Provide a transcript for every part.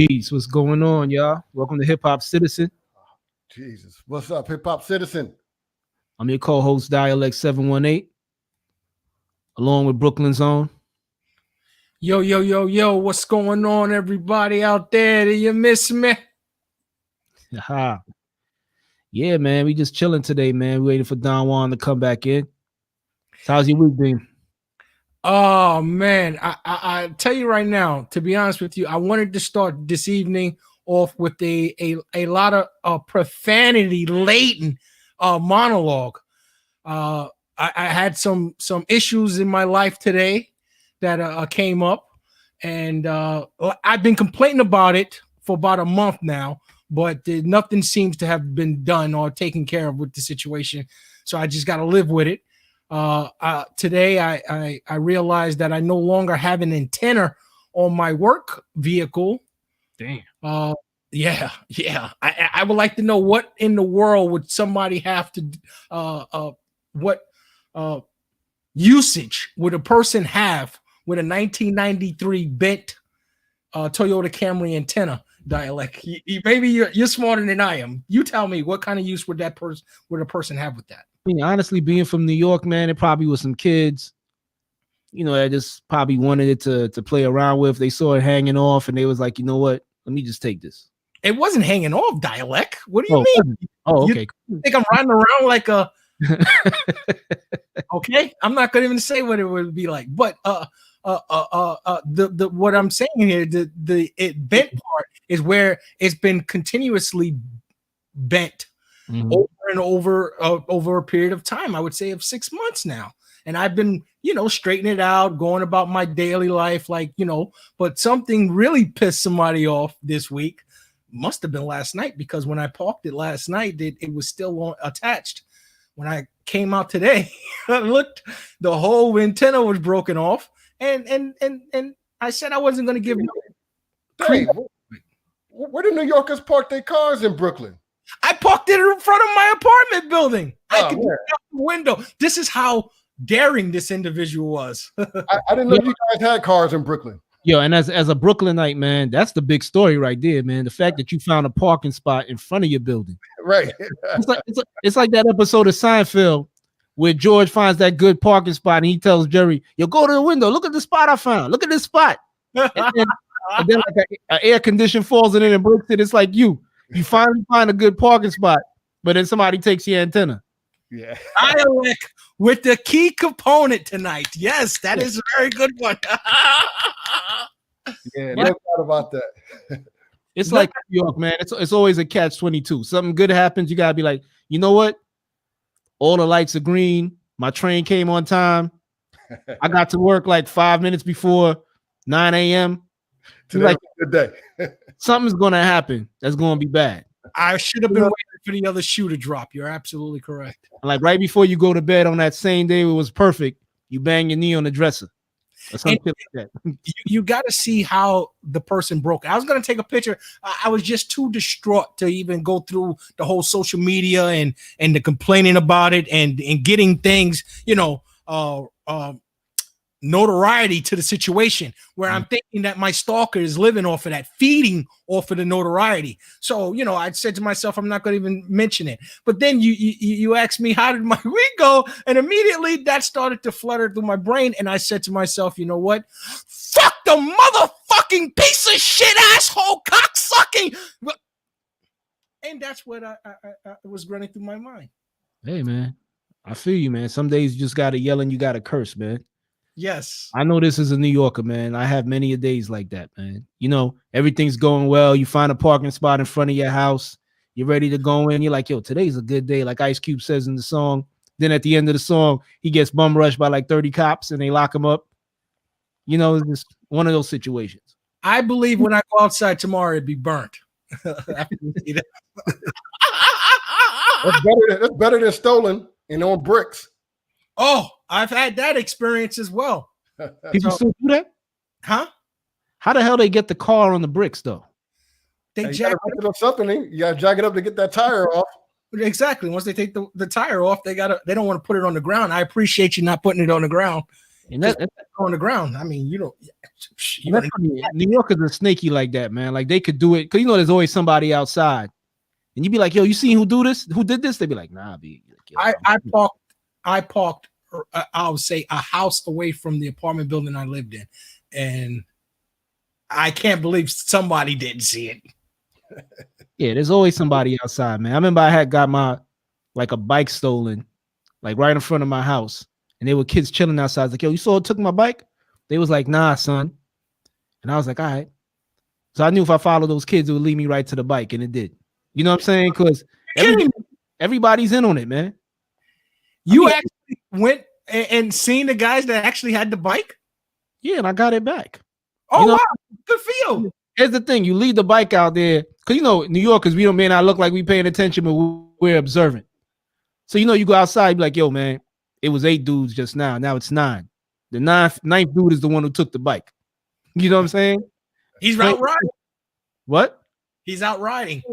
Peace. What's going on, y'all? Welcome to Hip Hop Citizen. Jesus. What's up, Hip Hop Citizen? I'm your co-host, Dialect 718, along with Brooklyn's own. Yo, what's going on, everybody out there? Do you miss me? Aha. Yeah, man. We just chilling today, man. We waiting for Don Juan to come back in. So how's your week been? Oh man, I tell you right now, to be honest with you, I wanted to start this evening off with a lot of profanity laden monologue. I had some issues in my life today that came up, and I've been complaining about it for about a month now, but nothing seems to have been done or taken care of with the situation. So I just got to live with it. Today I realized that I no longer have an antenna on my work vehicle. Damn. Yeah. I would like to know what in the world would somebody have to what usage would a person have with a 1993 bent Toyota Camry antenna. Dialect. Maybe you're smarter than I am. You tell me, what kind of use would a person have with that? I mean, honestly, being from New York, man, it probably was some kids, that just probably wanted it to play around with. They saw it hanging off and they was like, you know what? Let me just take this. It wasn't hanging off, Dialect. What do you mean? Oh, okay. You think I'm riding around like a okay? I'm not gonna even say what it would be like, but the what I'm saying here, the bent part is where it's been continuously bent over and over a period of time. I would say of 6 months now, and I've been straightening it out, going about my daily life, but something really pissed somebody off this week. Must have been last night, because when I parked it last night, it was still attached. When I came out today, I looked, the whole antenna was broken off, and I said I wasn't going to give Dave, where do New Yorkers park their cars in Brooklyn? I parked it in front of my apartment building. I could look out the window. This is how daring this individual was. I didn't know you guys had cars in Brooklyn. Yo, and as a Brooklynite, man, that's the big story right there, man. The fact that you found a parking spot in front of your building. Right. It's like that episode of Seinfeld where George finds that good parking spot and he tells Jerry, yo, go to the window. Look at the spot I found. Look at this spot. And then like an air condition falls in it and breaks it. It's like you finally find a good parking spot, but then somebody takes your antenna. Yeah. Dialect with the key component tonight. Yes, that is a very good one. Yeah, no doubt about that. It's like New York, man. It's always a catch-22. Something good happens, you gotta be like, you know what? All the lights are green. My train came on time. I got to work like 5 minutes before 9 a.m. Today was a good day. Something's gonna happen that's gonna be bad. I should have been waiting for the other shoe to drop. You're absolutely correct. Like right before you go to bed on that same day, it was perfect. You bang your knee on the dresser. Or something like that. You got to see how the person broke. I was going to take a picture. I was just too distraught to even go through the whole social media and the complaining about it and getting things, notoriety to the situation, where I'm thinking that my stalker is living off of that, feeding off of the notoriety. So, I said to myself, I'm not going to even mention it. But then you asked me, how did my week go? And immediately that started to flutter through my brain. And I said to myself, you know what? Fuck the motherfucking piece of shit, asshole, cocksucking. And that's what I was running through my mind. Hey, man, I feel you, man. Some days you just got to yell and you got to curse, man. Yes. I know this is a New Yorker, man. I have many a days like that, man. Everything's going well. You find a parking spot in front of your house. You're ready to go in. You're like, yo, today's a good day. Like Ice Cube says in the song. Then at the end of the song, he gets bum rushed by like 30 cops and they lock him up. It's just one of those situations. I believe when I go outside tomorrow, it'd be burnt. That's better than stolen and on bricks. Oh, I've had that experience as well. People still do that? Huh? How the hell they get the car on the bricks, though? They jack it up something. You got to jack it up to get that tire off. Exactly. Once they take the tire off, they don't want to put it on the ground. I appreciate you not putting it on the ground. And that on the ground. I mean, that's funny. New Yorkers are snaky like that, man. Like they could do it because there's always somebody outside, and you'd be like, "Yo, you seen who did this?" They'd be like, "Nah, B." Like, I parked. I would say a house away from the apartment building I lived in, and I can't believe somebody didn't see it. Yeah, there's always somebody outside, man. I remember I had got a bike stolen, like right in front of my house, and they were kids chilling outside. I was like, "Yo, you saw it took my bike?" They was like, "Nah, son," and I was like, "All right." So I knew if I followed those kids, it would lead me right to the bike, and it did. You know what I'm saying? Because everybody's in on it, man. You actually went and seen the guys that actually had the bike? Yeah, and I got it back. Oh, wow. Good for you. Here's the thing. You leave the bike out there. Because, New Yorkers, we may not look like we paying attention, but we're observant. So, you go outside, you be like, yo, man, it was 8 dudes just now. Now it's 9. The ninth dude is the one who took the bike. You know what I'm saying? He's out riding. What? He's out riding.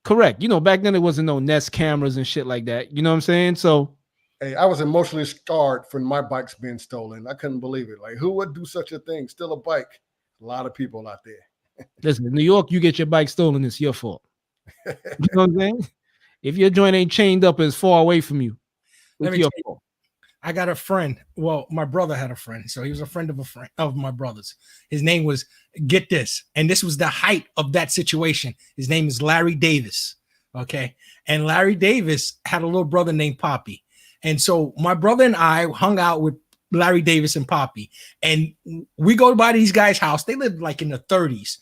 Correct. Back then there wasn't no Nest cameras and shit like that. You know what I'm saying? So, hey, I was emotionally scarred from my bikes being stolen. I couldn't believe it. Like, who would do such a thing? Steal a bike? A lot of people out there. Listen, in New York, you get your bike stolen, it's your fault. You know what I'm saying? If your joint ain't chained up as far away from you, it's your fault. I got a friend. Well, my brother had a friend. So he was a friend of my brother's. His name was, get this, and this was the height of that situation. His name is Larry Davis. Okay. And Larry Davis had a little brother named Poppy. And so my brother and I hung out with Larry Davis and Poppy. And we go by these guys' house. They lived like in the 30s,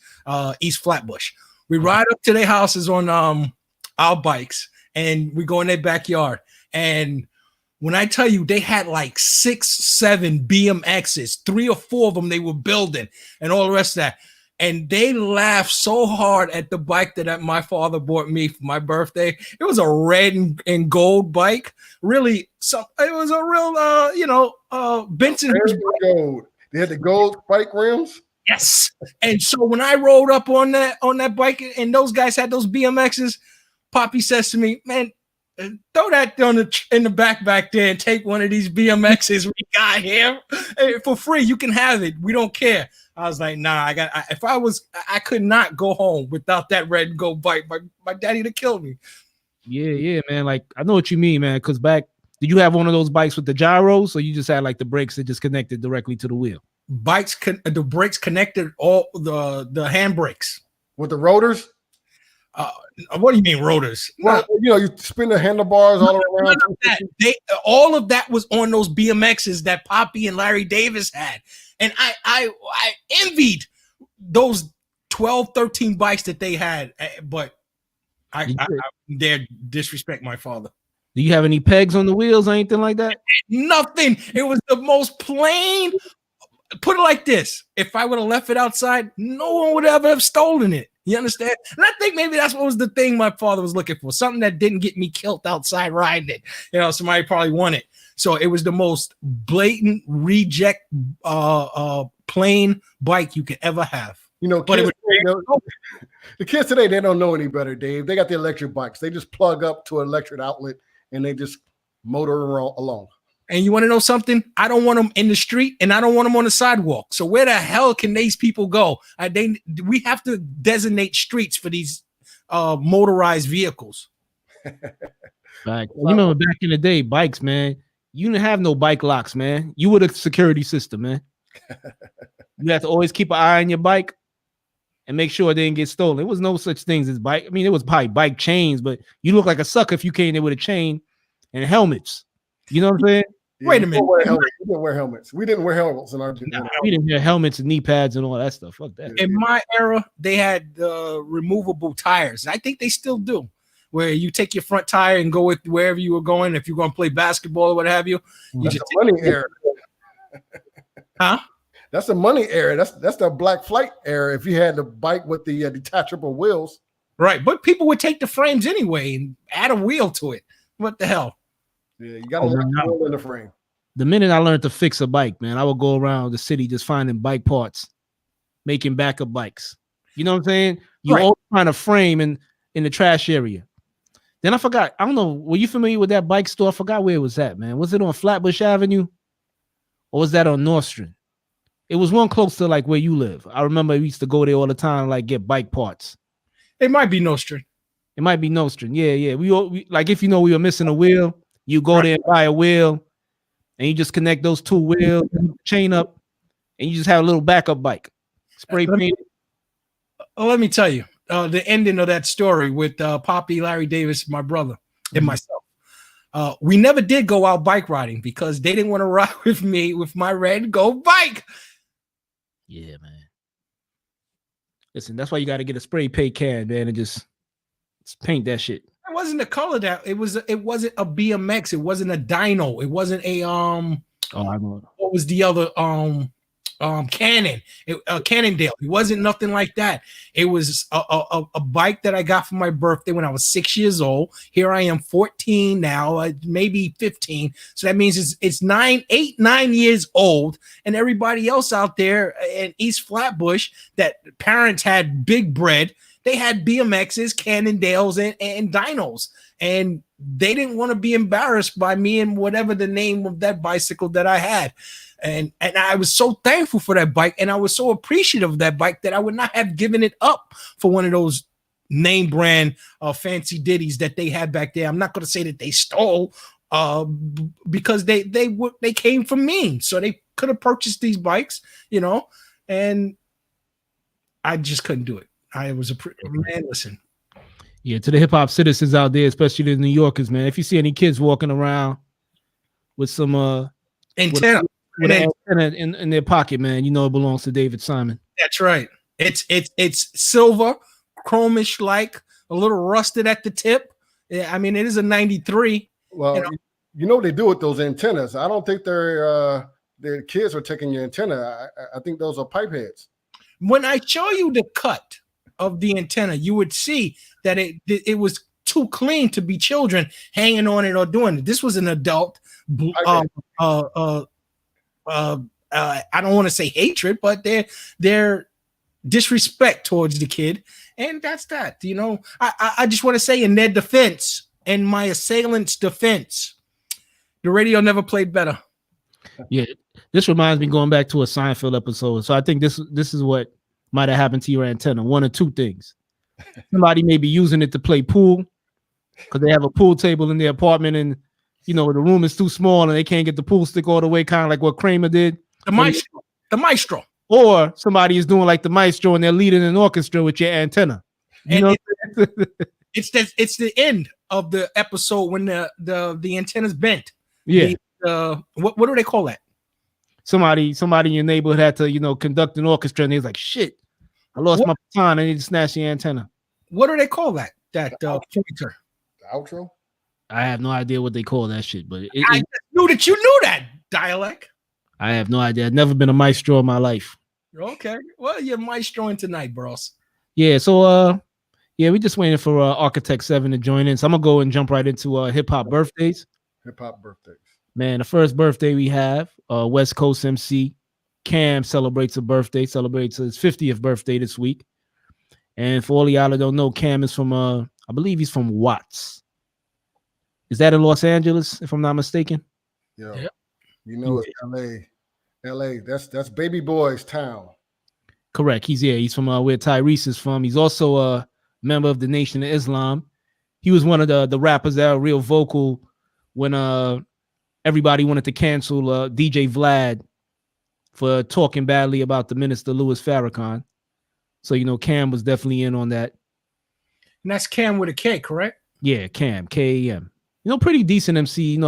East Flatbush. We ride up to their houses on our bikes and we go in their backyard. And when I tell you they had like 6, 7 BMXs, 3 or 4 of them they were building and all the rest of that. And they laughed so hard at the bike that my father bought me for my birthday. It was a red and gold bike. Really, it was a real, Benson. Gold. They had the gold bike rims. Yes. And so when I rolled up on that bike and those guys had those BMXs, Poppy says to me, "Man, throw that in the back there and take one of these BMXs we got here for free. You can have it. We don't care." I was like, "Nah, I could not go home without that red and gold bike. My daddy'd have killed me." Yeah, man. Like, I know what you mean, man. Because did you have one of those bikes with the gyros, or you just had like the brakes that just connected directly to the wheel? The brakes connected all the hand brakes with the rotors. What do you mean rotors? Well, you spin the handlebars all around. All of that was on those BMXs that Poppy and Larry Davis had. And I envied those 12, 13 bikes that they had, but I dare disrespect my father. Do you have any pegs on the wheels or anything like that? Nothing. It was the most plain. Put it like this. If I would have left it outside, no one would ever have stolen it. You understand? And I think maybe that's what was the thing my father was looking for. Something that didn't get me killed outside riding it. Somebody probably wanted. So it was the most blatant reject plain bike you could ever have. But the kids today, they don't know any better, Dave. They got the electric bikes. They just plug up to an electric outlet and they just motor along. And you want to know something? I don't want them in the street and I don't want them on the sidewalk. So where the hell can these people go? We have to designate streets for these motorized vehicles. Right. You remember back in the day, bikes, man, you didn't have no bike locks, man. You were the security system, man. You have to always keep an eye on your bike and make sure it didn't get stolen. There was no such things as bike. I mean, it was probably bike chains, but you look like a sucker if you came there with a chain and helmets. You know what I'm saying? Yeah, wait a minute. We didn't wear helmets. We didn't wear helmets in our generation. We didn't wear helmets and knee pads and all that stuff. Fuck that. In my era, they had removable tires. I think they still do, where you take your front tire and go with wherever you were going. If you're going to play basketball or what have you, that's the money era. Huh? That's the money era. That's the Black Flight era. If you had the bike with the detachable wheels, right? But people would take the frames anyway and add a wheel to it. What the hell? Yeah, you got to wheel in the frame. The minute I learned to fix a bike, man, I would go around the city just finding bike parts, making backup bikes. You know what I'm saying? You always find a frame in the trash area. Then I forgot. I don't know. Were you familiar with that bike store? I forgot where it was at, man. Was it on Flatbush Avenue? or was that on Nostrand? It was one close to like where you live. I remember we used to go there all the time, like get bike parts. It might be Nostrand. It might be Nostrand. Yeah. We like if you know we were missing a wheel, you go there and buy a wheel, and you just connect those two wheels, chain up, and you just have a little backup bike. Spray paint. Let me tell you, the ending of that story with Poppy, Larry Davis, my brother, and myself. We never did go out bike riding because they didn't want to ride with me with my red Go bike. Yeah, man. Listen, that's why you got to get a spray paint can, man, and just paint that shit. It wasn't the color that it wasn't a BMX. It wasn't a dyno. It wasn't a Oh, I know. What was the other Cannondale? It wasn't nothing like that. It was a bike that I got for my birthday when I was 6 years old. Here I am, 14 now, maybe 15. So that means it's 9 years old, and everybody else out there in East Flatbush that parents had big bread. They had BMXs, Cannondales, and dynos, and they didn't want to be embarrassed by me and whatever the name of that bicycle that I had. And I was so thankful for that bike, and I was so appreciative of that bike that I would not have given it up for one of those name brand fancy ditties that they had back there. I'm not going to say that they stole because they came from me, so they could have purchased these bikes, and I just couldn't do it. I was man. Listen, yeah, to the hip hop citizens out there, especially the New Yorkers, man. If you see any kids walking around with some antenna. With an antenna in their pocket, man, you know it belongs to David Simon. That's right. It's silver, chromish, like a little rusted at the tip. Yeah, I mean it is a 93. Well, you know what they do with those antennas. I don't think their kids are taking your antenna. I think those are pipe heads. When I show you the cut of the antenna, you would see that it was too clean to be children hanging on it or doing it. This was an adult. I don't want to say hatred, but their disrespect towards the kid, and that's that. I just want to say in their defense, in my assailant's defense, the radio never played better. Yeah, this reminds me going back to a Seinfeld episode. So I think this is what might have happened to your antenna. One or two things. Somebody may be using it to play pool because they have a pool table in their apartment, and the room is too small and they can't get the pool stick all the way, kind of like what Kramer did. The maestro. Or somebody is doing like the maestro and they're leading an orchestra with your antenna. It's the end of the episode when the antenna's bent. Yeah. What do they call that? Somebody in your neighborhood had to, conduct an orchestra, and he's like, shit, I lost my baton. I need to snatch the antenna. What do they call that? Pointer. The outro? I have no idea what they call that shit, but I knew that you knew that dialect. I have no idea. I've never been a maestro in my life. Okay. Well, you're maestroing tonight, bros. Yeah, so we just waiting for Architect 7 to join in. So I'm gonna go and jump right into hip hop birthdays. Hip hop birthdays. Man, the first birthday we have, West Coast MC Cam celebrates his 50th birthday this week. And for all y'all that don't know, Cam is from I believe he's from Watts. Is that in Los Angeles, if I'm not mistaken? Yeah. Yep. It's LA. That's baby boy's town. Correct. He's from where Tyrese is from. He's also a member of the Nation of Islam. He was one of the rappers that were real vocal when everybody wanted to cancel DJ Vlad for talking badly about the minister Louis Farrakhan. So Cam was definitely in on that. And that's Cam with a K, correct? Yeah, Cam, K-A-M. Pretty decent MC.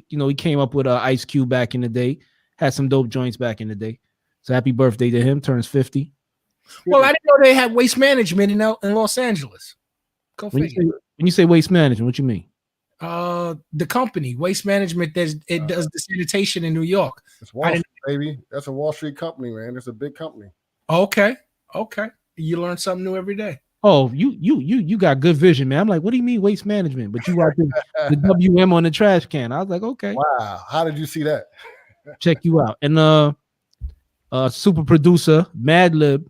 He came up with Ice Cube back in the day. Had some dope joints back in the day. So happy birthday to him. Turns 50. Well, I didn't know they had waste management in Los Angeles. Go figure. When you say waste management, what you mean? The company, Waste Management, does the sanitation in New York. It's Wall Street, baby. That's a Wall Street company, man. It's a big company. Okay. You learn something new every day. Oh, you got good vision, man. I'm like, what do you mean waste management? But you got the WM on the trash can. I was like, okay. Wow. How did you see that? Check you out. And super producer, Madlib.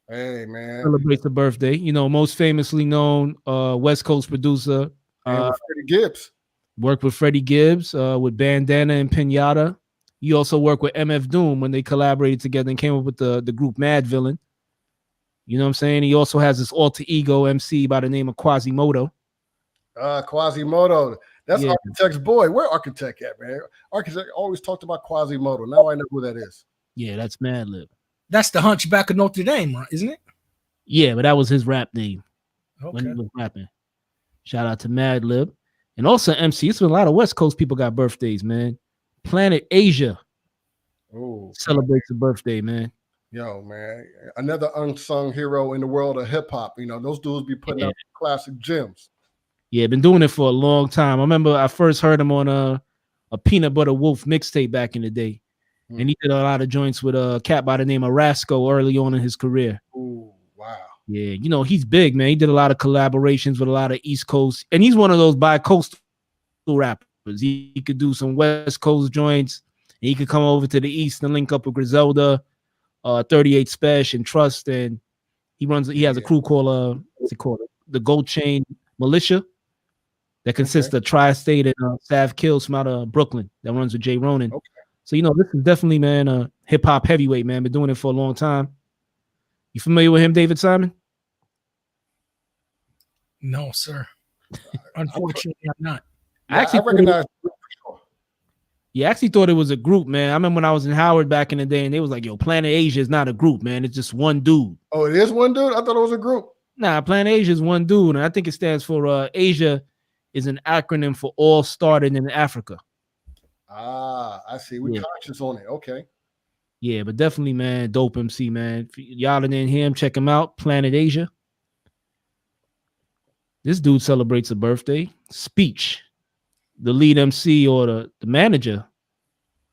Hey, man. Celebrates the birthday. Most famously known West Coast producer. Freddie Gibbs. Worked with Freddie Gibbs with Bandana and Pinata. He also worked with MF Doom when they collaborated together and came up with the group Mad Villain. You know what I'm saying? He also has this alter ego MC by the name of Quasimodo. Quasimodo. That's Architect's boy. Where Architect at, man? Architect always talked about Quasimodo. Now I know who that is. Yeah, that's Madlib. That's the Hunchback of Notre Dame, right? Isn't it? Yeah, but that was his rap name Okay. when he was rapping. Shout out to Madlib. And also MC. It's been a lot of West Coast people got birthdays, man. Planet Asia celebrates a birthday, man. Yo, man. Another unsung hero in the world of hip-hop. You know, those dudes be putting out classic gems. Yeah, been doing it for a long time. I remember I first heard him on a Peanut Butter Wolf mixtape back in the day. And he did a lot of joints with a cat by the name of Rasco early on in his career. Ooh, wow. Yeah, you know, he's big, man. He did a lot of collaborations with a lot of East Coast. And he's one of those bi-coastal rappers. He could do some West Coast joints. And he could come over to the East and link up with Griselda, 38 Special, and Trust. And he has a crew called, what's it called? The Gold Chain Militia. That consists of Tri-State and Sav Kills from out of Brooklyn that runs with Jay Ronan. Okay. So, you know, this is definitely, man, a hip-hop heavyweight, man. Been doing it for a long time. You familiar with him, David Simon? No, sir. Unfortunately, I'm not. I recognize. Yeah, I actually thought it was a group, man. I remember when I was in Howard back in the day, and they was like, yo, Planet Asia is not a group, man. It's just one dude. Oh, it is one dude? I thought it was a group. Nah, Planet Asia is one dude, and I think it stands for Asia is an acronym for All Started in Africa. Ah, I see. We conscious on it. Okay. Yeah, but definitely, man, dope MC, man. If y'all didn't hear him, check him out. Planet Asia. This dude celebrates a birthday. Speech, the lead MC or the manager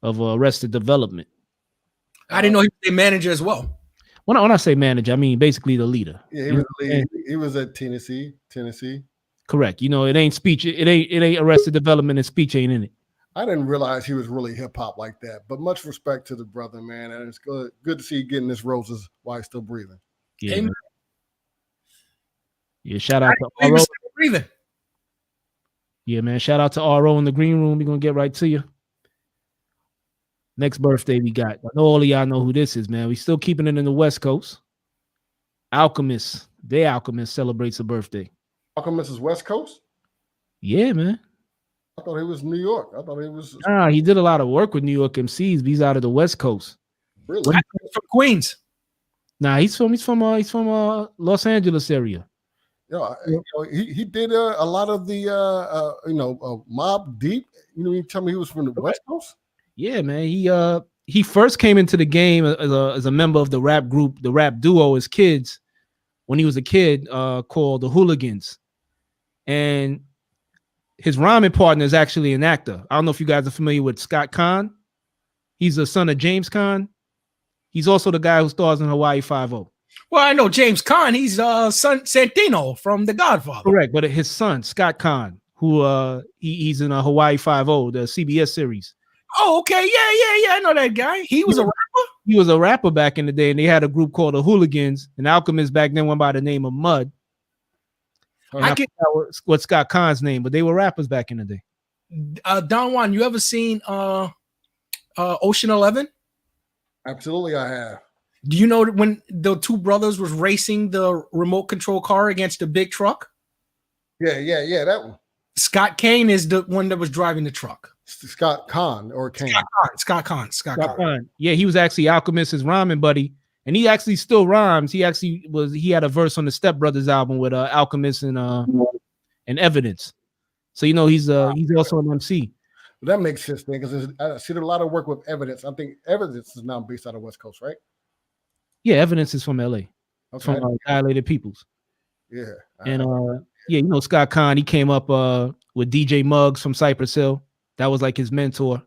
of Arrested Development. I didn't know he was a manager as well. When I say manager, I mean basically the leader. Yeah, he was the lead. He was at Tennessee. Correct. You know, it ain't speech. It ain't Arrested Development, and speech ain't in it. I didn't realize he was really hip hop like that. But much respect to the brother, man. And it's good to see you getting this roses while he's still breathing. Yeah. Amen. Yeah, shout out to RO. Breathing. Yeah, man. Shout out to RO in the green room. We're gonna get right to you. Next birthday we got. I know all of y'all know who this is, man. We still keeping it in the West Coast. Alchemist. The Alchemist celebrates a birthday. Alchemist is West Coast? Yeah, man. I thought he was New York. I thought he was. Nah, he did a lot of work with New York MCs, but he's out of the West Coast. Really? From Queens. Nah, he's from Los Angeles area. Yeah, he did a lot of the Mob Deep. You tell me he was from the West Coast? Yeah, man. He first came into the game as a member of the rap group, the rap duo as kids, when he was a kid, called the Hooligans. And his rhyming partner is actually an actor. I don't know if you guys are familiar with Scott Conn. He's the son of James Conn. He's also the guy who stars in Hawaii Five-0. Well, I know James Conn. He's son Santino from The Godfather. Correct, but his son, Scott Conn, who he's in a Hawaii Five-0, the CBS series. Oh, okay. Yeah. I know that guy. He was a rapper? He was a rapper back in the day, and they had a group called the Hooligans, and Alchemist back then went by the name of Mud. I forgot what Scott Conn's name, but they were rappers back in the day. Don Juan, you ever seen Ocean 11? Absolutely, I have. Do you know when the two brothers was racing the remote control car against the big truck? Yeah, that one. Scott Kane is the one that was driving the truck. Scott Conn or Kane? Scott Conn. Yeah, he was actually Alchemist's rhyming buddy, and he actually still rhymes. He had a verse on the Step Brothers album with Alchemist and Evidence. So he's also an MC. That makes sense then, because I see a lot of work with Evidence. I think Evidence is now based out of West Coast, right? Yeah, Evidence is from LA. Okay. From Dilated Peoples. Yeah. And Scott Conn, he came up with DJ Muggs from Cypress Hill. That was like his mentor.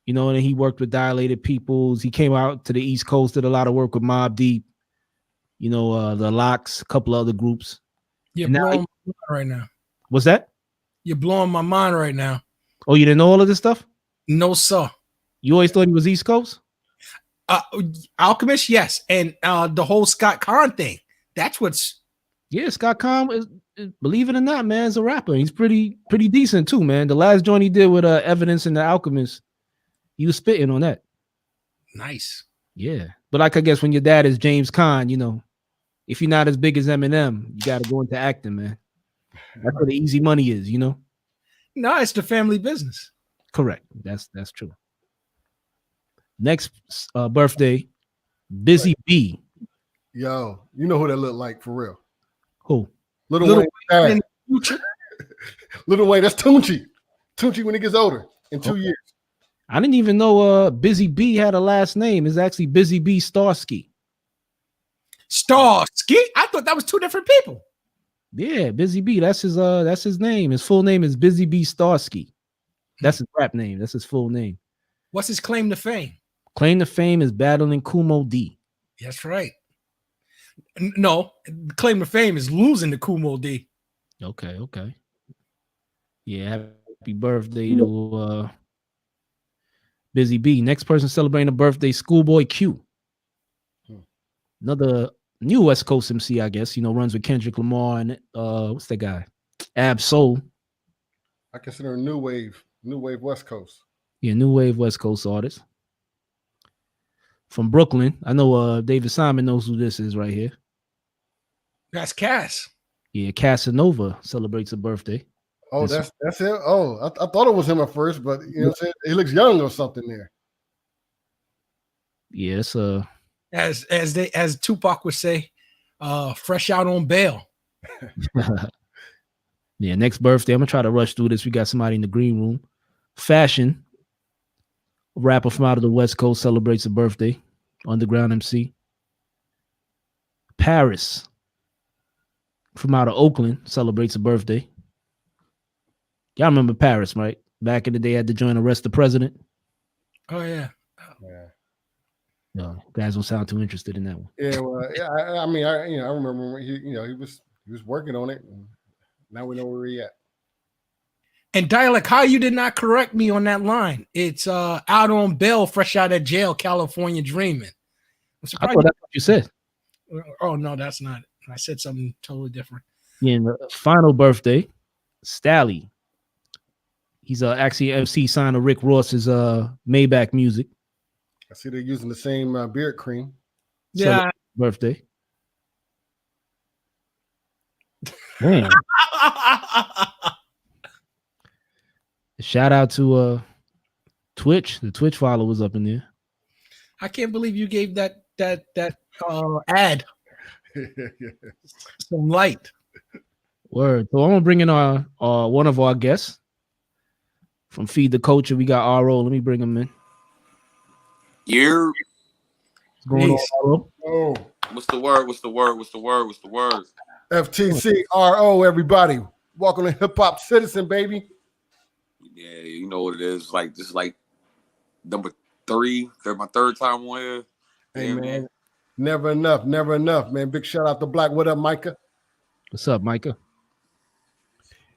And then he worked with Dilated Peoples. He came out to the East Coast, did a lot of work with Mobb Deep, the Locks, a couple other groups. You're blowing my mind right now. What's that? You're blowing my mind right now. Oh, you didn't know all of this stuff? No, sir. You always thought he was East Coast? Alchemist, yes. And the whole Scott Conn thing. That's what's... Yeah, Scott Conn is, believe it or not, man, is a rapper. He's pretty decent too, man. The last joint he did with Evidence and the Alchemist, He was spitting on that. Nice. Yeah. But like I guess when your dad is James Caan, you know, if you're not as big as Eminem, you got to go into acting, man. That's where the easy money is, you know. No, it's the family business. Correct. That's true. Next birthday, Busy B. Yo, you know who that look like for real? Who? Little Wayne. in the future. Little Wayne. That's Tunchi. Tunchi when he gets older in 2 years. I didn't even know Busy B had a last name. It's actually Busy B Starsky. Starsky? I thought that was two different people. Yeah, Busy B. That's his name. His full name is Busy B Starsky. That's his rap name. That's his full name. What's his claim to fame? Claim to fame is battling Kumo D. That's right. No, claim to fame is losing to Kumo D. Okay. Yeah, happy birthday to Busy B. Next person celebrating a birthday, Schoolboy Q. Another new West Coast MC, I guess. You know, runs with Kendrick Lamar and what's that guy? Ab Soul. I consider New Wave West Coast. Yeah, new wave West Coast artist. From Brooklyn. I know David Simon knows who this is right here. That's Cass. Yeah, Casanova celebrates a birthday. Oh, that's it. Oh, I thought it was him at first, but you know what I'm saying? He looks young or something there. Yeah, it's as Tupac would say, fresh out on bail. Yeah, next birthday. I'm gonna try to rush through this. We got somebody in the green room. Fashion, a rapper from out of the West Coast, celebrates a birthday. Underground MC. Paris, from out of Oakland, celebrates a birthday. Y'all remember Paris, right? Back in the day, had to join Arrest the President. Oh yeah. No, guys don't sound too interested in that one. Yeah, well, yeah. I mean, I remember when he was working on it, and now we know where he at. And Dialect, how you did not correct me on that line? It's out on bail, fresh out of jail, California dreaming. I thought that's what you said. Oh no, that's not it. I said something totally different. Yeah, and the final birthday, Stally. He's actually MC signed to Rick Ross's Maybach Music. I see they're using the same beard cream. Yeah. Birthday. Man. Shout out to Twitch. The Twitch followers up in there. I can't believe you gave that ad some light. Word. So I'm gonna bring in our one of our guests from Feed the Culture. We got RO. Let me bring him in. You're What's going on, RO? Oh, what's the word? What's the word? What's the word? What's the word? FTC RO, everybody. Welcome to HipHopCitizen, baby. Yeah, you know what it is. Like this is like number 3. My third time on here. Hey Yeah, man. Never enough, man. Big shout out to Black. What up, Micah? What's up, Micah?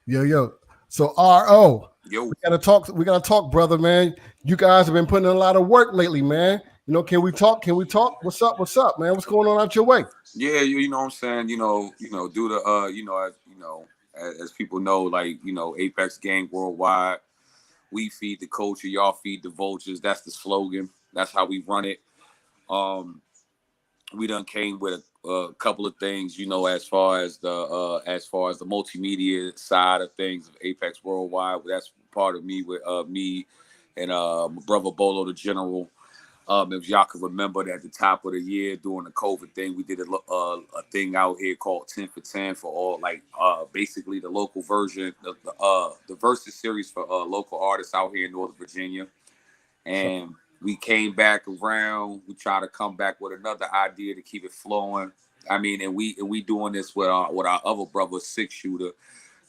Yo. So RO. Yo. We gotta talk, brother, man. You guys have been putting in a lot of work lately, man. You know, can we talk? What's up, man? What's going on out your way? Yeah, you know what I'm saying. You know, due to as people know, like, Apex Gang Worldwide, we feed the culture, y'all feed the vultures. That's the slogan. That's how we run it. We done came with a couple of things, as far as the multimedia side of things of Apex Worldwide. That's part of me with me and my brother Bolo the General. If y'all can remember that at the top of the year during the COVID thing, we did a thing out here called 10 for 10 for all, basically the local version, the versus series for local artists out here in Northern Virginia. And we came back around. We try to come back with another idea to keep it flowing. I mean, and we doing this with our other brother, Six Shooter.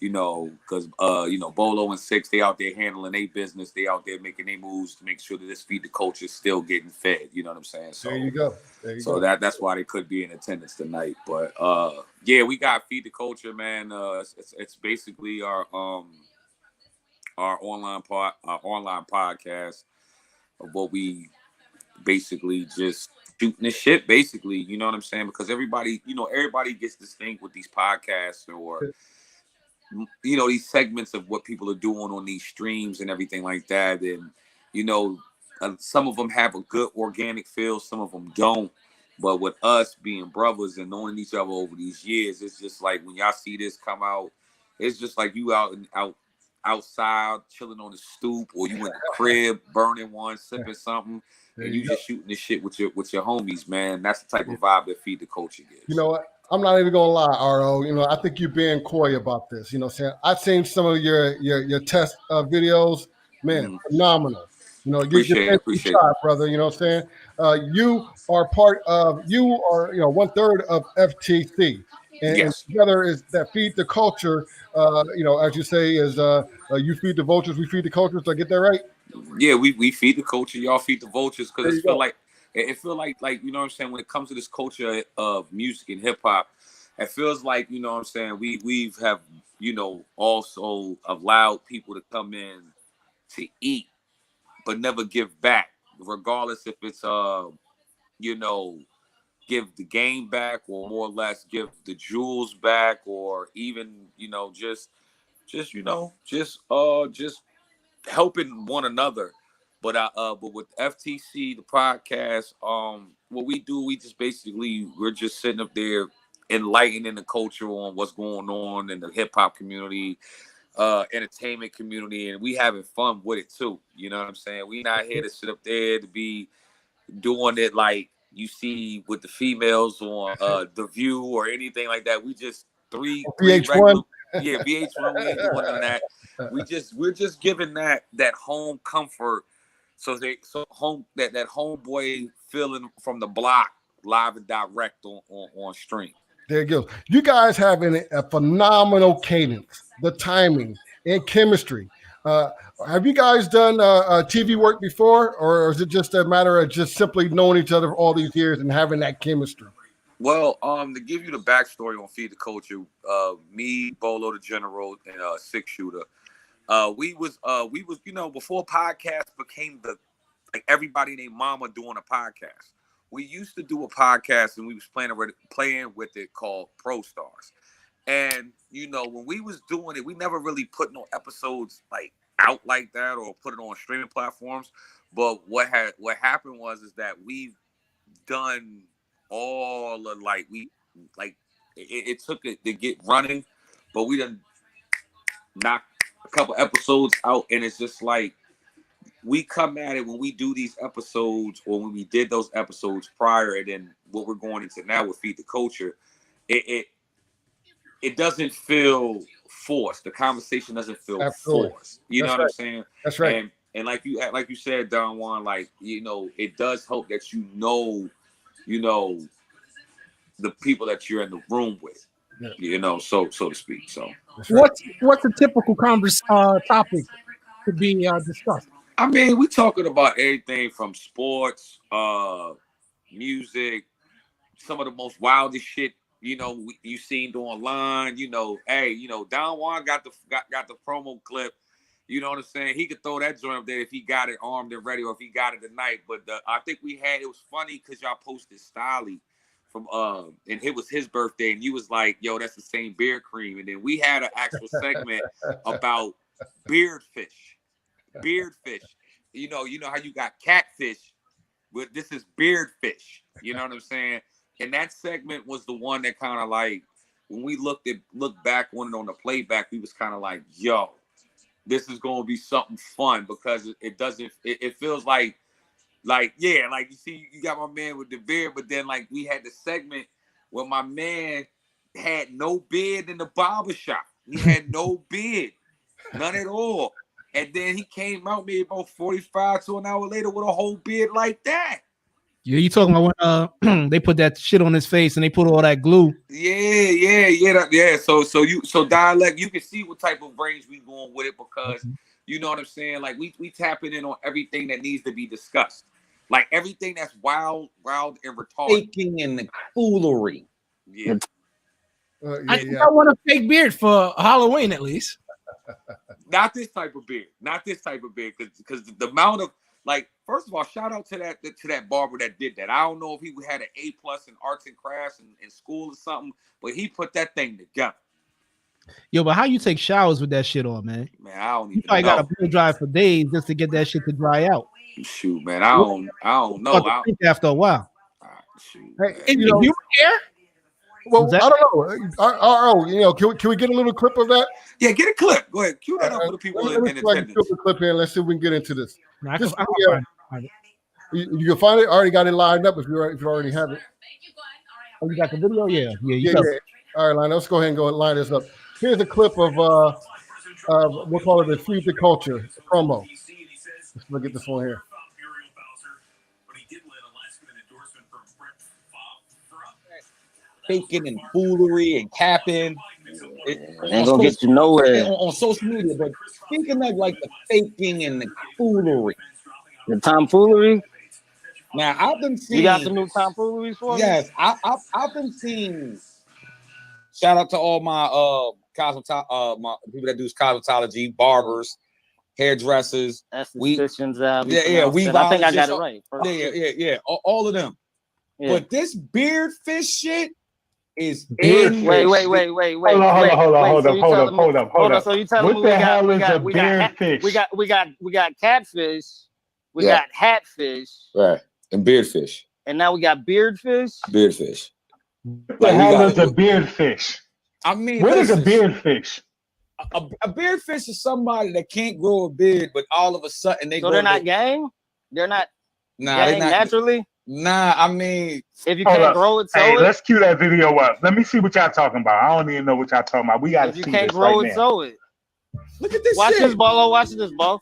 Because Bolo and Six, they out there handling their business. They out there making their moves to make sure that this Feed the Culture is still getting fed. You know what I'm saying? So there you go. That's why they could be in attendance tonight. But yeah, we got Feed the Culture, man. It's basically our online podcast of what we basically just shooting this shit, basically. You know what I'm saying? Because everybody gets this thing with these podcasts or these segments of what people are doing on these streams and everything like that. And some of them have a good organic feel, some of them don't. But with us being brothers and knowing each other over these years, it's just like when y'all see this come out, it's just like you outside chilling on the stoop, or you in the crib burning one, sipping something, and you just shooting the shit with your homies, man. That's the type of vibe that Feed the Culture gives. You know what? I'm not even gonna lie, RO. You know, I think you're being coy about this. You know, saying I've seen some of your test videos, man, phenomenal. You know, appreciate it, shot, brother. You know what I'm saying? You are 1/3 of FTC, and Yes. together is that Feed the Culture. You know, as you say, is you feed the vultures, we feed the cultures. Did I get that right? Yeah, we feed the culture, y'all feed the vultures, because There it you go. feel like you know what I'm saying, when it comes to this culture of music and hip hop, it feels like, you know what I'm saying, we've have, you know, also allowed people to come in to eat but never give back, regardless if it's you know, give the game back, or more or less give the jewels back, or even, you know, just you know, just helping one another. But with FTC, the podcast, what we do, we just basically, we're just sitting up there enlightening the culture on what's going on in the hip hop community, entertainment community, and we having fun with it too. You know what I'm saying? We not here to sit up there to be doing it like you see with the females on The View or anything like that. We just three VH1. regular, VH1. We ain't doing none of that. We're just giving that home comfort, so that homeboy feeling from the block, live and direct on stream. There you go. You guys have a phenomenal cadence, the timing and chemistry. Have you guys done TV work before, or is it just a matter of just simply knowing each other for all these years and having that chemistry? Well, to give you the backstory on Feed the Culture, me, Bolo the General, and Six Shooter, we was you know, before podcasts became like everybody named mama doing a podcast. We used to do a podcast, and we was playing with it called Pro Stars. And you know, when we was doing it, we never really put no episodes like out like that or put it on streaming platforms. But what happened is that we've done all of it took it to get running, but we done knocked a couple episodes out, and it's just like we come at it when we do these episodes, or when we did those episodes prior, and then what we're going into now with Feed the Culture, it doesn't feel forced. The conversation doesn't feel forced. You know what I'm saying? That's right. And like you said, Don Juan, like, you know, it does help that you know the people that you're in the room with. Yeah. You know, so to speak. So what's a typical topic to be discussed? I mean, we talking about everything from sports, music, some of the most wildest shit, you know, you seen online. You know, hey, you know, Don Juan got the promo clip. You know what I'm saying? He could throw that joint up there if he got it armed and ready, or if he got it tonight. But I think it was funny because y'all posted Stolly from and it was his birthday, and you was like, yo, that's the same beard cream. And then we had an actual segment about beard fish. You know how you got catfish, but this is beard fish. You know what I'm saying? And that segment was the one that kind of like, when we looked back on it on the playback, we was kind of like, yo, this is going to be something fun, because it feels like yeah, like you see, you got my man with the beard, but then like we had the segment where my man had no beard in the barbershop. He had no beard, none at all. And then he came out maybe about 45 to an hour later with a whole beard like that. Yeah, you talking about when they put that shit on his face and they put all that glue? Yeah. So dialect, you can see what type of range we going with it, because you know what I'm saying. Like we tapping in on everything that needs to be discussed, like everything that's wild and retarded, faking and the foolery. Yeah. I want a fake beard for Halloween at least. Not this type of beard, because the amount of, like, first of all, shout out to that barber that did that. I don't know if he had an A+ in arts and crafts in school or something, but he put that thing together. Yo, but how you take showers with that shit on, man? Man, I don't even know. You probably got to blow dry for days just to get that shit to dry out. Shoot, man, I don't know. After a while. Shoot, Hey, And you know, you were there? well, Was that- I don't know. You know, can we get a little clip of that? Yeah, get a clip. Go ahead, cue that up for the people Let me in see if I can attendance. put the clip in. Let's see if we can get into this. I This can is, find it. You can find it. I already got it lined up if you already have it. Oh, you got the video? Yeah. Yeah. All right, Lionel, let's go ahead and go line this up. Here's a clip of we'll call it the Feed the Culture promo. Let's look at this one here. Faking and foolery and capping. Ain't gonna get you nowhere. On social media. But speaking of like the faking and the foolery. The tomfoolery. Now I've been seeing. You got some new tomfooleries for me? Yes, I've been seeing. Shout out to all my my people that do cosmetology, barbers, hairdressers. Estheticians out. Yeah, I think I got it right. Yeah. All of them. Yeah. But this beard fish shit is Wait. Hold up. So you telling me What the hell is a beard fish? we got catfish, we got hatfish, right, and beardfish. and now we got beardfish. Beardfish. What the hell is a beard fish? I mean, What is a listen, beard fish? a beardfish is somebody that can't grow a beard, but all of a sudden they So they're not gang? They're not gang naturally? Nah, I mean, If you Hold can't up. grow it, Hey, sow it. let's cue that video up. Let me see what y'all talking about. I don't even know what y'all talking about. We got to If you see can't this grow right it, now. sow it. look at this Watch shit. this, Bolo. Watch this, Bo.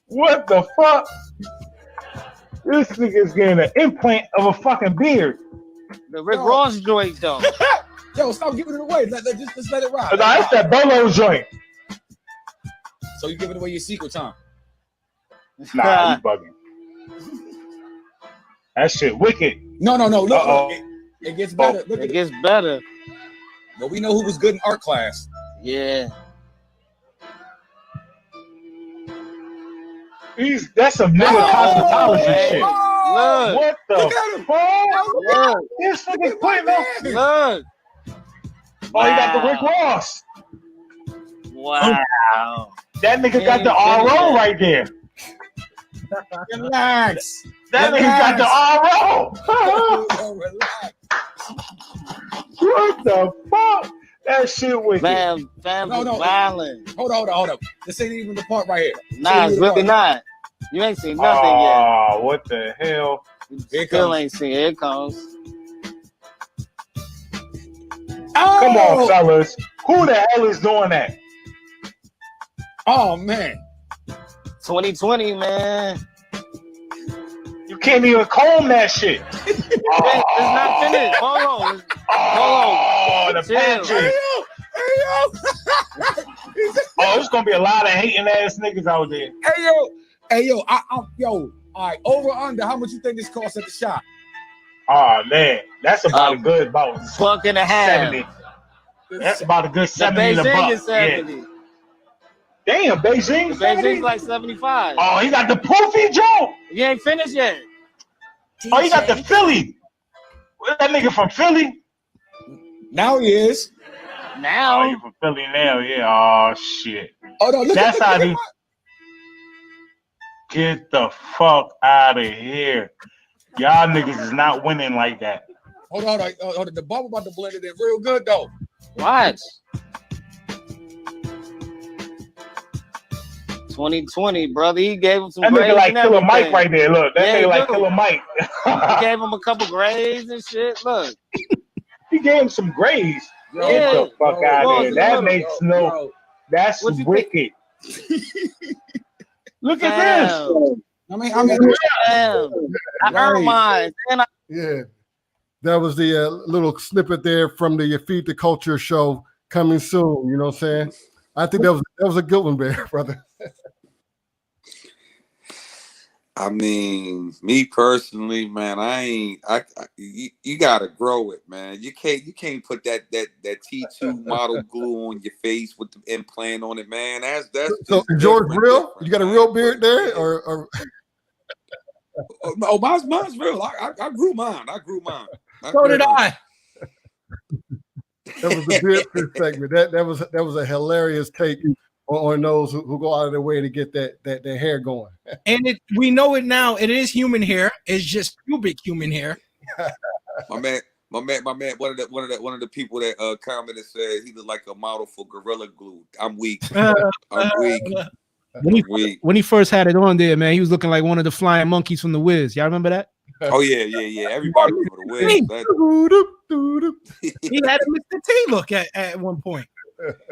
What the fuck? This nigga's getting an implant of a fucking beard. The Rick Ross joint, though. Yo, stop giving it away. Just let it ride. No, that's that Bolo joint. So you giving away your secret, Tom? Nah, you bugging. That shit wicked. No. Look, Uh-oh. it gets better. Look It at gets better. But we know who was good in art class. Yeah. That's some nigga cosmetology Hey, shit. Look. What the Look at him. fuck? Look. This nigga putting up. Look. Oh, he got the Rick Ross. Wow. That nigga got the RO right there. Relax. That nigga got the RO. Relax. What the fuck? That shit wicked. Fam No. was violent. Hold on. This ain't even the part right here. Nah, it's really not. You ain't seen nothing yet. Oh, what the hell? Here it Still comes. ain't seen it. Here it comes. Oh! Come on, fellas. Who the hell is doing that? Oh man. 2020, man. You can't even comb that shit. It's not finished. Hold on. Oh, the Chill. Patrick. Hey Oh, there's gonna be a lot of hating ass niggas out there. yo. All right. Over under. How much you think this costs at the shop? Oh man, that's about a good about Buck and a half. 70. That's about a good The 70 to Beijing buck. is 70. Yeah. Damn, Beijing. The 70? Beijing's like 75. Oh, he got the poofy joke. You ain't finished yet. Oh, he got the Philly. What, that nigga from Philly? Now he is. Oh, Now. you from Philly now? Yeah. Oh shit. Oh no. Look That's how at he. Get the fuck out of here. Y'all niggas is not winning like that. Hold on. The bubble about to blend it in real good though. Watch. 2020, brother. He gave him some That grades nigga like and Killer everything. Mike right there. Look, that Yeah, nigga he like do. Killer Mike. He gave him a couple grades and shit. Look. He gave him some grades. Yo, Get the fuck out Yo, of here. That makes no. That's What you wicked. Look at Damn. this. I mean, Damn. I earned mine. And Yeah, that was the little snippet there from the Feed the Culture show coming soon. You know what I'm saying? I think that was a good one, there, brother. I mean, me personally, man, you gotta grow it, man. You can't put that T2 model glue on your face with the implant on it, man. That's So just George, different, real? You got a real beard there, or Oh, mine's real. I grew mine. So did I. that was the beard segment? That was a hilarious take on those who go out of their way to get that hair going. And we know it now. It is human hair. It's just pubic human hair. My man, one of the people that commented said he looked like a model for Gorilla Glue. I'm weak. I'm weak. When he first had it on there, man, he was looking like one of the flying monkeys from the Wiz. Y'all remember that? Oh yeah. Everybody remember the Wiz. He had a Mr. T look at one point.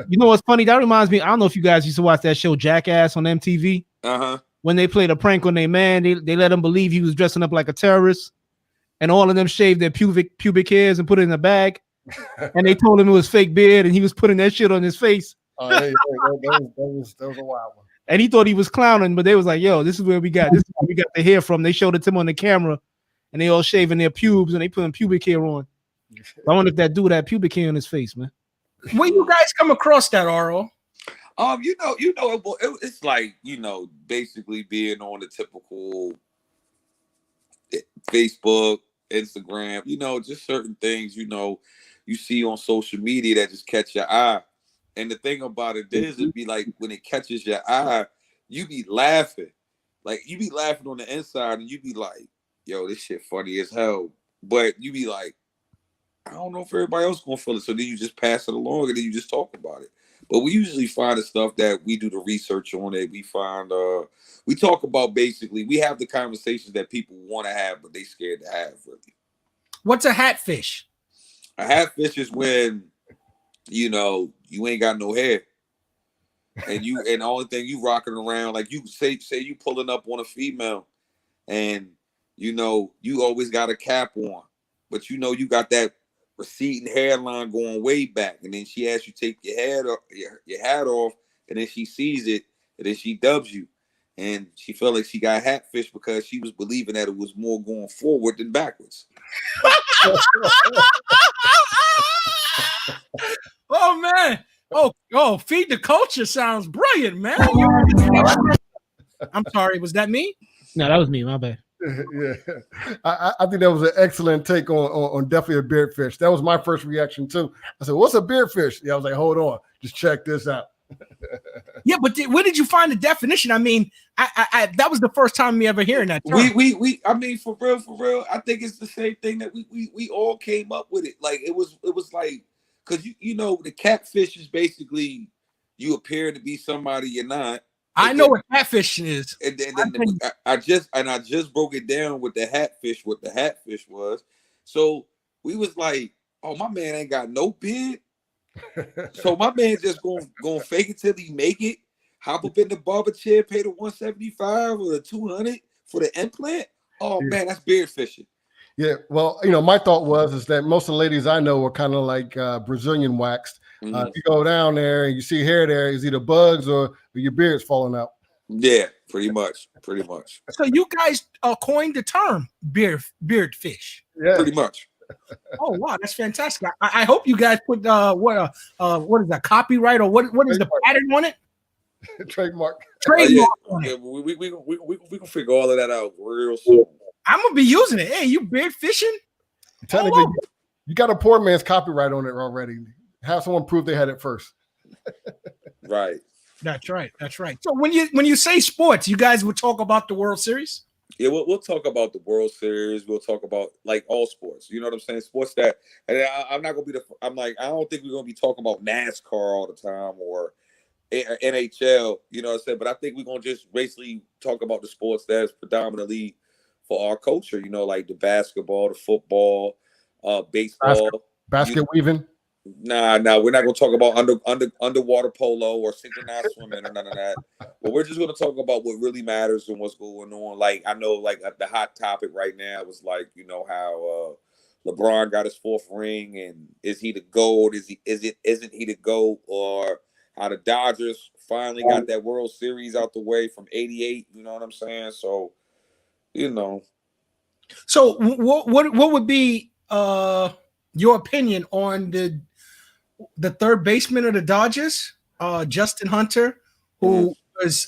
You know what's funny? That reminds me. I don't know if you guys used to watch that show Jackass on MTV. When they played a prank on their man, they let him believe he was dressing up like a terrorist, and all of them shaved their pubic hairs and put it in a bag, and they told him it was fake beard, and he was putting that shit on his face. Oh, that was a wild one. And he thought he was clowning, but they was like, "Yo, this is where we got the hair from." They showed it to him on the camera, and they all shaving their pubes and they putting pubic hair on. I wonder if that dude had pubic hair on his face, man. When you guys come across that, Aro? It's like, basically being on the typical Facebook, Instagram, just certain things, you see on social media that just catch your eye. And the thing about it is, it'd be like when it catches your eye, you be laughing. Like, you be laughing on the inside and you be like, yo, this shit funny as hell. But you be like, I don't know if everybody else gonna feel it. So then you just pass it along and then you just talk about it. But we usually find the stuff that we do the research on it. We find, we talk about basically, we have the conversations that people want to have, but they scared to have, really. What's a hatfish? A hatfish is when, you ain't got no hair. And the only thing you rocking around, like you say you pulling up on a female and, you always got a cap on, but you got that receding hairline going way back, and then she asks you to take your hat off, and then she sees it, and then she dubs you, and she felt like she got hatfish because she was believing that it was more going forward than backwards. Oh man! Oh, feed the culture sounds brilliant, man. I'm sorry, was that me? No, that was me. My bad. Yeah, I think that was an excellent take on definitely a beardfish. That was my first reaction too. I said, "What's a beardfish?" Yeah, I was like, "Hold on, just check this out." Yeah, but where did you find the definition? I mean, I that was the first time me ever hearing that term. I mean, for real, I think it's the same thing that we all came up with it. Like it was like, because the catfish is basically you appear to be somebody you're not. I know what catfish is. And then I just broke it down with the hatfish, what the hatfish was. So we was like, oh, my man ain't got no beard. So my man just gonna fake it till he make it, hop up in the barber chair, pay the $175 or the $200 for the implant. Oh man, that's beard fishing. Yeah, well, my thought is that most of the ladies I know are kind of like Brazilian waxed. If you go down there and you see hair there, it's either bugs or your beard's falling out. Yeah, pretty much. So you guys coined the term beard fish. Yeah, pretty much. Oh wow, that's fantastic! I hope you guys put what is that, copyright or what is the pattern on it? Trademark. On it. Yeah, we can figure all of that out real soon. I'm gonna be using it. Hey, you beard fishing? Technically, you got a poor man's copyright on it already. Have someone prove they had it first. Right. That's right. So when you say sports, you guys would talk about the World Series? Yeah, we'll talk about the World Series. We'll talk about like all sports. You know what I'm saying? Sports that, and I'm not gonna be I don't think we're gonna be talking about NASCAR all the time or NHL. You know what I'm saying? But I think we're gonna just basically talk about the sports that's predominantly for our culture. Like the basketball, the football, baseball, basket weaving. Nah, we're not gonna talk about underwater polo or synchronized swimming or none of that. But we're just gonna talk about what really matters and what's going on. Like I know, like the hot topic right now was like, how LeBron got his 4th ring, and is he the GOAT? Isn't he the GOAT? Or how the Dodgers finally got that World Series out the way from '88. You know what I'm saying? So, So what would be your opinion on the third baseman of the Dodgers, Justin Hunter, who was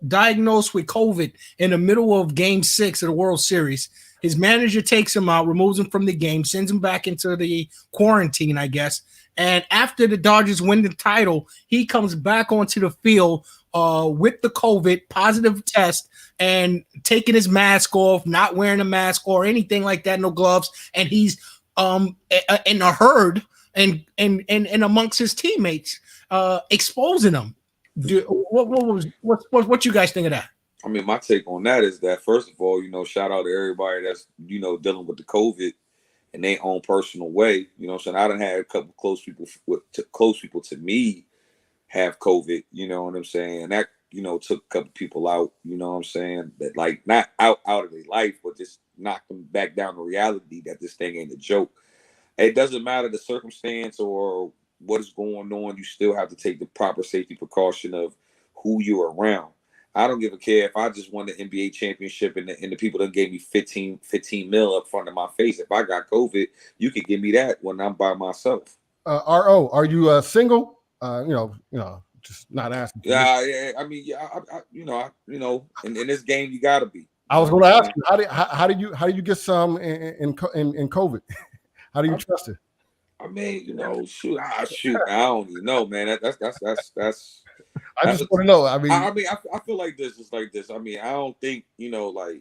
diagnosed with COVID in the middle of Game 6 of the World Series? His manager takes him out, removes him from the game, sends him back into the quarantine, I guess. And after the Dodgers win the title, he comes back onto the field with the COVID positive test and taking his mask off, not wearing a mask or anything like that, no gloves, and he's in a herd and amongst his teammates, exposing them. What you guys think of that? I mean, my take on that is that, first of all, shout out to everybody that's, dealing with the COVID in their own personal way. You know what I'm saying? I done had a couple close people to me have COVID, you know what I'm saying? And that, took a couple people out, you know what I'm saying? That, like, not out of their life, but just knocked them back down to reality that this thing ain't a joke. It doesn't matter the circumstance or what is going on. You still have to take the proper safety precaution of who you're around. I don't give a care if I just won the NBA championship and the people that gave me 15 mil up front of my face. If I got COVID, you can give me that when I'm by myself. RO, are you single? Just not asking. Yeah. I mean, yeah. In this game, you gotta be. I was going to ask you, how do you get some in COVID? How do you trust it? I mean, shoot. I don't even know, man. That's. I just want to know. I mean, I feel like this is like this. I mean, I don't think like.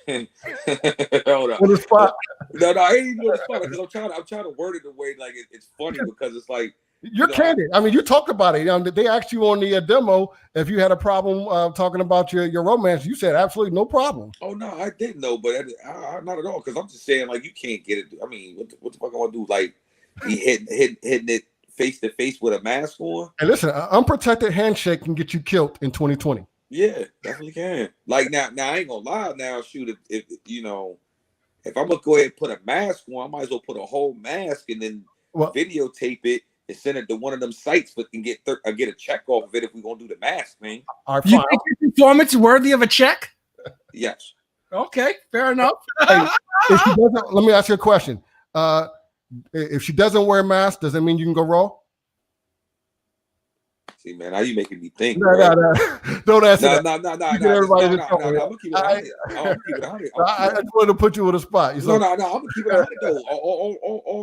Hold on. On the spot. No, I ain't even on the spot because I'm trying to word it the way like it's funny because it's like you're candid. I mean, you talked about it. They asked you on the demo if you had a problem talking about your romance. You said absolutely no problem. Oh no, I didn't know, but not at all. Because I'm just saying, like, you can't get it. I mean, what the fuck am I gonna do? Like, he hitting it face to face with a mask on. And listen, an unprotected handshake can get you killed in 2020. Yeah, definitely can. Like now I ain't gonna lie. Now, shoot, if I'm gonna go ahead and put a mask on, I might as well put a whole mask and then videotape it and send it to one of them sites, but can get a check off of it if we're gonna do the mask thing. You think your performance is worthy of a check? Yes. Okay, fair enough. Hey, if she doesn't, let me ask you a question. If she doesn't wear a mask, does that mean you can go raw? See, man, now you making me think. No. Don't answer that. No. I'm gonna keep it 100. I just wanted to put you on the spot. No. I'm gonna keep it 100 though.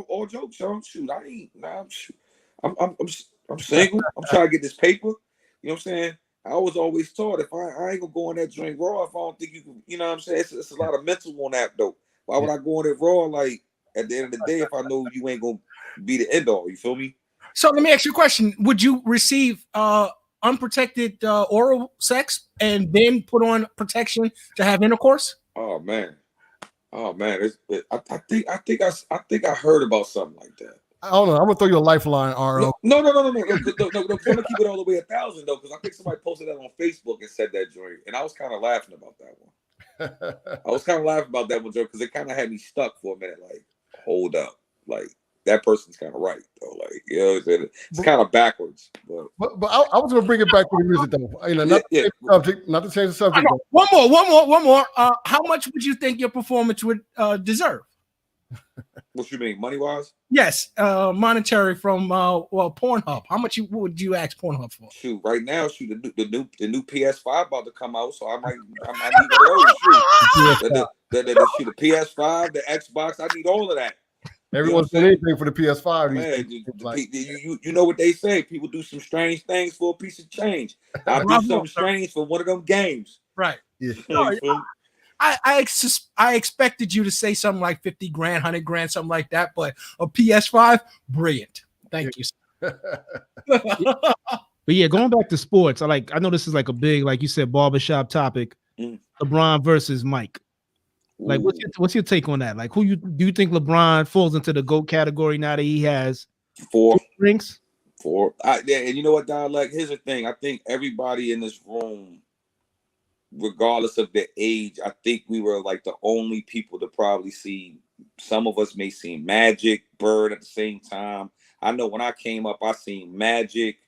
All jokes, son. Shoot, I ain't. I'm single. I'm trying to get this paper. You know what I'm saying? I was always taught if I ain't gonna go on that drink raw if I don't think you can. You know what I'm saying? It's a lot of mental on that though. Why would I go on it raw? Like at the end of the day, if I know you ain't gonna be the end all, you feel me? So let me ask you a question. Would you receive unprotected oral sex and then put on protection to have intercourse? Oh man. I think I heard about something like that. I don't know. I'm gonna throw you a lifeline, RO. No. I'm gonna keep it all the way 1,000 though, because I think somebody posted that on Facebook and said that joint, and I was kind of laughing about that one. I was kind of laughing about that one, Joe, because it kind of had me stuck for a minute. Like, hold up, like. That person's kind of right though, like it's kind of backwards. But I was gonna bring it back to the music though. Not to change the subject. One more. How much would you think your performance would deserve? What you mean, money wise? Yes, monetary from Pornhub. How much would you ask Pornhub for? Shoot, right now, the new PS5 about to come out, so I need one of those. The PS5, the Xbox, I need all of that. Everyone's doing anything for the PS5. Man, you know what they say. People do some strange things for a piece of change. I do something strange for one of them games. Right. Yeah. I expected you to say something like 50 grand, 100 grand, something like that. But a PS5, brilliant. Thank you. But yeah, going back to sports, I know this is like a big, like you said, barbershop topic. LeBron versus Mike. Like, what's your take on that? Like, do you think LeBron falls into the GOAT category now that he has 4 rings? 4. Yeah, and you know what, Don? Like, here's the thing. I think everybody in this room, regardless of their age, I think we were like the only people to probably see. Some of us may see Magic, Bird at the same time. I know when I came up, I seen Magic,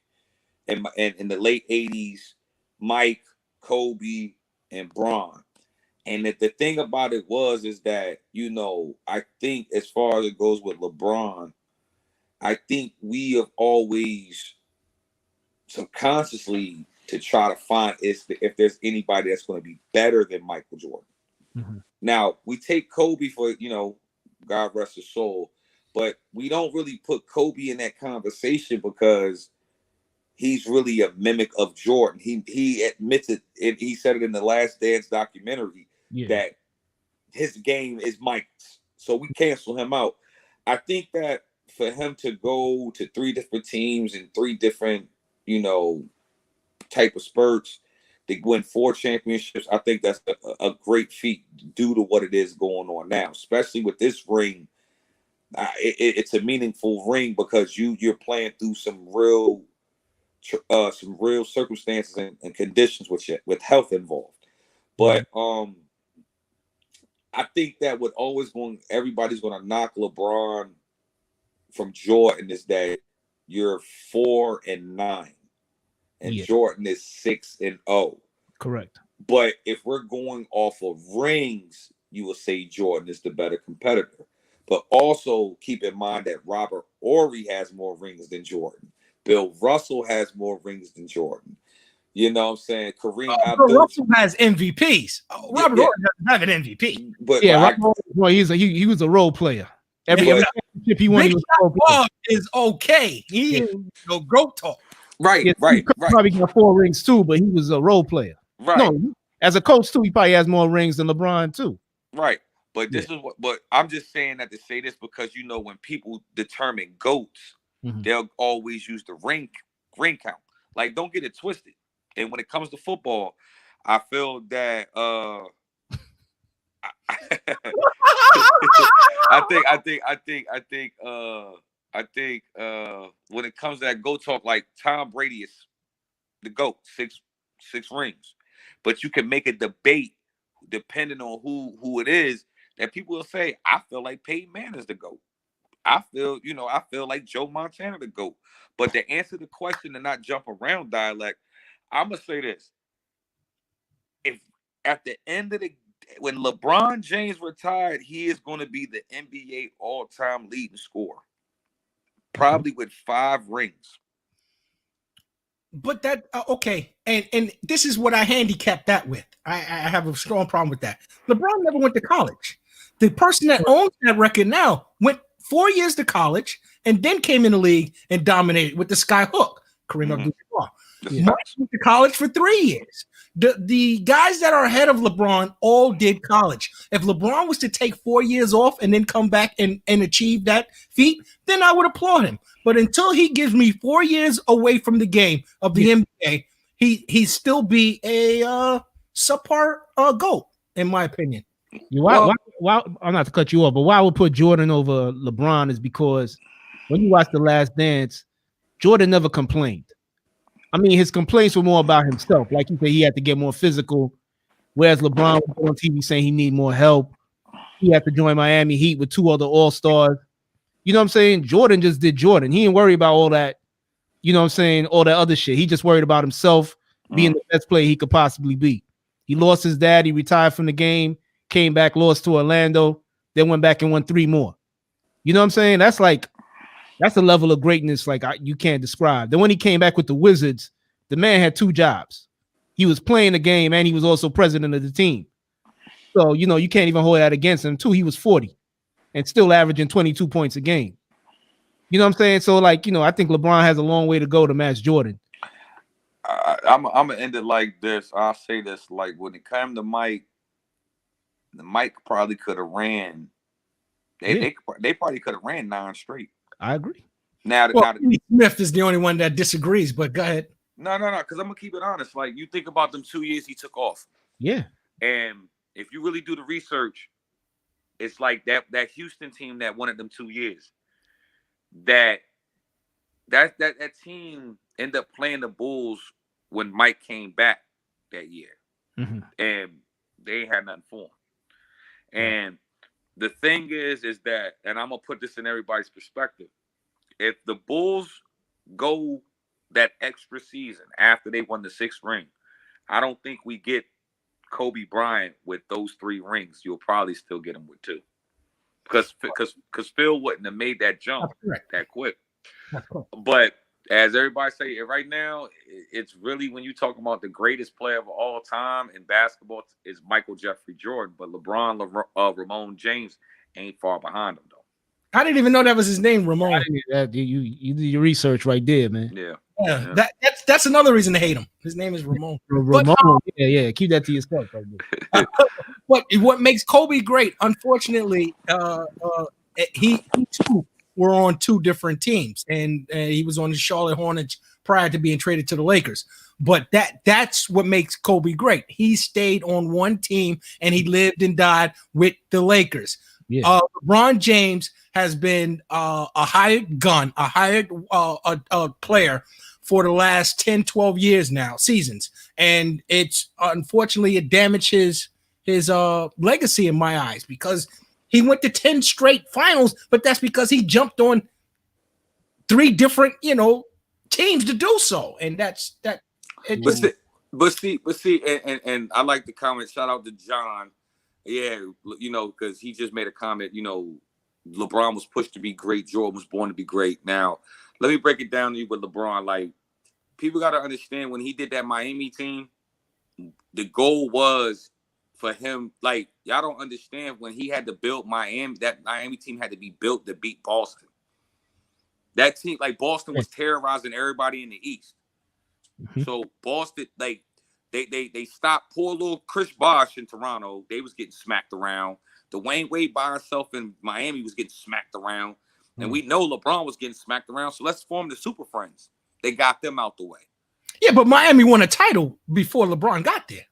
and in the late '80s, Mike, Kobe, and Bron. And the thing about it is that, I think as far as it goes with LeBron, I think we have always subconsciously to try to find if there's anybody that's going to be better than Michael Jordan. Now we take Kobe for, God rest his soul, but we don't really put Kobe in that conversation because he's really a mimic of Jordan. He admits it, and he said it in the Last Dance documentary that his game is Mike's, so we cancel him out. I think that for him to go to 3 different teams and 3 different, type of spurts, to win 4 championships, I think that's a great feat due to what it is going on now, especially with this ring. It's a meaningful ring because you're playing through some real circumstances and conditions with health involved. But I think that everybody's going to knock LeBron from Jordan is that you're 4-9 and Jordan is 6-0. Correct. But if we're going off of rings, you will say Jordan is the better competitor. But also keep in mind that Robert Horry has more rings than Jordan. Bill Russell has more rings than Jordan. You know what I'm saying? Kareem Abdul Russell has MVPs. Robert Horry doesn't have an MVP. But he was a role player. Every championship he won, he was a role player. Is okay. He is no GOAT talk. Right. Probably got 4 rings too, but he was a role player. Right. No, as a coach too, he probably has more rings than LeBron too. Right. But this is what. But I'm just saying that to say this because when people determine GOATs, they'll always use the ring count. Like, don't get it twisted. And when it comes to football, I feel that I think when it comes to that GOAT talk, like Tom Brady is the GOAT, six rings. But you can make a debate depending on who it is that people will say, I feel like Peyton Manning is the GOAT. I feel like Joe Montana the GOAT. But to answer the question and not jump around dialect, I'm gonna say this. If at the end of when LeBron James retired, he is going to be the NBA all-time leading scorer, probably with 5 rings. But that okay, and this is what I handicap that with. I have a strong problem with that. LeBron never went to college. The person that owns that record now went 4 years to college and then came in the league and dominated with the sky hook. Kareem Abdul-Jabbar. Mike went to college for 3 years. The guys that are ahead of LeBron all did college. If LeBron was to take 4 years off and then come back and achieve that feat, then I would applaud him. But until he gives me 4 years away from the game of the NBA, he still be a subpar GOAT, in my opinion. Why, I'm not to cut you off, but why I would put Jordan over LeBron is because when you watch The Last Dance, Jordan never complained. I mean, his complaints were more about himself. Like you said, he had to get more physical, whereas LeBron was on TV saying he need more help. He had to join Miami Heat with 2 other All-Stars. You know what I'm saying? Jordan just did Jordan. He didn't worry about all that, you know what I'm saying, all that other shit. He just worried about himself being the best player he could possibly be. He lost his dad. He retired from the game, came back, lost to Orlando, then went back and won 3 more. You know what I'm saying? That's a level of greatness like you can't describe. Then when he came back with the Wizards, the man had 2 jobs. He was playing the game and he was also president of the team. So, you can't even hold that against him too. He was 40 and still averaging 22 points a game. You know what I'm saying? So, I think LeBron has a long way to go to match Jordan. I'm going to end it like this. I'll say this. Like, when it came to Mike, the Mike probably could have ran. They probably could have ran 9 straight. I agree. Now Smith is the only one that disagrees, but go ahead. No, because I'm gonna keep it honest. Like, you think about them 2 years he took off. Yeah. And if you really do the research, it's like that Houston team that wanted them 2 years. That team ended up playing the Bulls when Mike came back that year. And they had nothing for him. And the thing is that, and I'm going to put this in everybody's perspective, if the Bulls go that extra season after they won the 6th ring, I don't think we get Kobe Bryant with those 3 rings. You'll probably still get him with 2. Because Phil wouldn't have made that jump that quick. But as everybody say it right now, it's really when you talk about the greatest player of all time in basketball is Michael Jeffrey Jordan, but Ramon James ain't far behind him though. I didn't even know that was his name, Ramon. You did your research right there, man. Yeah. Yeah. That's another reason to hate him. His name is Ramon. Ramon, yeah. Keep that to yourself right there. What makes Kobe great? Unfortunately, he too were on two different teams, and he was on the Charlotte Hornets prior to being traded to the Lakers. But that's what makes Kobe great. He stayed on one team, and he lived and died with the Lakers. Yeah. LeBron James has been a hired gun, a hired player for the last 10, 12 years now, seasons. And it's unfortunately it damaged his legacy in my eyes because he went to 10 straight finals, but that's because he jumped on 3 different, teams to do so. And that's that. But see, and I like the comment. Shout out to John. Yeah, because he just made a comment, LeBron was pushed to be great. Jordan was born to be great. Now, let me break it down to you with LeBron. Like, people got to understand when he did that Miami team, the goal was for him. Like, y'all don't understand when he had to build Miami, that Miami team had to be built to beat Boston. That team, like Boston was terrorizing everybody in the East. Mm-hmm. So Boston, like, they stopped poor little Chris Bosh in Toronto. They was getting smacked around. Dwayne Wade by himself in Miami was getting smacked around. And we know LeBron was getting smacked around. So let's form the Super Friends. They got them out the way. Yeah, but Miami won a title before LeBron got there.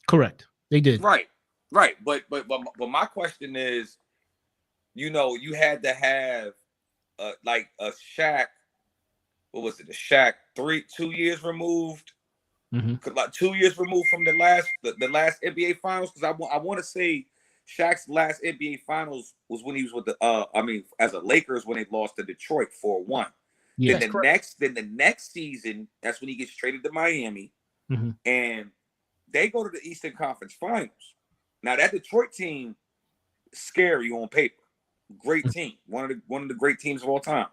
Correct. They did. Right. But my question is, you had to have like a Shaq. What was it? A Shaq 2 years removed. Mm-hmm. Like 2 years removed from the last NBA Finals, because I want to say Shaq's last NBA Finals was when he was with the as a Lakers when they lost to Detroit 4-1. Yeah, then the next season, that's when he gets traded to Miami, mm-hmm. and they go to the Eastern Conference Finals. Now that Detroit team, scary on paper, great team, one of the great teams of all time,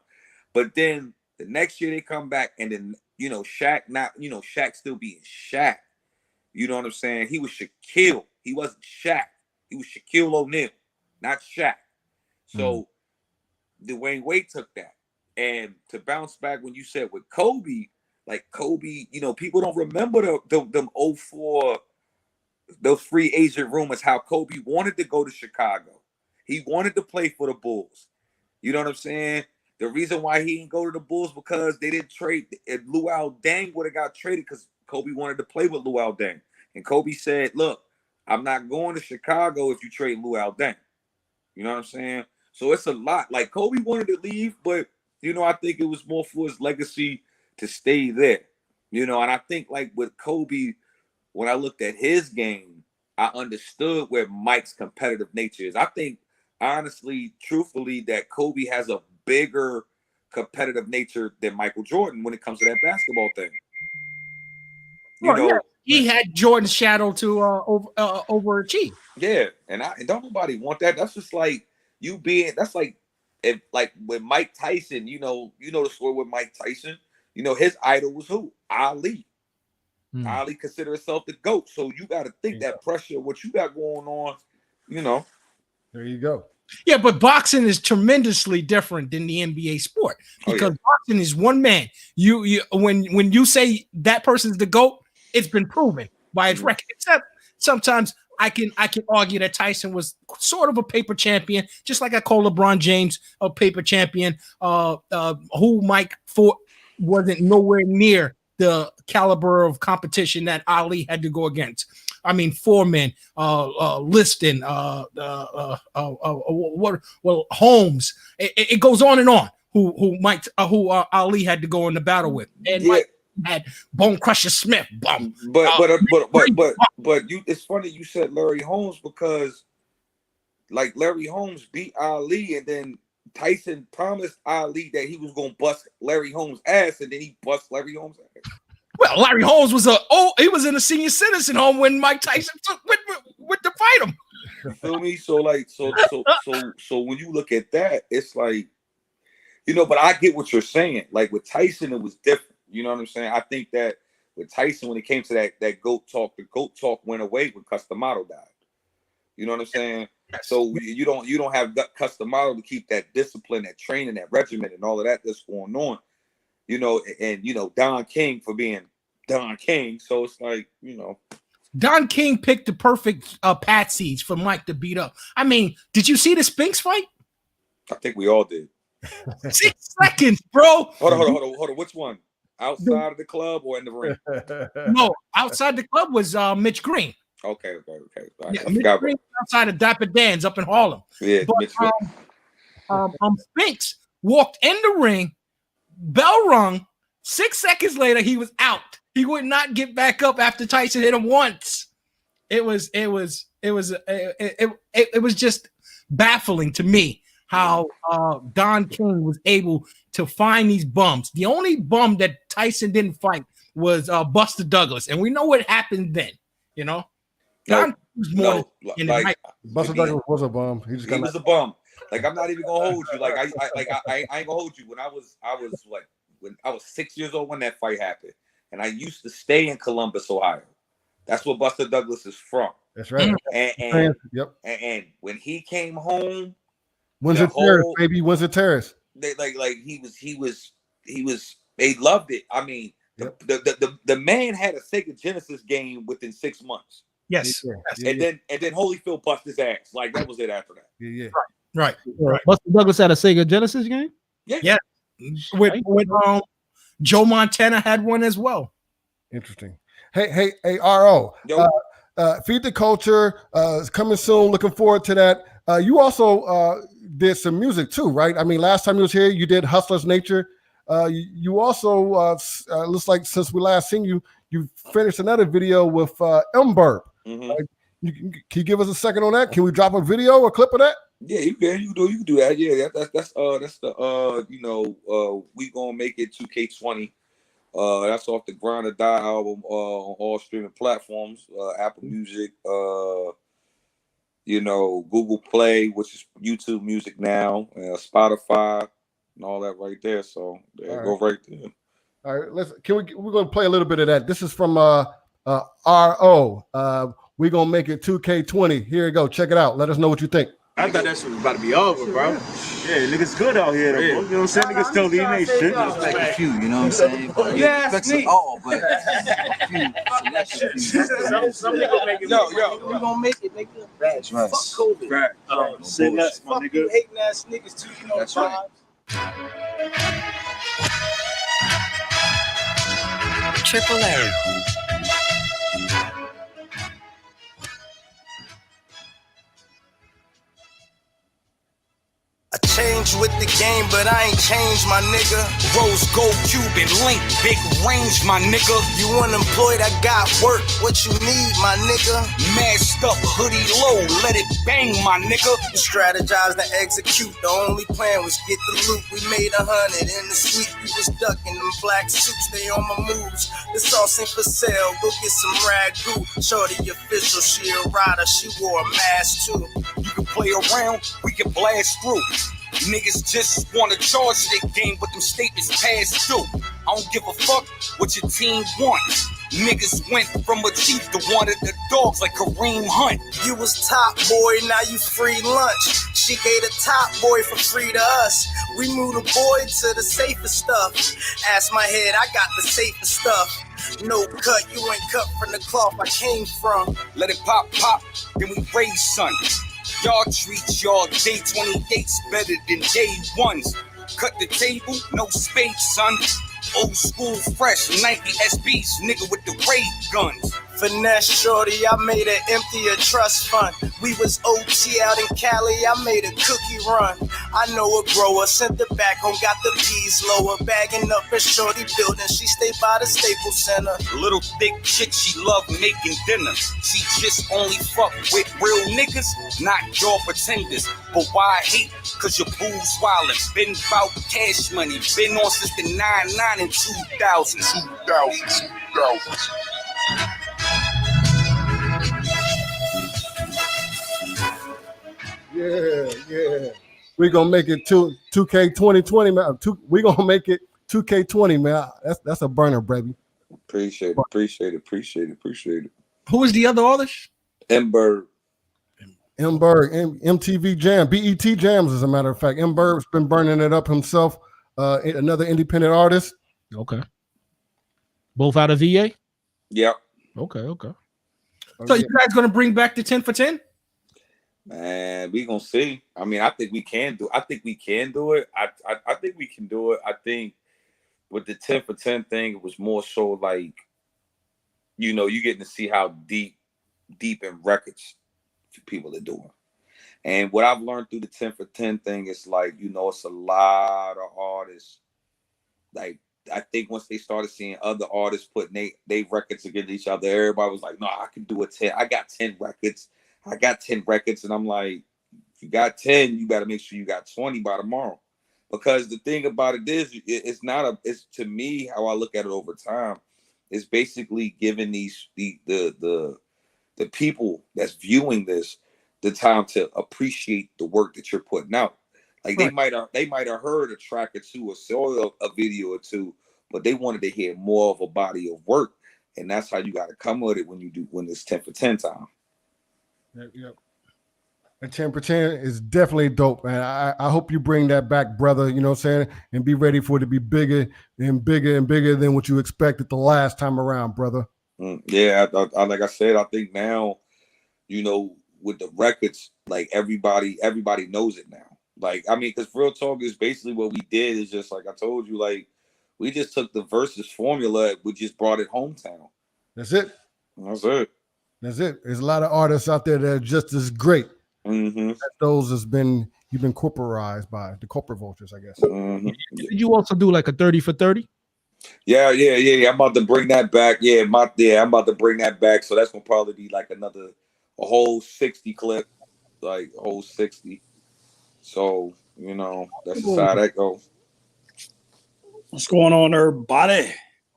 but then the next year they come back and then. Shaq Shaq still being Shaq. You know what I'm saying? He was Shaquille. He wasn't Shaq. He was Shaquille O'Neal, not Shaq. So Dwayne Wade took that. And to bounce back when you said with Kobe, like Kobe, people don't remember them 04, those free agent rumors, how Kobe wanted to go to Chicago. He wanted to play for the Bulls. You know what I'm saying? The reason why he didn't go to the Bulls because they didn't trade. If Luol Deng would have got traded because Kobe wanted to play with Luol Deng. And Kobe said, look, I'm not going to Chicago if you trade Luol Deng. You know what I'm saying? So it's a lot. Like Kobe wanted to leave, but, I think it was more for his legacy to stay there. And I think like with Kobe, when I looked at his game, I understood where Mike's competitive nature is. I think, honestly, truthfully, that Kobe has a bigger competitive nature than Michael Jordan when it comes to that basketball thing. Yeah. He had Jordan's shadow to overachieve. Yeah, and don't nobody want that. That's just like that's like if like with Mike Tyson, the story with Mike Tyson, his idol was who? Ali. Ali considered himself the GOAT. So you got to think that pressure, what you got going on, There you go. Yeah, but boxing is tremendously different than the NBA sport because boxing is one man. You when you say that person's the GOAT, it's been proven by its record. Except sometimes I can argue that Tyson was sort of a paper champion, just like I call LeBron James a paper champion. Who Mike Ford wasn't nowhere near the caliber of competition that Ali had to go against. I mean, Foreman, Liston, Holmes. It goes on and on. Who Ali had to go in the battle with, and Mike had Bone Crusher Smith. But you. It's funny you said Larry Holmes because, like, Larry Holmes beat Ali, and then Tyson promised Ali that he was gonna bust Larry Holmes' ass, and then he bust Larry Holmes' ass. Well, Larry Holmes was he was in a senior citizen home when Mike Tyson went to fight him. You feel me? So when you look at that, it's like, You know, but I get what you're saying. Like with Tyson, it was different. You know what I'm saying? I think that with Tyson, when it came to that GOAT talk, the GOAT talk went away when Customato died. You know what I'm saying? Yes. So you don't have Customato to keep that discipline, that training, that regimen, and all of that that's going on. You know, and you know Don King for being Don King. So it's like, you know, Don King picked the perfect patsies for Mike to beat up. I mean, did you see the Spinks fight? I think we all did. 6 seconds, bro. Hold on. Which one? Outside of the club or in the ring? No, outside the club was Mitch Green. Okay. Yeah, Mitch Green outside of Dapper Dan's up in Harlem. Yeah, but Spinks walked in the ring, bell rung. 6 seconds later, he was out. He would not get back up after Tyson hit him once. It was just baffling to me how Don King was able to find these bums. The only bum that Tyson didn't fight was Buster Douglas, and we know what happened then. You know, Don was more in the night. Buster Douglas was a bum. He was a bum. Like, I'm not even gonna hold you. Like I ain't gonna hold you. When I was 6 years old when that fight happened, and I used to stay in Columbus, Ohio. That's where Buster Douglas is from. That's right. And when he came home, Windsor Terrace, baby, Windsor Terrace. They they loved it. I mean, the man had a Sega Genesis game within 6 months. Yes. And then Holyfield bust his ass. Like, that was it after that. Yeah. Right. Buster Douglas had a Sega Genesis game? Yeah. With Joe Montana had one as well. Interesting. Hey, RO. Feed the Culture is coming soon. Looking forward to that. You also did some music too, right? I mean, last time you was here, you did Hustler's Nature. You also looks like since we last seen you, you finished another video with M-Burp. Mm-hmm. Can you give us a second on that? Can we drop a video or clip of that? Yeah, you can. You can do that. Yeah, that's the We Gonna Make It 2K20. That's off the Grind or Die album on all streaming platforms, Apple Music, Google Play, which is YouTube Music now, Spotify, and all that right there. So go right there. All right, we're gonna play a little bit of that. This is from RO. We're gonna make it 2K20. Here you go. Check it out. Let us know what you think. I thought that shit was about to be over, bro. Yeah, niggas good out here, though, bro. You know what I'm saying? Niggas still eating they shit. Respect a few, you know what I'm saying? Yeah, respect them all, but some niggas make it. Yo, we gonna make it, nigga. That's right. Fuck COVID. Right. Say less, my nigga. Hating ass niggas too, you know. That's right. Triple A. I changed with the game, but I ain't changed, my nigga. Rose gold Cuban link, big range, my nigga. You unemployed, I got work. What you need, my nigga? Masked up, hoodie low, let it bang, my nigga. Strategize to execute. The only plan was get the loot. We made 100 in the suite. We was ducking them black suits. They on my moves. The sauce ain't for sale. Go get some ragu. Shorty official, she a rider. She wore a mask too. You can play around, we can blast through. Niggas just wanna charge their game, but them statements passed through. I don't give a fuck what your team wants. Niggas went from a chief to one of the dogs like Kareem Hunt. You was top boy, now you free lunch. She gave the top boy for free to us. We moved the boy to the safest stuff. Ask my head, I got the safest stuff. No cut, you ain't cut from the cloth I came from. Let it pop, then we raise son. Y'all treat y'all day 28s better than day ones. Cut the table, no spades, son. Old school, fresh, Nike SBs, nigga with the raid guns. Finesse shorty, I made her empty a trust fund. We was OT out in Cali, I made a cookie run. I know a grower, sent her back home, got the peas lower. Bagging up in shorty building, she stay by the Staples Center. Little thick chick, she love making dinner. She just only fuck with real niggas, not your pretenders. But why hate? Cause your boo's wildin'. Been bout cash money, been on since the 99 and 2000. Yeah. We're gonna make it 2K 2020, man. We're gonna make it 2K20, man. That's a burner, baby. Appreciate it. Who is the other artist? Ember. MTV Jam, BET Jams, as a matter of fact. Berg's been burning it up himself. Another independent artist. Okay. Both out of VA? Yep. Okay. So you guys gonna bring back the 10 for 10? Man, we gonna see. I mean, I think we can do it. I think we can do it. I think we can do it. I think with the 10 for 10 thing, it was more so like, you getting to see how deep in records people are doing. And what I've learned through the 10 for 10 thing is like, it's a lot of artists. Like, I think once they started seeing other artists putting they records against each other, everybody was like, no, I can do a 10. I got 10 records. And I'm like, if you got 10, you got to make sure you got 20 by tomorrow. Because the thing about it is, it's to me, how I look at it over time, it's basically giving the people that's viewing this the time to appreciate the work that you're putting out. Like right. they might have heard a track or two or saw a video or two, but they wanted to hear more of a body of work. And that's how you got to come with it when it's 10 for 10 time. Yep. And 10 for 10 is definitely dope, man. I hope you bring that back, brother, you know what I'm saying? And be ready for it to be bigger and bigger and bigger than what you expected the last time around, brother. Yeah, I like I said, I think now, with the records, like everybody knows it now. Like, I mean, because Real Talk is basically what we did is just like I told you, like, we just took the versus formula, we just brought it hometown. That's it. There's a lot of artists out there that are just as great. Mm-hmm. Those you've been corporized by the corporate vultures, I guess. Mm-hmm. Did you also do like a 30 for 30? Yeah. I'm about to bring that back. I'm about to bring that back. So that's gonna probably be like a whole 60 clip, like a whole 60. So that's the side that goes. What's going on, everybody?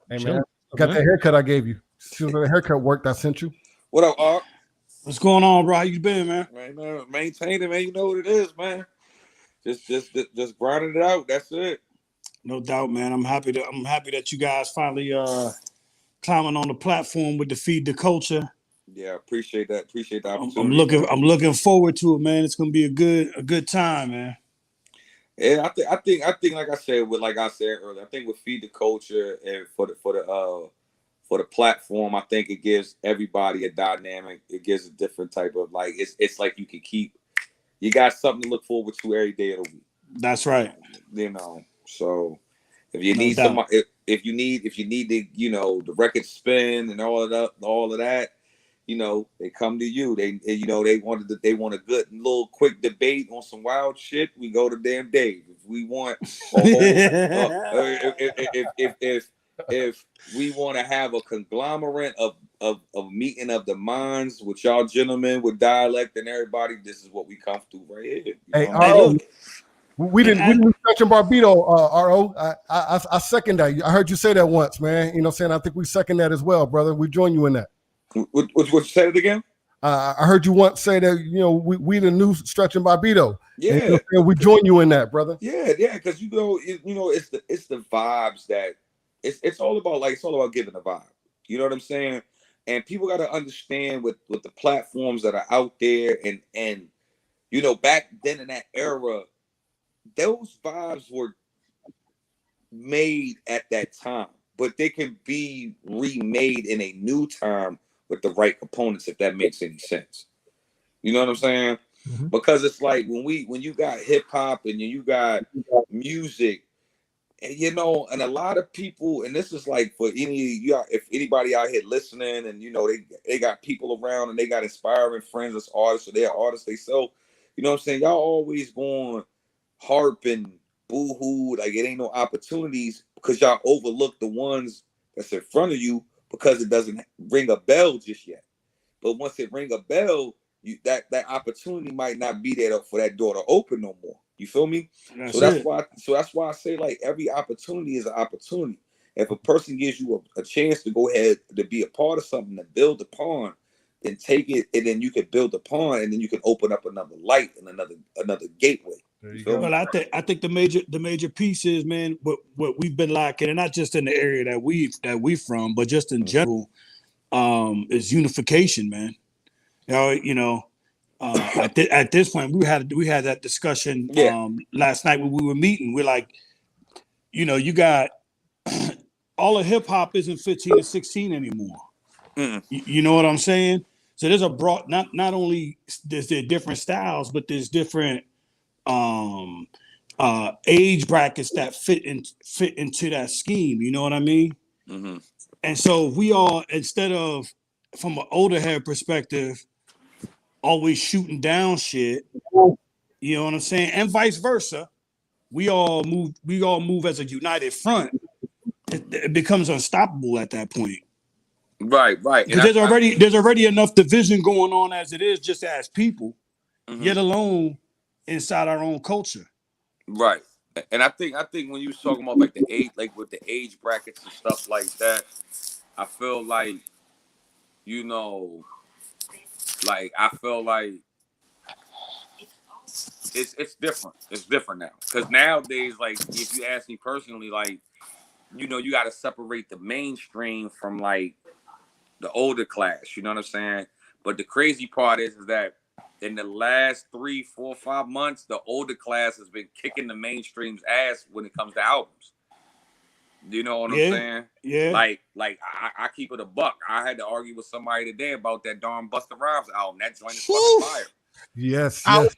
Hey man, got that haircut I gave you. As soon as the haircut worked, I sent you. What up, Art? What's going on, bro? How you been, man? Man, maintain it, man. You know what it is, man. Just grinding it out. That's it. No doubt, man. I'm happy that you guys finally climbing on the platform with the Feed the Culture. Yeah, appreciate that. Appreciate the opportunity. I'm looking forward to it, man. It's gonna be a good time, man. Yeah, I think like I said earlier, I think with Feed the Culture and for the platform, I think it gives everybody a dynamic. It gives a different type of like it's like you got something to look forward to every day of the week. That's right. So if you need somebody, if you need the the record spin and all of that, they come to you. They want a good little quick debate on some wild shit. We go to damn Dave. If we want if we want to have a conglomerate of meeting of the minds with y'all gentlemen with dialect and everybody, this is what we come through right here. Hey, RO, we didn't stretch in Barbito, RO. I second that. I heard you say that once, man. You know what I'm saying? I think we second that as well, brother. We join you in that. What you say it again? I heard you once say that, we the new Stretch and Barbito. Yeah. And we join you in that, brother. Yeah, because it's the vibes that it's all about, like it's all about giving a vibe. You know what I'm saying? And people got to understand with the platforms that are out there and back then in that era, those vibes were made at that time, but they can be remade in a new time with the right components, if that makes any sense. You know what I'm saying? Mm-hmm. Because it's like when you got hip hop and you got music, and and a lot of people, and this is like for if anybody out here listening, and they got people around and they got inspiring friends as artists, or they're artists themselves. You know what I'm saying? Y'all always going harp and boo-hoo, like it ain't no opportunities because y'all overlook the ones that's in front of you because it doesn't ring a bell just yet. But once it ring a bell, that opportunity might not be there for that door to open no more. You feel me? That's why I say like every opportunity is an opportunity. If a person gives you a chance to go ahead to be a part of something to build upon, then take it, and then you can build upon, and then you can open up another light and another gateway. There you go. Well, I think the major piece is, man, what we've been lacking, and not just in the area that we from, but just in general, is unification, man. At this point, we had that discussion last night when we were meeting. We're like, you got all of hip hop isn't 15 and 16 anymore. You know what I'm saying? So there's a broad, not only there's there different styles, but there's different age brackets that fit into that scheme. You know what I mean? Mm-hmm. And so we all, instead of from an older head perspective, always shooting down shit. You know what I'm saying? And vice versa. We all move as a united front. It becomes unstoppable at that point. Right. Because there's already enough division going on as it is, just as people, yet alone inside our own culture. Right. And I think when you was talking about like the age, like with the age brackets and stuff like that, I feel like, like I feel like it's different. It's different now. Because nowadays, like if you ask me personally, like, you got to separate the mainstream from like the older class. You know what I'm saying? But the crazy part is that in the last 3, 4, 5 months, the older class has been kicking the mainstream's ass when it comes to albums. You know what I'm saying? Yeah. Like I keep it a buck. I had to argue with somebody today about that darn Busta Rhymes album. That joint is fucking fire. Yes. You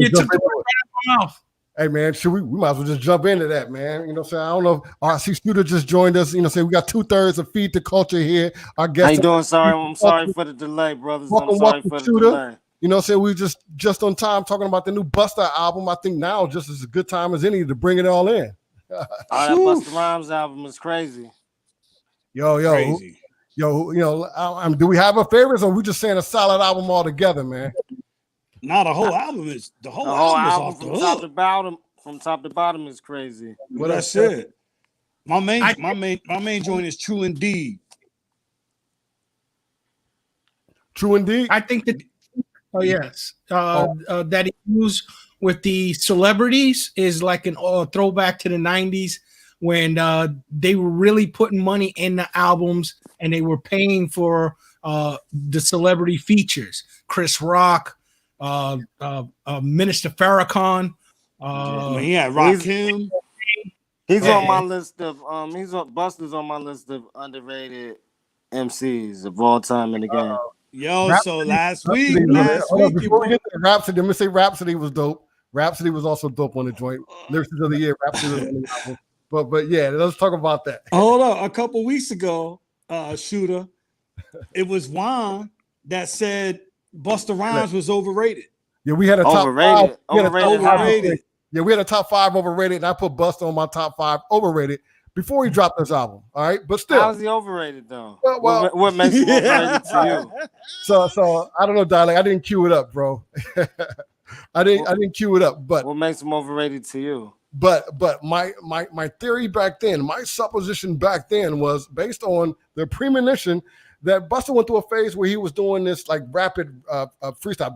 took the word out of my mouth. Hey man, we might as well just jump into that, man. You know what I'm saying? I don't know. I see Scooter just joined us. You know what I'm saying? We got 2/3 of Feed the Culture here. Our guest. How you doing? I'm sorry for the delay, brothers. I'm sorry for the delay. You know what I'm saying? We just on time talking about the new Busta album. I think now just as a good time as any to bring it all in. That Busta Rhymes album is crazy. Crazy. Do we have a favorites, or we just saying a solid album altogether, man? Not a whole album is the whole album is off the from hook. top to bottom is crazy. Well, that's it. My main joint is True Indeed. True Indeed. I think that. Oh yes, that he used with the celebrities is like a throwback to the 90s when they were really putting money in the albums and they were paying for the celebrity features. Chris Rock, Minister Farrakhan. Rakim. He's on my list of Busta's on my list of underrated MCs of all time in the game. So last week, before we get to Rhapsody, let me say Rhapsody was dope. Rhapsody was also dope on the joint. Lyrics of the year, Rhapsody was on the album. But yeah, let's talk about that. Hold on, a couple weeks ago, Shooter, it was Juan that said Busta Rhymes was overrated. Yeah, we had a top overrated. 5. Overrated. Yeah, we had a top 5 overrated, and I put Busta on my top 5 overrated before he dropped this album. All right, but still, how's he overrated though? Well, what makes him overrated to you? So I don't know, darling. I didn't cue it up, bro. I didn't cue it up. But what makes him overrated to you? But my theory back then, my supposition back then was based on the premonition that Busta went through a phase where he was doing this like rapid freestyle,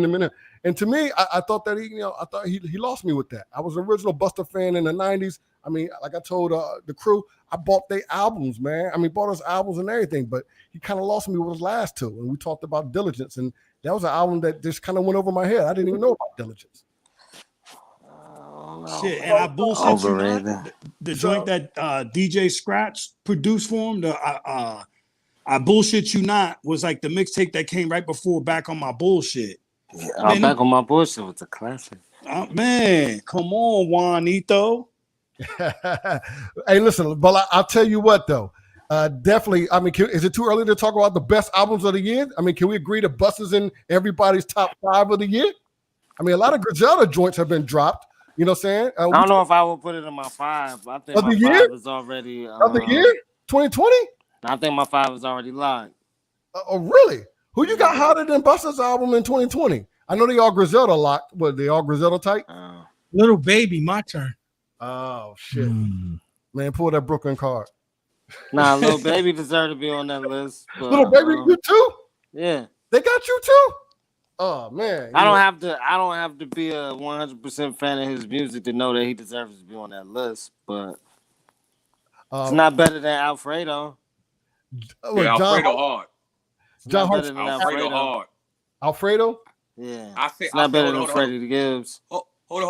minute. And to me, I thought that he lost me with that. I was an original Busta fan in the 90s. I mean, like I told the crew, I bought their albums, man. I mean, bought his albums and everything, but he kind of lost me with his last two. And we talked about Diligence, and that was an album that just kind of went over my head. I didn't even know about Diligence. Shit, and I bullshit you not. The joint that DJ Scratch produced for him, I bullshit you not, was like the mixtape that came right before Back on My Bullshit. Yeah, Back on My Bullshit was a classic. Man, come on, Juanito. Hey, listen, but I'll tell you what, though. Definitely, I mean, is it too early to talk about the best albums of the year? I mean, can we agree that Busta's in everybody's top 5 of the year? I mean, a lot of Griselda joints have been dropped. You know what I'm saying? I don't know if I would put it in my 5. I think my 5 is already... of the year? 2020? I think my 5 is already locked. Oh, really? Who you got hotter than Busta's album in 2020? I know they all Griselda locked, but they all Griselda tight? Little Baby, my turn. Oh, shit. Man, pull that Brooklyn card. Nah, Little Baby deserve to be on that list. But, Little Baby, you too? Yeah. They got you too? Oh man, I don't have to be a 100% fan of his music to know that he deserves to be on that list, but it's not better than Alfredo. Well, Alfredo hard. It's not better than Alfredo hard. Alfredo? Yeah. It's not better than Freddie Gibbs. Hold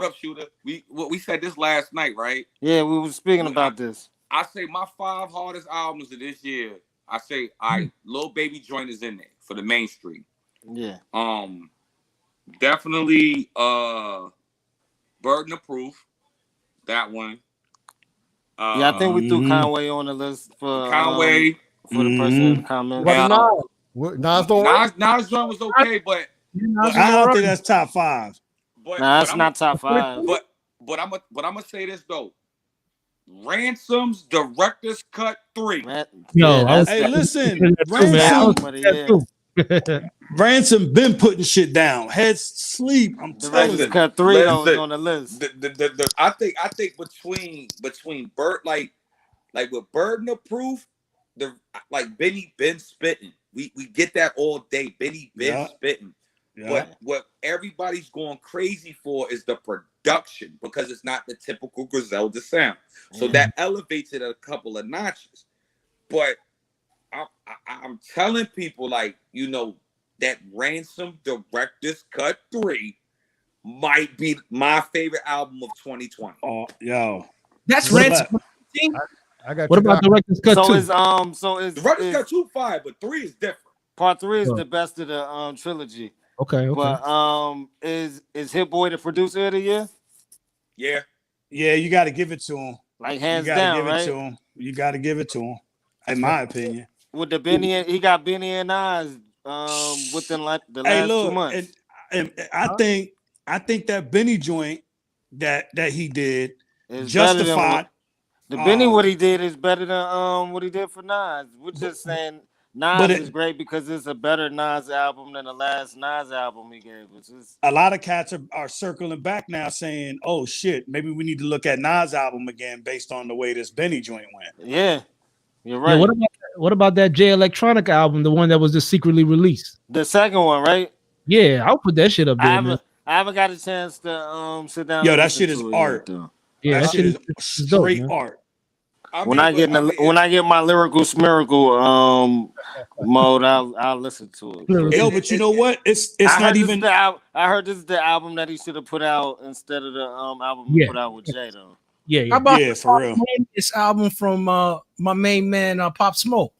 up, shooter. We said this last night, right? Yeah, we were speaking about this. I say my 5 hardest albums of this year. I say, Lil Baby joint is in there for the mainstream. Yeah. Definitely Burden of Proof. That one. Yeah, I think we threw Conway on the list for Conway for the person in the comments. Nas joint was okay, but I don't think that's top 5. That's not top 5. But I'm gonna say this though. Ransom's Director's Cut 3. Hey, listen, Ransom been putting shit down. Heads sleep. I'm telling you. Cut 3 is on the list. I think between Bert like with Burden of Proof, Benny been spitting. We get that all day. Benny been spitting. Yeah. But what everybody's going crazy for is the production because it's not the typical Griselda sound. So that elevates it a couple of notches. But I'm telling people, that Ransom Director's Cut 3 might be my favorite album of 2020. Oh, yo. That's Ransom. I got what about Director's Cut 2? Director's Cut 2 5, but 3 is different. Part 3 is the best of the trilogy. Okay. But is Hit Boy the producer of the year? Yeah. Yeah, you got to give it to him. Like hands you gotta down, give right? it to him. You got to give it to him. In my opinion. With the Benny, he got Benny and Nas within the last 2 months. And I think that Benny joint that he did is justified. Benny what he did is better than what he did for Nas. We're just saying Nas is great because it's a better Nas album than the last Nas album he gave us. A lot of cats are circling back now saying, oh shit, maybe we need to look at Nas album again based on the way this Benny joint went. Yeah, you're right. Yeah, what about that J Electronica album, the one that was just secretly released? The second one, right? Yeah, I'll put that shit up there, man. I haven't got a chance to sit down. Yo, that shit is art. Yeah, that shit is straight dope, art. When I get my lyrical smirical mode, I'll listen to it. Yo, but you know what? It's not even. I heard this is the album that he should have put out instead of the album he put out with Jay though. Yeah. How about for real? This album from my main man Pop Smoke.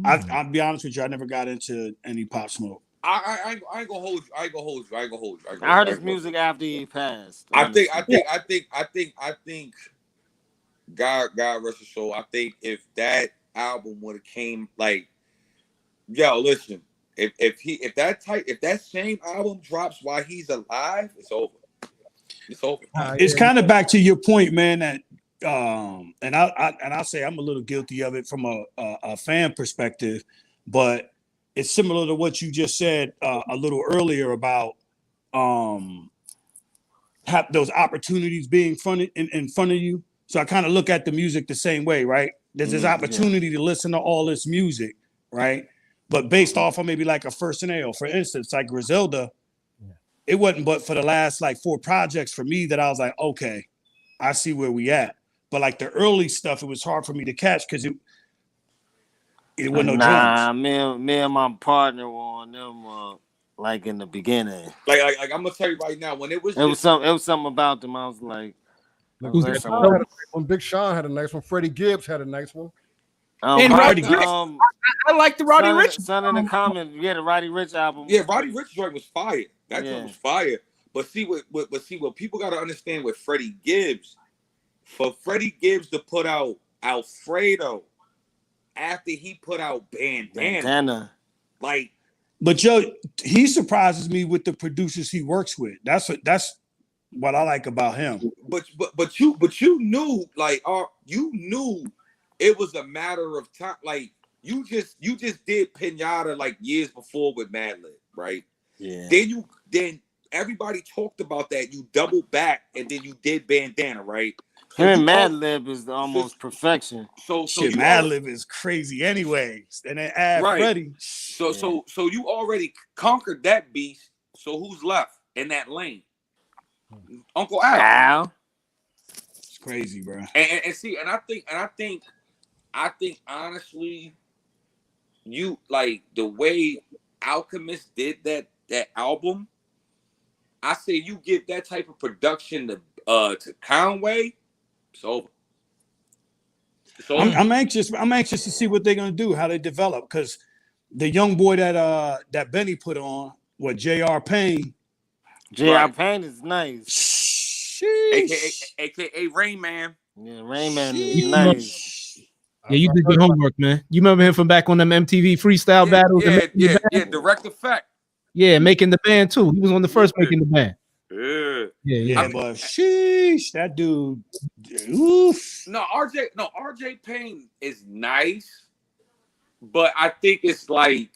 I'll be honest with you. I never got into any Pop Smoke. I ain't gonna hold you. I heard his music after he passed. I think. God rest his soul. I think if that album would have came listen, if that same album drops while he's alive, it's over. It's over. It's kind of back to your point, man. That and I'll say I'm a little guilty of it from a fan perspective, but it's similar to what you just said a little earlier about have those opportunities being in front of you. So I kind of look at the music the same way, right? There's this opportunity to listen to all this music, right? But based off of maybe like a first scenario, for instance, like Griselda, it wasn't but for the last 4 projects for me that I was like, okay, I see where we at. But like the early stuff, it was hard for me to catch because it wasn't no drums. Me and my partner were on them in the beginning. Like I'm gonna tell you right now, when it was something about them. I was like. When Big Sean had a nice one, Freddie Gibbs had a nice one. And Roddy Rich. I like the Roddy Rich. Son in the comment, the Roddy Rich album. Yeah, Roddy Rich joint was fire. That joint was fire. But see what people gotta understand with Freddie Gibbs, for Freddie Gibbs to put out Alfredo after he put out Bandana. But Joe, he surprises me with the producers he works with. That's what I like about him. But you knew you knew it was a matter of time. You just did Pinata years before with Madlib, right? Yeah. Then everybody talked about that. You doubled back and then you did Bandana, right? Him and Mad Lib is almost perfection. So shit, you Mad Lib is crazy anyways. And then add Freddie. So you already conquered that beast. So who's left in that lane? Uncle Al. It's crazy, bro. And see, I think honestly, you like the way Alchemist did that album. I say you give that type of production to Conway, it's over. I'm anxious to see what they're gonna do, how they develop, because the young boy that Benny put on, J.R. Payne. J.R. Payne is nice. AKA Rain Man. Yeah, Rain Man is nice. Yeah, you did your homework, man. You remember him from back on them MTV freestyle battles? Yeah, Direct Effect. Yeah, making the band too. He was on the first making the band. Yeah. But sheesh, that dude. Oof. No, RJ Payne is nice, but I think it's like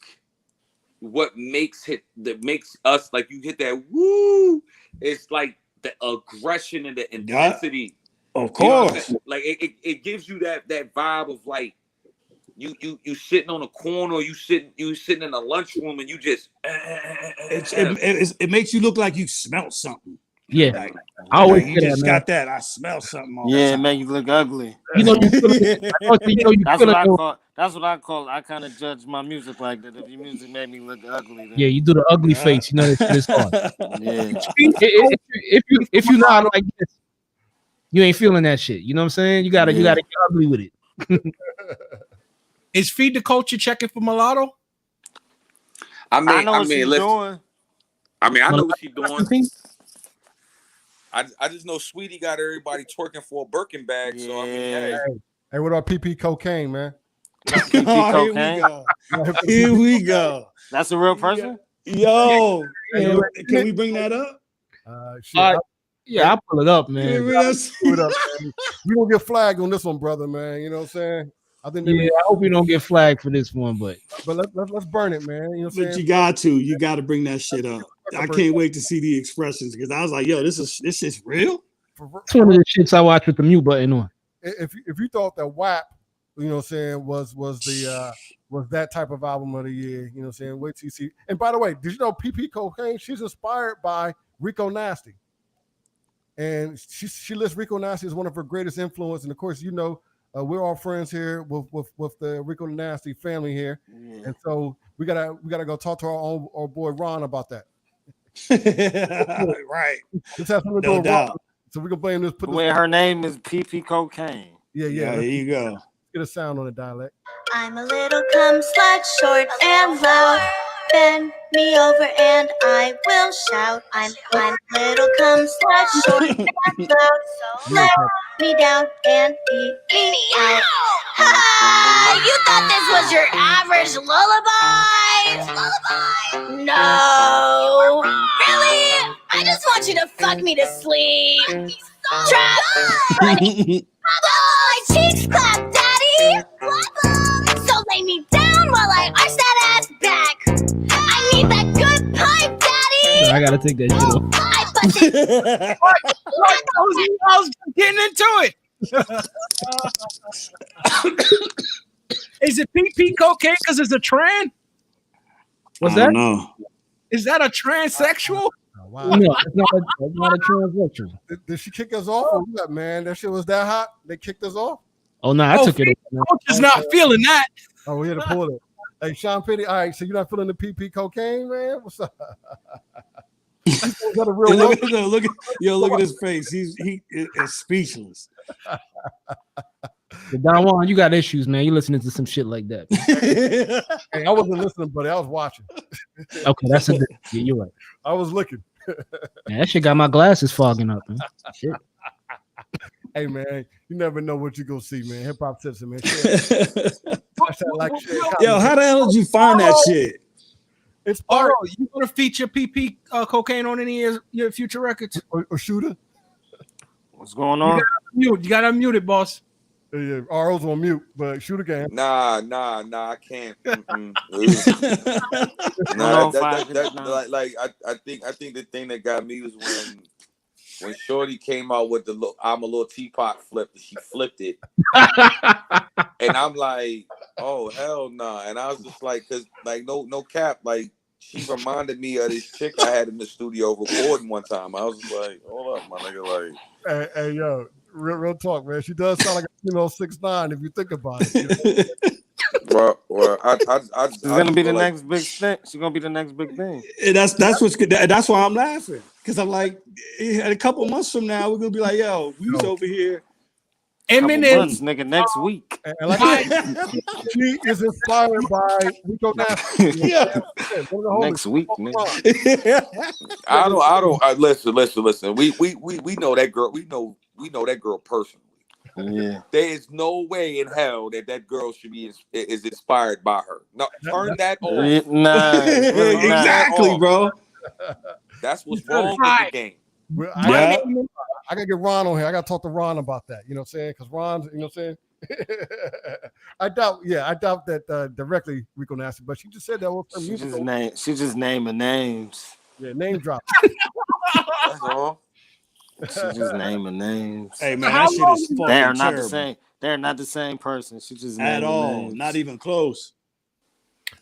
what makes us like you hit that woo. It's like the aggression and the intensity. Of course, you know like it gives you that vibe of like you sitting on a corner, or you sitting in a lunchroom, and you just it makes you look like you smell something. Yeah, like, I always you just got that. I smell something. Yeah, it make you look ugly. You know, that's what I call. I kind of judge my music like that. If your music made me look ugly, then... yeah, you do the ugly face. You know that shit is hard. Yeah. If you not like this, you ain't feeling that shit. You know what I'm saying? You gotta get ugly with it. Is Feed the Culture checking for Mulatto? I know what she's doing. I know what she's doing. I just know Sweetie got everybody twerking for a Birkin bag. Yeah. So I mean, hey, what about PP Cocaine, man? Here we go. That's a real person. Yo, can we bring that up? Yeah, I'll pull it up, man. We're gonna get flagged on this one, brother, man. You know what I'm saying? I think. I hope we don't get flagged for this one, but let's burn it, man. You know what I'm saying? You got to bring that shit up. I can't wait to see the expressions, because I was like, yo, this is real. It's one of the shits I watch with the mute button on. If you thought that WAP, you know what I'm saying, was that type of album of the year, you know what I'm saying? Wait till you see. And by the way, did you know PP Cocaine? She's inspired by Rico Nasty. And she lists Rico Nasty as one of her greatest influence. And of course, you know, we're all friends here with the Rico Nasty family here. Yeah. And so we gotta go talk to our boy Ron about that. Right. Let's have something to do with Ron. So we're gonna blame this. Her name is PP Cocaine. Yeah. Here you go. Get a sound on the dialect. I'm a little cum slut, short and loud. Bend me over and I will shout. I'm little cum slut, short and loud. So let me down and eat me out. You thought this was your average lullaby? No. Really? I just want you to fuck me to sleep. Trap. My cheeks clap, daddy. So lay me down while I arch that ass back. I need that good pipe, daddy. I gotta take that shit off. I was getting into it. Is it PP Cocaine because it's a trans? What's that? No. Is that a transsexual? Oh, wow. No, it's not a transsexual. Did she kick us off or what, man? That shit was that hot? They kicked us off? Oh, no, I took it. Coach is not feeling that. Oh, we had to pull it. Hey, Sean Pitty, all right, so you're not feeling the PP Cocaine, man? What's up? Is that a real look at his face. He is speechless. Don Juan, you got issues, man. You listening to some shit like that. Hey, I wasn't listening, buddy. I was watching. Okay, that's a good. Yeah, you're right. I was looking. Man, that shit got my glasses fogging up, man. Shit. Hey, man, you never know what you're going to see, man. HipHopCitizen, man. Yo, how the hell did you find that shit? It's art. You want to feature PP Cocaine on any of your future records? Or Shooter? What's going on? You got to unmute it, boss. Yeah, RO's on mute, but Shooter can. Nah, I can't. I think the thing that got me was when when Shorty came out with the look, I'm a little teapot flip, she flipped it, and I'm like, oh hell nah, and I was just like, cause like no cap, like she reminded me of this chick I had in the studio recording one time. I was just like, hold up, my nigga, like, hey yo, real talk, man. She does sound like a female 6'9" if you think about it. Well, she's gonna be the next big thing. She's gonna be the next big thing. And that's why I'm laughing, because I'm like, in a couple months from now, we're gonna be like, yo, we was over here. Eminem, months, nigga, next week. And like I said, she is inspired by Rico Nasty. Yeah. Next week, nigga. Listen. We know that girl. We know that girl personally. Yeah. There is no way in hell that girl should be is inspired by her. No, turn that off. Nah, exactly, bro. That's what's wrong with the game. I gotta get Ron on here. I gotta talk to Ron about that. You know what I'm saying? Because Ron's, you know what I'm saying? I doubt that directly Rico Nasty, but she just said that was her music. She just naming names. Yeah, name drop. That's all. She just naming names. Hey man, that shit is fucking They are not terrible. the same. They're not the same person. She just At naming all, names. not even close.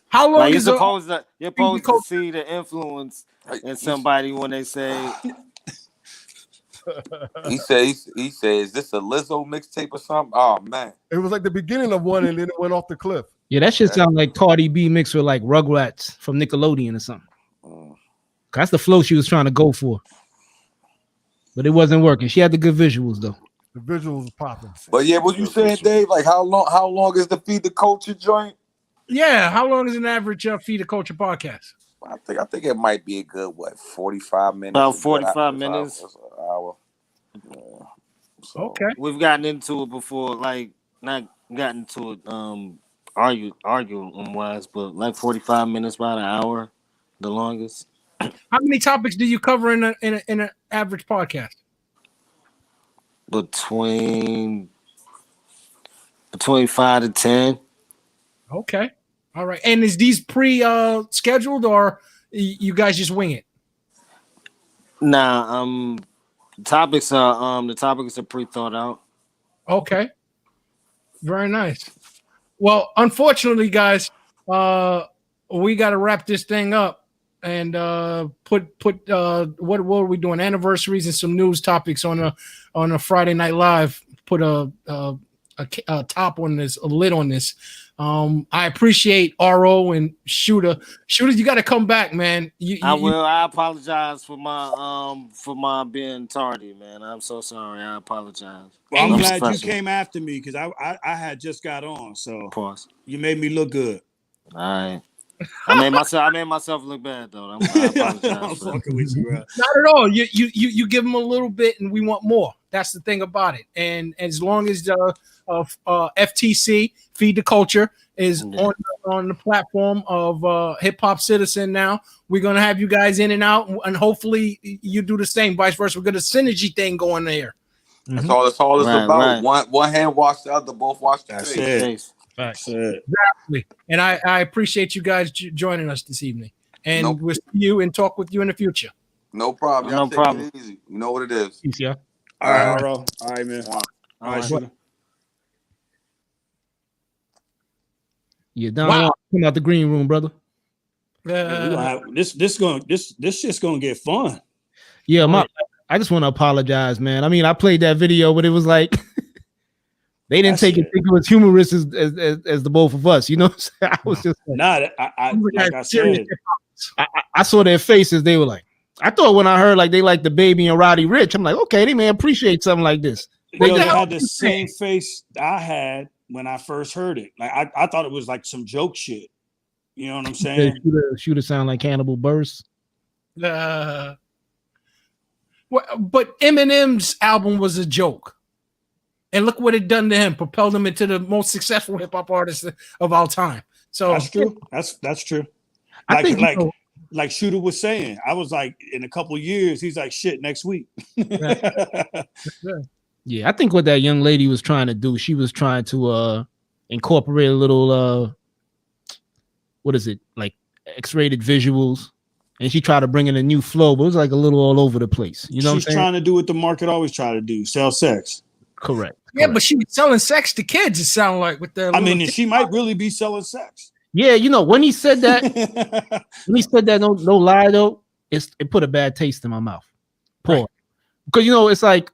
How long Like, is you're supposed to see the influence in somebody when they say. He says, is this a Lizzo mixtape or something? Oh man, it was like the beginning of one, and then it went off the cliff. Yeah, that shit sound like Cardi B mixed with like Rugrats from Nickelodeon or something. That's the flow she was trying to go for, but it wasn't working. She had the good visuals though. The visuals was popping. But yeah, what you saying, Dave? Like how long is the Feed the Culture joint? Yeah, how long is an average Feed the Culture podcast? I think it might be a good 45 minutes. About 45 minutes. An hour. Yeah. So, okay. We've gotten into it before, like not gotten to it arguing wise, but like 45 minutes, about an hour, the longest. How many topics do you cover in an average podcast? Between 5 to 10. Okay. All right. And is these scheduled or you guys just wing it? Nah, the topics are pre-thought out. Okay. Very nice. Well, unfortunately, guys, we got to wrap this thing up and put what are we doing? Anniversaries and some news topics on a Friday Night Live. Put a top on this, a lid on this. I appreciate RO and Shooter. Shooter, you got to come back, man. I will. I apologize for my being tardy, man. I'm so sorry. I apologize. Well, I'm glad you came after me because I had just got on, so you made me look good. All right. I made myself look bad though. I apologize. I'm fucking with you, bro. Not at all. You give them a little bit, and we want more. That's the thing about it. And as long as the FTC Feed the Culture is on the platform of HipHopCitizen now, we're gonna have you guys in and out, and hopefully you do the same. Vice versa. We're gonna synergy thing going there. That's all it's about. Right. One hand wash the other, both wash the face. Exactly. And I appreciate you guys joining us this evening. And we'll see you and talk with you in the future. No problem. No problem. It easy. You know what it is. Peace, yeah. All right, bro. All right, man. All right. Yeah, Don, come out the green room, brother. This shit's gonna get fun. Yeah, I just want to apologize, man. I mean, I played that video, but it was like they didn't think it was humorous as the both of us. You know what I'm saying? I was just like, like I said, I saw their faces. They were like, I thought when I heard like they like the Baby and Roddy Rich, I'm like, okay, they may appreciate something like this. They had the same face I had when I first heard it. Like I thought it was like some joke shit. You know what I'm saying? Shooter sound like Cannibal Burst. But Eminem's album was a joke. And look what it done to him, propelled him into the most successful hip hop artist of all time. So that's true. That's true. Like Shooter was saying, I was like, in a couple of years, he's like, shit, next week. Yeah, I think what that young lady was trying to do, she was trying to incorporate a little what is it, like X-rated visuals and she tried to bring in a new flow, but it was like a little all over the place. You know, she's trying to do what the market always try to do: sell sex. Correct. Yeah, but she was selling sex to kids. It sounded like with the. I mean, she might really be selling sex. Yeah, you know, when he said that, no lie though, it put a bad taste in my mouth. Poor, because you know, it's like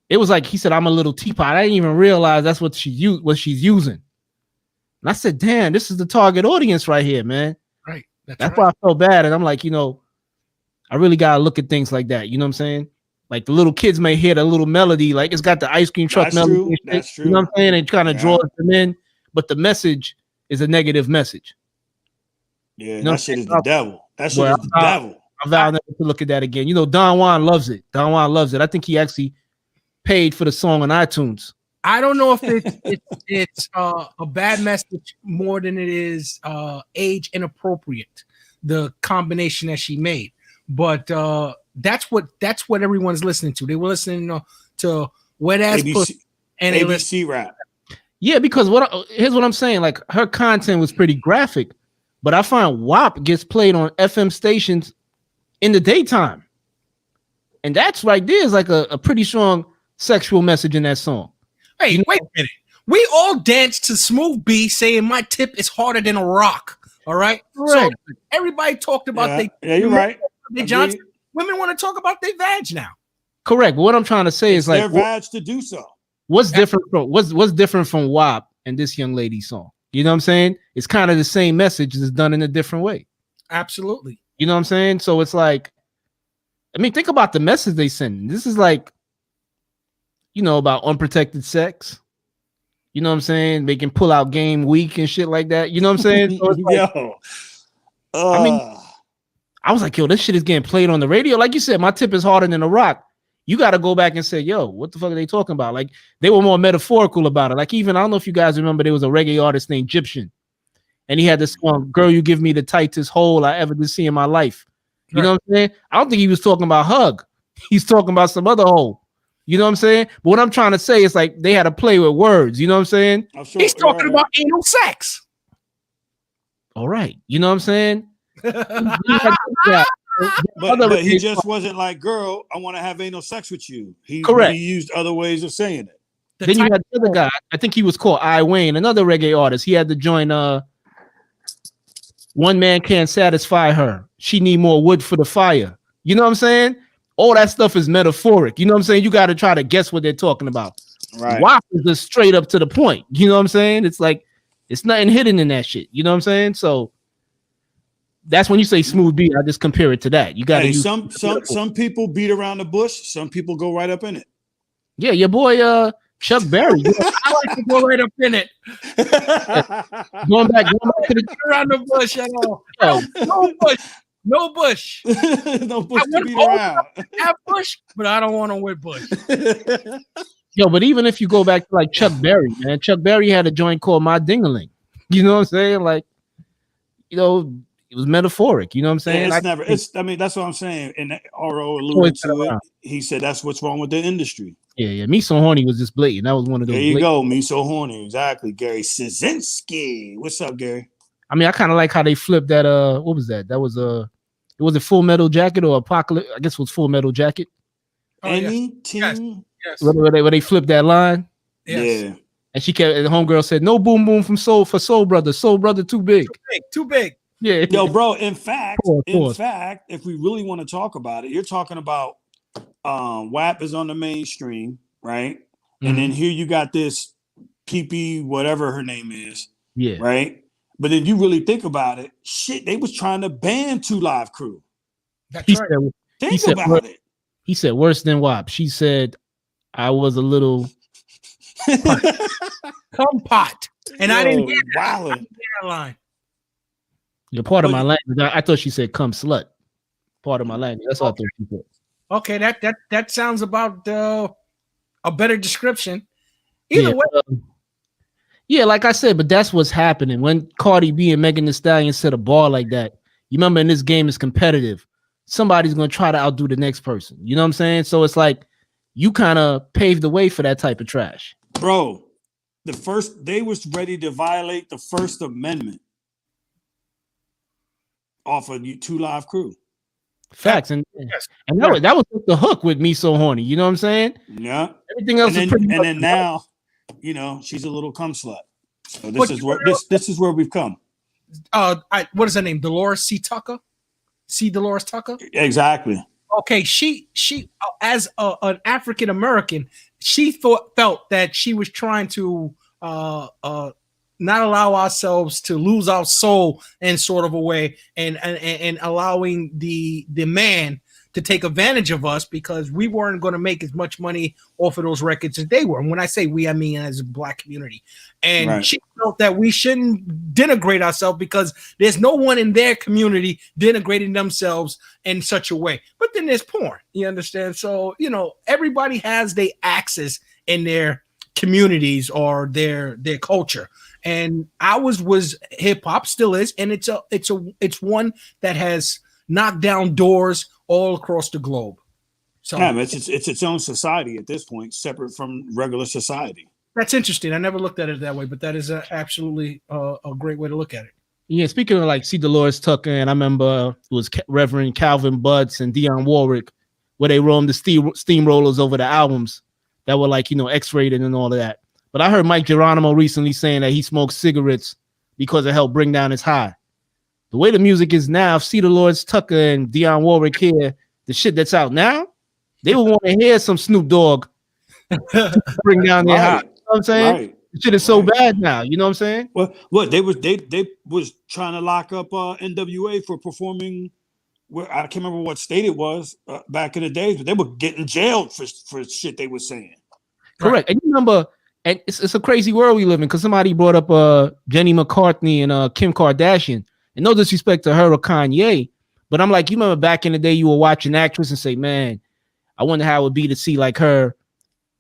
it was like he said, "I'm a little teapot." I didn't even realize that's what she's using. And I said, "Damn, this is the target audience right here, man." Right. That's why I felt bad, and I'm like, you know, I really gotta look at things like that. You know what I'm saying? Like the little kids may hear the little melody, like it's got the ice cream truck melody. That's true. You know what I'm saying? And kind of draws them in, but the message is a negative message. Yeah, you know that shit is the devil. That shit is the devil. I vow never to look at that again. You know, Don Juan loves it. Don Juan loves it. I think he actually paid for the song on iTunes. I don't know if it's a bad message more than it is age inappropriate. The combination that she made, but that's what everyone's listening to. They were listening to wet ass pussy and ABC rap. Yeah, because here's what I'm saying. Like her content was pretty graphic, but I find WAP gets played on FM stations in the daytime, and that's right there is like a pretty strong sexual message in that song. Hey, wait a minute. We all danced to Smooth B saying my tip is harder than a rock. All right. So everybody talked about you're right. Johnson. Women want to talk about their vag now. Correct. But what I'm trying to say is like their vag to do so. What's different from WAP and this young lady's song? You know what I'm saying? It's kind of the same message, it's done in a different way. Absolutely. You know what I'm saying? So it's like, I mean, think about the message they send. This is like, you know, about unprotected sex. You know what I'm saying? They can pull out game weak and shit like that. You know what I'm saying? So it's like, I mean, I was like, yo, this shit is getting played on the radio. Like you said, my tip is harder than a rock. You got to go back and say, yo, what the fuck are they talking about? Like, they were more metaphorical about it. Like, even, I don't know if you guys remember, there was a reggae artist named Egyptian. And he had this song, Girl, You Give Me the Tightest Hole I Ever Did See in My Life. You know what I'm saying? I don't think he was talking about hug. He's talking about some other hole. You know what I'm saying? But what I'm trying to say is like they had to play with words. You know what I'm saying? He's talking about anal sex. All right. You know what I'm saying? but he just wasn't like, girl, I want to have anal sex with you. He used other ways of saying it. Then you had the other guy. I think he was called I Wayne, another reggae artist. He had to join One Man Can't Satisfy Her. She Need More Wood for the Fire. You know what I'm saying? All that stuff is metaphoric. You know what I'm saying? You got to try to guess what they're talking about. Right. WAP is just straight up to the point. You know what I'm saying? It's like, it's nothing hidden in that shit. You know what I'm saying? So that's when you say Smooth B, I just compare it to that. You got to use some people beat around the bush. Some people go right up in it. Yeah, your boy Chuck Berry. I like to go right up in it. Going back to the around the bush at all. No bush. No bush. No bush to beat around. Have bush, but I don't want to with bush. Yo, but even if you go back to like Chuck Berry, man, Chuck Berry had a joint called My Dingaling. You know what I'm saying? Like, you know, it was metaphoric. You know what I'm saying? Yeah, I mean, that's what I'm saying. And RO alluded to it. He said that's what's wrong with the industry. Yeah. Me So Horny was just blatant. That was one of those. There you go. Me So Horny. Exactly. Gary Szynski. What's up, Gary? I mean, I kind of like how they flipped that. What was that? That was it was a Full Metal Jacket or Apocalypse. I guess it was Full Metal Jacket. Anything. Yes. Where they flipped that line. Yes. Yeah. And she kept. The homegirl said, "No boom boom from Soul Brother. Soul Brother too big. Too big. Yeah. Yo, bro. In fact, if we really want to talk about it, you're talking about WAP is on the mainstream, right? Mm-hmm. And then here you got this PP, whatever her name is. Yeah. Right. But then you really think about it, shit, they was trying to ban 2 Live Crew. That's right. Think about it. He said worse than WAP. She said I was a little pot. And I didn't hear that line. You're part of my language. I thought she said come slut. Part of my language. That's what I thought she said. Okay, that sounds about a better description. Either way. Yeah, like I said, but that's what's happening. When Cardi B and Megan Thee Stallion set a bar like that, you remember in this game is competitive. Somebody's going to try to outdo the next person. You know what I'm saying? So it's like you kind of paved the way for that type of trash. Bro, they was ready to violate the First Amendment off of 2 Live Crew. Facts. And that was the hook with Me So Horny. You know what I'm saying? Yeah. Everything else is pretty much. And then now, you know, she's a little cum slut. So this is where we've come. What is her name? Dolores C. Tucker? Dolores Tucker? Exactly. Okay, she as an African American, she felt that she was trying to not allow ourselves to lose our soul in sort of a way, and allowing the man to take advantage of us because we weren't going to make as much money off of those records as they were. And when I say we, I mean as a Black community. And she felt that we shouldn't denigrate ourselves because there's no one in their community denigrating themselves in such a way. But then there's porn, you understand? So, you know, everybody has their axis in their communities or their culture. And ours was hip hop, still is, and it's one that has knocked down doors all across the globe. So yeah, it's its own society at this point, separate from regular society. That's interesting. I never looked at it that way, but that is absolutely a great way to look at it. Yeah, speaking of like C. Dolores Tucker, and I remember it was Reverend Calvin Butts and Dionne Warwick, where they roamed the steamrollers over the albums that were like, you know, X-rated and all of that. But I heard Mike Geronimo recently saying that he smoked cigarettes because it helped bring down his high. The way the music is now, if C. Dolores Tucker and Dionne Warwick hear the shit that's out now, they would want to hear some Snoop Dogg to bring down their high. You know what I'm saying? Right. The shit is so bad now. You know what I'm saying? Well, what they was trying to lock up NWA for performing. I can't remember what state it was back in the days, but they were getting jailed for shit they were saying. Correct. And you remember, and it's a crazy world we live in because somebody brought up Jenny McCartney and Kim Kardashian. And no disrespect to her or Kanye, but I'm like, you remember back in the day you were watching actress and say, man, I wonder how it would be to see like her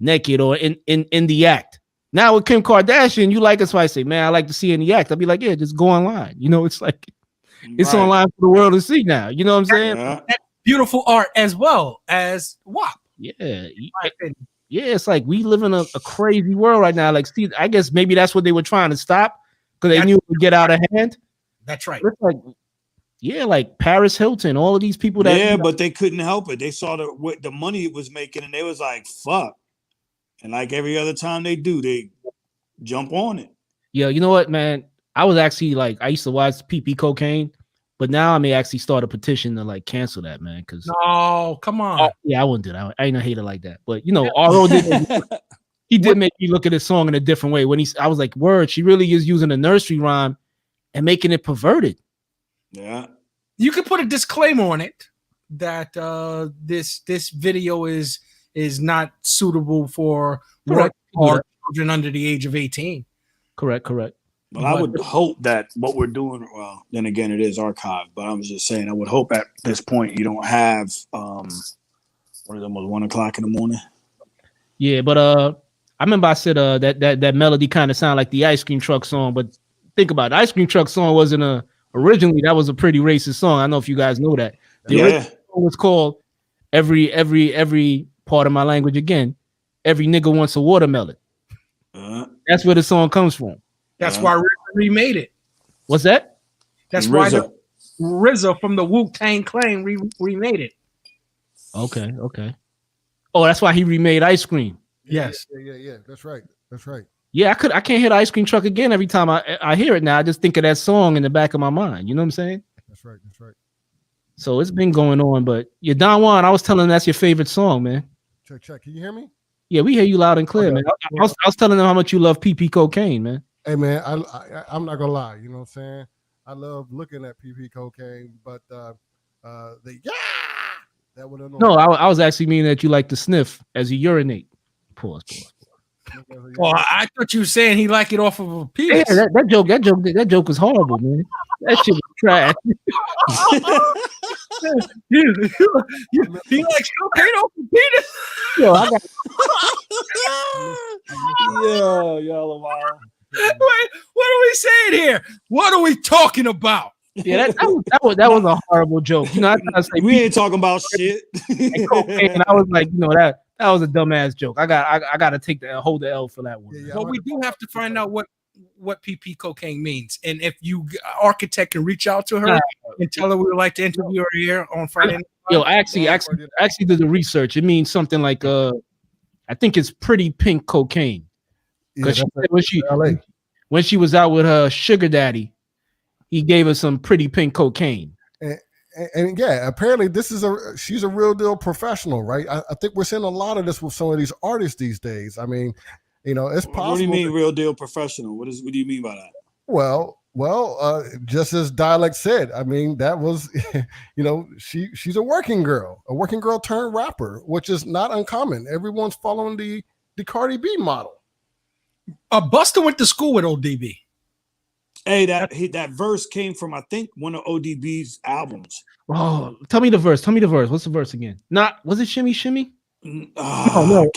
naked or in the act. Now with Kim Kardashian, you like us, so I say, man, I like to see in the act. I'll be like, yeah, just go online. You know, it's like it's online for the world to see now. You know what I'm saying? That's beautiful art as well as WAP. Yeah. Yeah, it's like we live in a crazy world right now. Like, see, I guess maybe that's what they were trying to stop because they knew it would get out of hand. That's right. It's like, yeah, like Paris Hilton, all of these people that. Yeah, but they couldn't help it. They saw the money it was making, and they was like, "Fuck!" And like every other time they do, they jump on it. Yeah, you know what, man? I was actually like, I used to watch PP Cocaine, but now I may actually start a petition to like cancel that, man. Because no, come on. Yeah, I wouldn't do that. I ain't a hater like that. But you know, RO did. He did make me look at his song in a different way. When I was like, "Word, she really is using a nursery rhyme and making it perverted." Yeah. You could put a disclaimer on it that this video is not suitable for children under the age of 18. Correct. Well, I would hope that what we're doing, well, then again, it is archived, but I was just saying, I would hope at this point you don't have, what is it, almost 1 o'clock in the morning? Yeah, but I remember I said that melody kind of sounded like the Ice Cream Truck song, but think about it. The Ice Cream Truck song wasn't originally that was a pretty racist song. I don't know if you guys know that. The original song was called every part of my language again. Every nigga wants a watermelon. That's where the song comes from. That's why RZA remade it. What's that? That's why RZA from the Wu-Tang Clan remade it. Okay. Oh, that's why he remade Ice Cream. Yes. Yeah. That's right. Yeah, I can't hear the Ice Cream Truck again every time I hear it now. I just think of that song in the back of my mind. You know what I'm saying? That's right. So it's been going on, but Don Juan, I was telling him that's your favorite song, man. Check. Can you hear me? Yeah, we hear you loud and clear, man. I was telling them how much you love PP Cocaine, man. Hey, man, I'm not gonna lie. You know what I'm saying? I love looking at PP Cocaine, but that would annoy. No, I was actually meaning that you like to sniff as you urinate. Pause. Well, I thought you were saying he liked it off of a penis. Yeah, that joke was horrible, man. That shit was trash. He likes cocaine off the penis. Yo, I got. Y'all are wild. Wait, what are we saying here? What are we talking about? Yeah, that was a horrible joke. You know, I say we ain't talking about shit. And I was like, you know, that was a dumbass joke. I got to hold the L for that one. Well, we do have to find out what PP Cocaine means, and if you architect can reach out to her, and tell her we would like to interview her here on Friday night? Yo, I actually did the research. It means something like I think it's pretty pink cocaine. Because when she was out with her sugar daddy, he gave her some pretty pink cocaine. And yeah, apparently she's a real deal professional, right? I think we're seeing a lot of this with some of these artists these days. I mean, it's possible. What do you mean real deal professional? What do you mean by that? Well, just as Dialect said, I mean, that was, she's a working girl turned rapper, which is not uncommon. Everyone's following the Cardi B model. Busta went to school with ODB. Hey, that verse came from, I think, one of ODB's albums. Oh, tell me the verse. What's the verse again? Was it Shimmy Shimmy? No,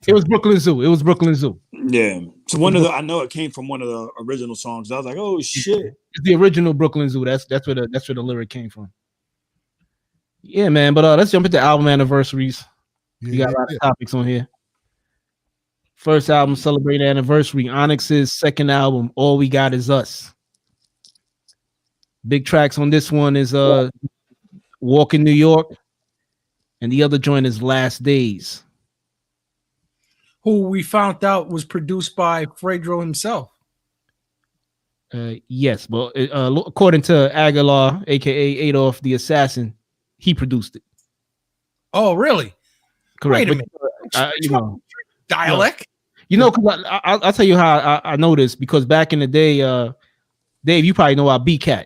it was Brooklyn Zoo. Yeah. So I know it came from one of the original songs. I was like, oh shit. It's the original Brooklyn Zoo. That's where the lyric came from. Yeah, man. But let's jump into album anniversaries. We got a lot of topics on here. First album celebrating anniversary. Onyx's second album, All We Got Is Us. Big tracks on this one is Walk in New York, and the other joint is Last Days, who we found out was produced by Fredro himself. Yes, well, according to Aguilar, aka Adolf the Assassin, he produced it. Oh, really? Correct. Wait a minute. Dialect? Because I'll tell you how I know this, because back in the day, Dave, you probably know about BCAT.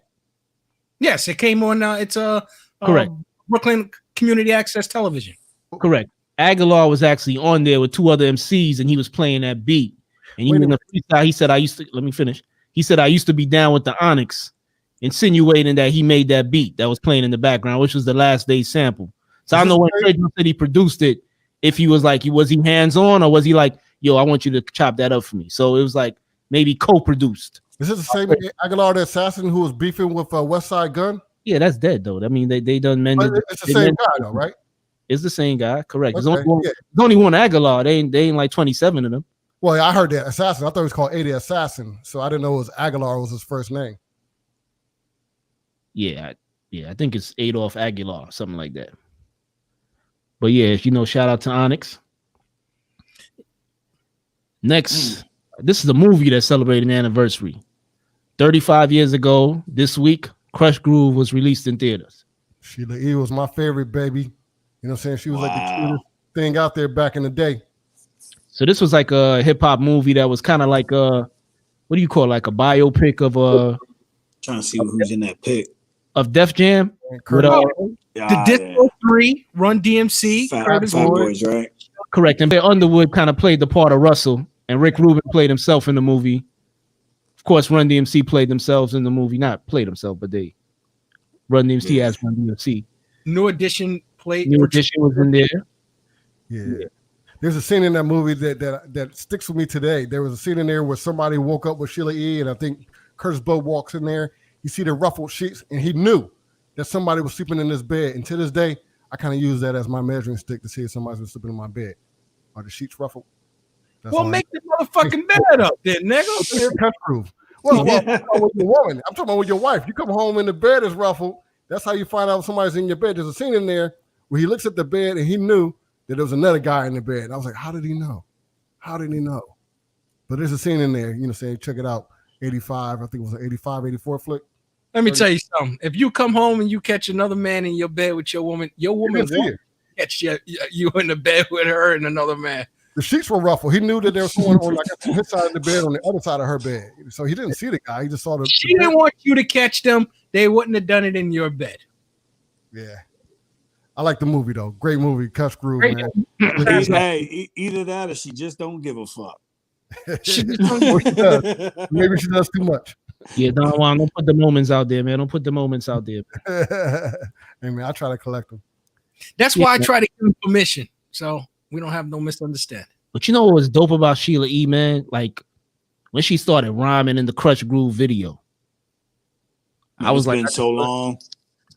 Yes, it came on. It's correct. Brooklyn Community Access Television. Correct. Aguilar was actually on there with two other MCs, and he was playing that beat. And in the freestyle, he said, let me finish. He said, I used to be down with the Onyx, insinuating that he made that beat that was playing in the background, which was the Last Day sample. So I don't know when Fredro said he produced it, if he was like, was he hands-on, or was he like, yo, I want you to chop that up for me? So it was like maybe co-produced. Is this the same Aguilar the Assassin who was beefing with West Side Gun? Yeah, that's dead though. I mean, they done mended. It's the same guy though, right? It's the same guy, correct. Okay, there's only one Aguilar. They ain't like 27 of them. Well, I heard that Assassin. I thought it was called A the Assassin, so I didn't know it was Aguilar was his first name. Yeah, I think it's Adolf Aguilar, something like that. But yeah, shout out to Onyx. Next, this is a movie that's celebrating an anniversary. 35 years ago this week, Crush Groove was released in theaters. Sheila E. was my favorite, baby. You know what I'm saying? She was like the cutest thing out there back in the day. So this was like a hip hop movie that was kind of like what do you call it? Like a biopic of trying to see who's in that pic of Def Jam. The Disco 3, Run DMC, Fat Boys, right? Correct. And Underwood kind of played the part of Russell, and Rick Rubin played himself in the movie. Of course, Run DMC played themselves in the movie. Not played themselves, but they Run DMC as Run DMC. New Edition played. New Edition was in there. Yeah. There's a scene in that movie that sticks with me today. There was a scene in there where somebody woke up with Sheila E. and I think Curtis Blow walks in there. You see the ruffled sheets, and he knew that somebody was sleeping in this bed. And to this day, I kind of use that as my measuring stick to see if somebody's been sleeping in my bed. Are the sheets ruffled? Well, make the motherfucking bed up then, nigga. Cut groove. Well, I'm talking about with your woman. I'm talking about with your wife. You come home and the bed is ruffled. That's how you find out somebody's in your bed. There's a scene in there where he looks at the bed and he knew that there was another guy in the bed. I was like, how did he know? How did he know? But there's a scene in there, saying, check it out. 85, I think it was an 85, 84 flick. Let me tell you something. If you come home and you catch another man in your bed with your woman won't catch you in the bed with her and another man. The sheets were ruffled. He knew that there was someone on his side of the bed on the other side of her bed. So he didn't see the guy. He just saw the. She didn't want you to catch them. They wouldn't have done it in your bed. Yeah. I like the movie though. Great movie. Cuss Groove, man. Hey, either that or she just don't give a fuck. She does. Maybe she does too much. Yeah, don't put the moments out there, man. Don't put the moments out there. Hey man, I try to collect them. That's why I try to give him permission. So we don't have no misunderstanding. But you know what was dope about Sheila E, man? Like when she started rhyming in the Crush Groove video. I was like, so long.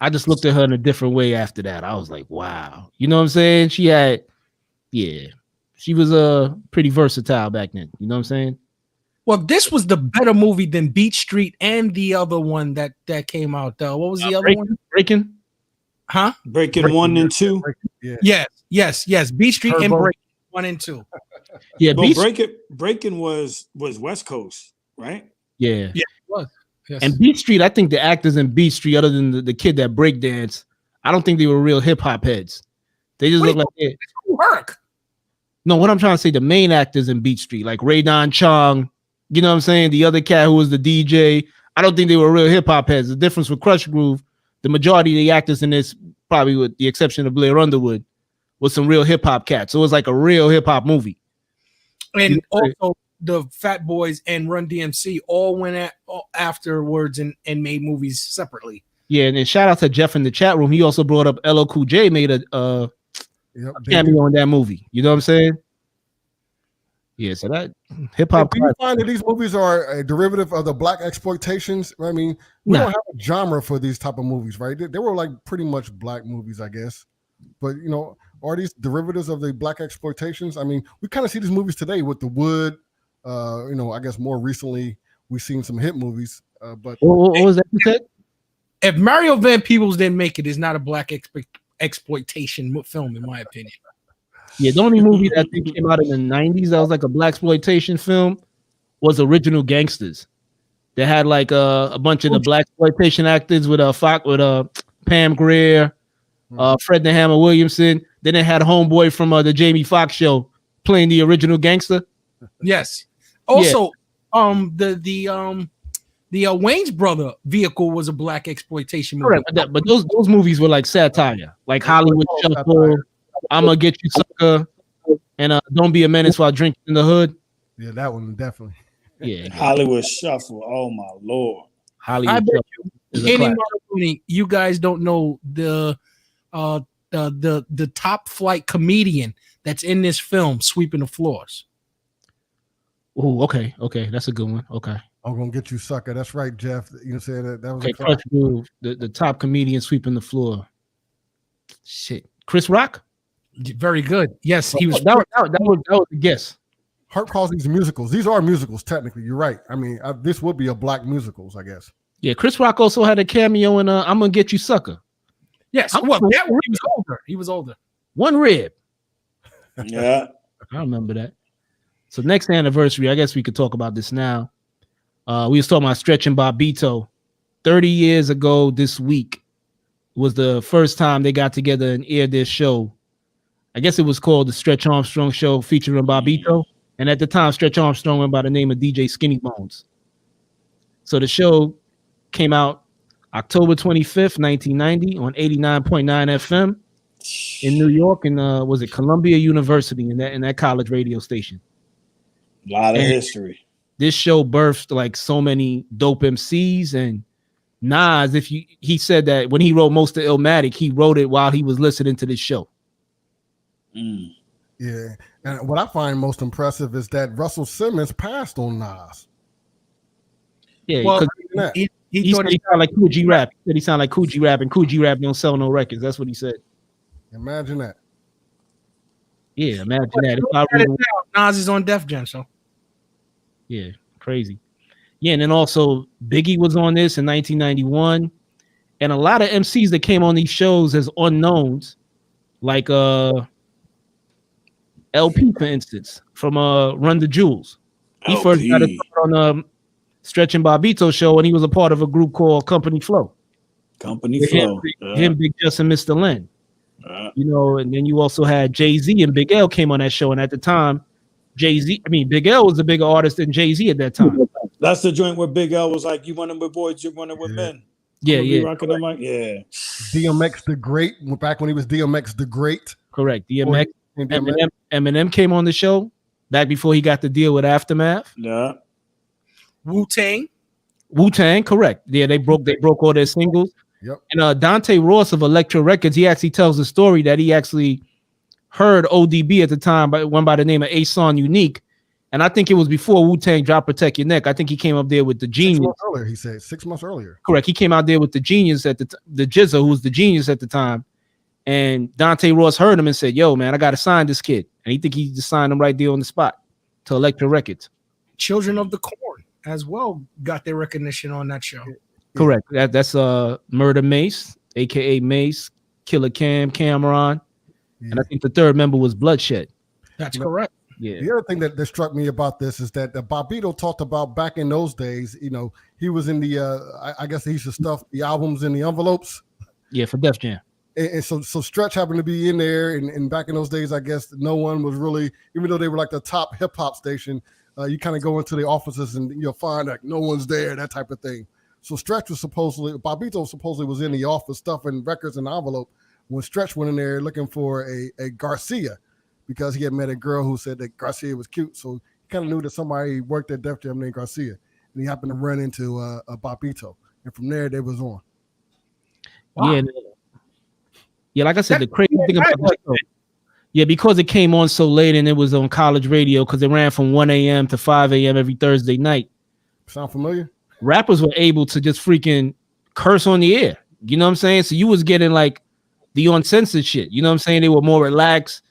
I just looked at her in a different way after that. I was like, wow. You know what I'm saying? She was pretty versatile back then. You know what I'm saying? Well, this was the better movie than Beat Street and the other one that came out. What was the other one? Breaking? Huh? Breaking 1 and 2. Yeah. Yes. Beat Street and Turbo. Breaking 1 and 2. Yeah, But Breaking was West Coast, right? Yeah. Yeah, it was. Yes. And Beat Street, I think the actors in Beat Street, other than the kid that breakdance, I don't think they were real hip hop heads. They just look like they work. No, what I'm trying to say, the main actors in Beat Street, like Ray Don Chong, you know what I'm saying? The other cat who was the DJ, I don't think they were real hip hop heads. The difference with Crush Groove, the majority of the actors in this, probably with the exception of Blair Underwood, was some real hip hop cats. So it was like a real hip hop movie. And also the Fat Boys and Run DMC all went afterwards and made movies separately. Yeah, and then shout out to Jeff in the chat room. He also brought up LL Cool J made a cameo in that movie. You know what I'm saying? Yeah, so that hip hop. Do you find that these movies are a derivative of the black exploitations? I mean, we don't have a genre for these type of movies, right? They were like pretty much black movies, I guess. But you know, are these derivatives of the black exploitations? I mean, we kind of see these movies today with The Wood. You know, I guess more recently we've seen some hit movies. But what was that you said? If Mario Van Peebles didn't make it, it's not a black exploitation film, in my opinion. Yeah, the only movie that I think came out in the 90s that was like a black exploitation film was Original Gangsters. They had like a bunch of the black exploitation actors with Pam Grier, Fred the Hammer Williamson. Then they had Homeboy from the Jamie Foxx show playing the original gangster. Yes. Also, the Wayne's Brother vehicle was a black exploitation movie. Correct, but those movies were like satire, like Hollywood Shuffle, I'ma Get You Sucker, and Don't Be a Menace While Drinking in the Hood. Yeah, that one definitely. Yeah, Hollywood Shuffle. Oh my lord. I bet you guys don't know the top flight comedian that's in this film sweeping the floors. Oh, okay, that's a good one. Okay. I'm gonna get you, sucker. That's right, Jeff. You said that was okay. Crush Groove, the top comedian sweeping the floor. Shit, Chris Rock. Very good. Yes, he was. That was a guess. Hart calls these musicals. These are musicals, technically. You're right. I mean, this would be a black musicals, I guess. Yeah, Chris Rock also had a cameo in "I'm Gonna Get You, Sucker." Yes, well, he was older. He was older. One rib. Yeah, I remember that. So next anniversary, I guess we could talk about this now. We was talking about Stretch and Bobbito. 30 years ago this week was the first time they got together and aired their show. I guess it was called the Stretch Armstrong Show featuring Bobbito. And at the time, Stretch Armstrong went by the name of DJ Skinny Bones. So the show came out October 25th, 1990 on 89.9 FM in New York. And was it Columbia University in that college radio station? A lot of history. This show birthed like so many dope MCs, and Nas, he said that when he wrote most of Illmatic, he wrote it while he was listening to this show. Yeah, and what I find most impressive is that Russell Simmons passed on Nas. Yeah, well, he said he sounded like Cool G Rap. He said he sounded like Cool G Rap, and Cool G Rap don't sell no records. That's what he said. Imagine that. Yeah, imagine that. Nas is on Def Jam, so. Yeah, crazy. Yeah, and then also Biggie was on this in 1991, and a lot of MCs that came on these shows as unknowns, like LP, for instance, from Run the Jewels. He LP. first got it on Stretch and Bobbito show, and he was a part of a group called Company Flow. Company Flow. Him, Big Justin, Mr. Len. You know, and then you also had Jay-Z and Big L came on that show, and at the time, Big L was a bigger artist than Jay-Z at that time. That's the joint where Big L was like, "You running with boys, you running with men." Yeah. Rocking them like, yeah. DMX the Great, back when he was DMX the Great. Correct. DMX. Eminem came on the show back before he got the deal with Aftermath. Yeah. Wu-Tang, correct. Yeah, they broke all their singles. Yep. And Dante Ross of Elektra Records, he actually tells the story that he actually heard ODB at the time, one by the name of Ason Unique, and I think it was before Wu-Tang dropped Protect Your Neck. I think he came up there with the Genius. 6 months earlier, he said 6 months earlier. Correct. He came out there with the Genius at the Jizza, who was the Genius at the time, and Dante Ross heard him and said, "Yo, man, I got to sign this kid," and he just signed him right there on the spot to Elektra Records. Children of the Corn as well got their recognition on that show. Correct. That's Murder Mace, aka Mace, Killer Cameron, and I think the third member was Bloodshed. That's correct. Yeah. The other thing that struck me about this is that Bobbito talked about back in those days. He was in the I guess he used to stuff the albums in the envelopes. Yeah, for Def Jam. And so Stretch happened to be in there, and back in those days, I guess no one was really, even though they were like the top hip hop station, you kind of go into the offices and you'll find like no one's there, that type of thing. So Stretch was Bobbito supposedly was in the office stuffing records in the envelope when Stretch went in there looking for a Garcia, because he had met a girl who said that Garcia was cute. So he kind of knew that somebody worked at Def Jam named Garcia, and he happened to run into a Bobbito, and from there they was on. Wow. Yeah, like I said, the crazy thing about the show, yeah, because it came on so late and it was on college radio because it ran from 1 a.m. to 5 a.m. every Thursday night. Sound familiar? Rappers were able to just freaking curse on the air. You know what I'm saying? So you was getting like the uncensored shit. You know what I'm saying? They were more relaxed,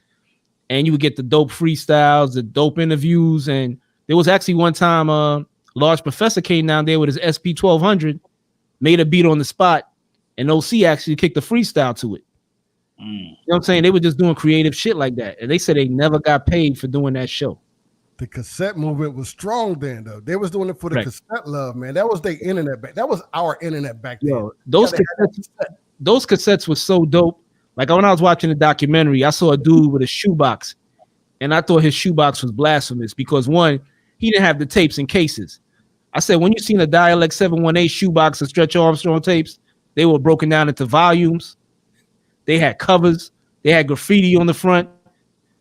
and you would get the dope freestyles, the dope interviews. And there was actually one time Large Professor came down there with his SP 1200, made a beat on the spot, and OC actually kicked the freestyle to it. You know what I'm saying? They were just doing creative shit like that. And they said they never got paid for doing that show. The cassette movement was strong then, though. They was doing it for the cassette love, man. That was their internet back. That was our internet back then. Yo, those cassettes were so dope. Like when I was watching the documentary, I saw a dude with a shoebox, and I thought his shoebox was blasphemous because one, he didn't have the tapes in cases. I said, when you seen a Dialect 718 shoebox of Stretch Armstrong tapes, they were broken down into volumes. They had covers. They had graffiti on the front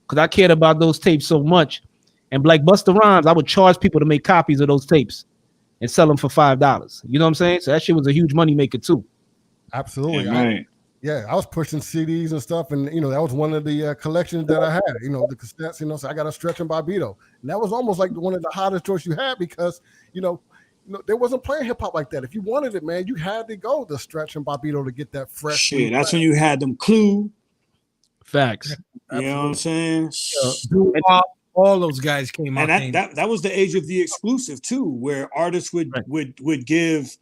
because I cared about those tapes so much. And like Busta Rhymes, I would charge people to make copies of those tapes and sell them for $5. You know what I'm saying? So that shit was a huge money maker too. Absolutely. Yeah, I was pushing CDs and stuff, and that was one of the collections that I had. The cassettes. So I got a Stretch and Bobbito, and that was almost like one of the hottest choices you had because they wasn't playing hip hop like that. If you wanted it, man, you had to go to Stretch and Bobbito to get that fresh. Shit, that's when you had them Clue. Facts. You know what I'm saying? All those guys came out. And that was the age of the exclusive too, where artists would give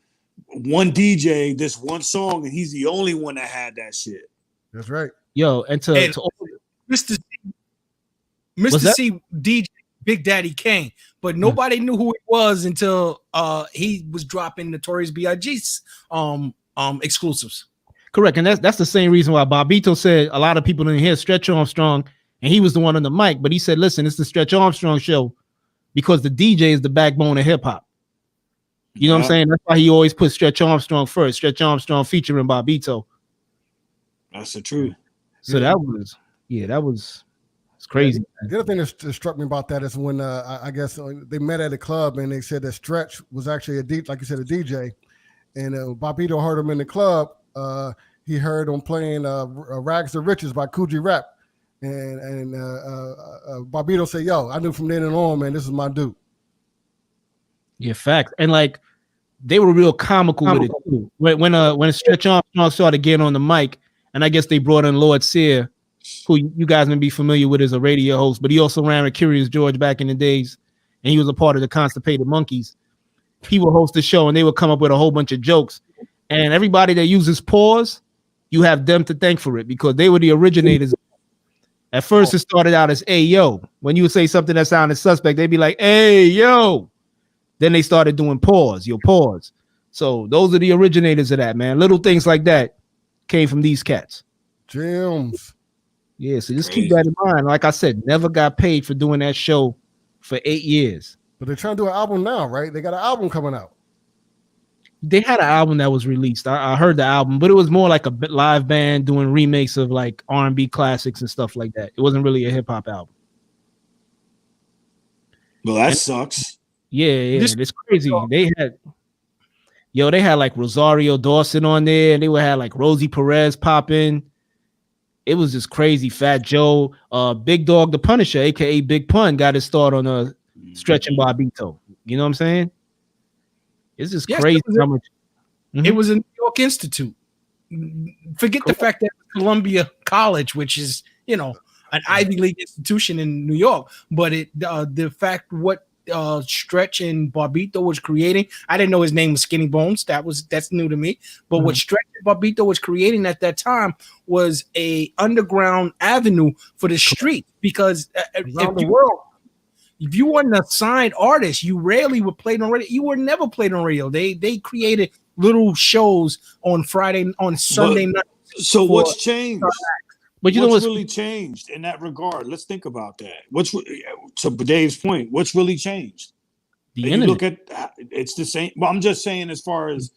one DJ this one song, and he's the only one that had that shit. That's right. Yo, and Mr. C DJ Big Daddy Kane, but nobody knew who it was until he was dropping Notorious B.I.G.'s exclusives. Correct, and that's the same reason why Bobbito said a lot of people didn't hear Stretch Armstrong, and he was the one on the mic. But he said, "Listen, it's the Stretch Armstrong show because the DJ is the backbone of hip hop." You know what I'm saying? That's why he always put Stretch Armstrong first. Stretch Armstrong featuring Bobbito. That's the truth. So that was it's crazy. The other thing that struck me about that is when I guess they met at a club and they said that Stretch was actually like you said, a DJ, and Bobbito heard him in the club. He heard him playing "Rags to Riches" by Coogee Rap, and Bobbito said, "Yo, I knew from then on, man, this is my dude." Yeah, facts. And like they were real comical with it too. When Stretch Armstrong started getting on the mic, and I guess they brought in Lord Sear, who you guys may be familiar with as a radio host, but he also ran with Curious George back in the days, and he was a part of the Constipated Monkeys. He would host the show, and they would come up with a whole bunch of jokes. And everybody that uses pause, you have them to thank for it because they were the originators. At first, it started out as "Hey yo." When you would say something that sounded suspect, they'd be like, "Hey yo." Then they started doing pause, your pause. So those are the originators of that, man. Little things like that came from these cats. Gems. Yeah, so just keep that in mind. Like I said, never got paid for doing that show for 8 years. But they're trying to do an album now, right? They got an album coming out. They had an album that was released. I heard the album, but it was more like a live band doing remakes of like R&B classics and stuff like that. It wasn't really a hip hop album. Well, that sucks. Yeah, it's crazy. They had like Rosario Dawson on there, and they would have like Rosie Perez pop in. It was just crazy. Fat Joe, Big Dog the Punisher, aka Big Pun, got his start on a Stretch and Bobbito. You know what I'm saying? It's just crazy how much. It was a New York Institute. Forget the fact that Columbia College, which is an Ivy League institution in New York, but the fact what Stretch and Barbito was creating. I didn't know his name was Skinny Bones. That's new to me. But what Stretch and Barbito was creating at that time was a underground avenue for the street, because around the world. If you weren't a signed artist, you rarely were played on radio. You were never played on radio. They created little shows on Sunday night. So what's changed? But you know what's really changed in that regard? Let's think about that. To Dave's point, what's really changed? The internet. You look at it's the same. Well, I'm just saying as far as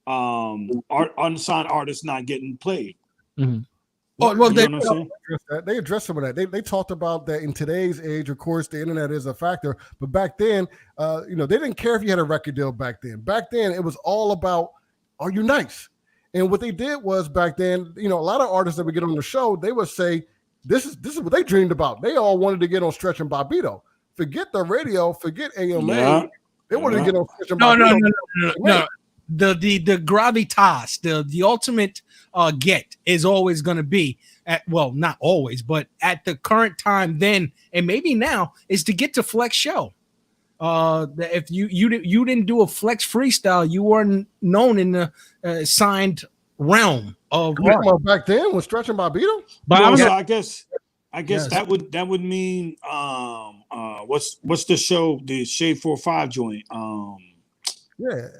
unsigned artists not getting played. Mm-hmm. They addressed some of that. They talked about that in today's age. Of course, the internet is a factor, but back then, they didn't care if you had a record deal back then. Back then, it was all about, are you nice? And what they did was back then, a lot of artists that would get on the show, they would say, this is what they dreamed about. They all wanted to get on Stretch and Barbito. Forget the radio, forget AMA. Yeah. They wanted to get on Stretch and Barbito. No. The gravitas, the ultimate get is always going to be not always, but at the current time then, and maybe now, is to get to Flex show. If you didn't do a Flex freestyle, you weren't known in the signed realm of back then with Stretch and Barbito. But so I guess yes. that would mean what's the show, the Shade 4-5 joint?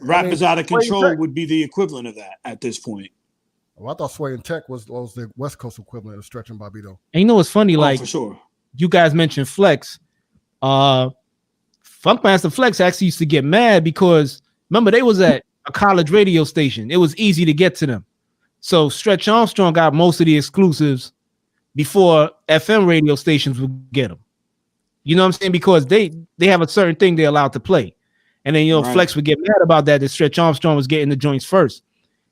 Rappers Out of Control would be the equivalent of that at this point. Well, I thought Sway and Tech was the West Coast equivalent of Stretch and Barbito. And you know what's funny? For sure. You guys mentioned Flex. Funkmaster Flex actually used to get mad because remember they was at a college radio station. It was easy to get to them. So Stretch Armstrong got most of the exclusives before FM radio stations would get them. You know what I'm saying? Because they have a certain thing they're allowed to play. And then, right. Flex would get mad about that Stretch Armstrong was getting the joints first.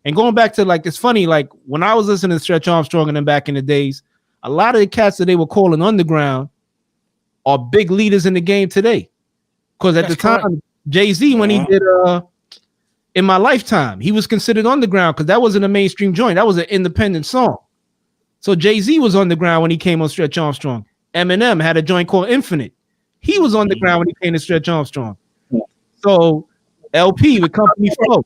And going back to it's funny, when I was listening to Stretch Armstrong and then back in the days, a lot of the cats that they were calling underground are big leaders in the game today. Because at the time, Jay-Z, when he did In My Lifetime, he was considered underground because that wasn't a mainstream joint. That was an independent song. So Jay-Z was underground when he came on Stretch Armstrong. Eminem had a joint called Infinite. He was underground when he came to Stretch Armstrong. So LP with Company Flow.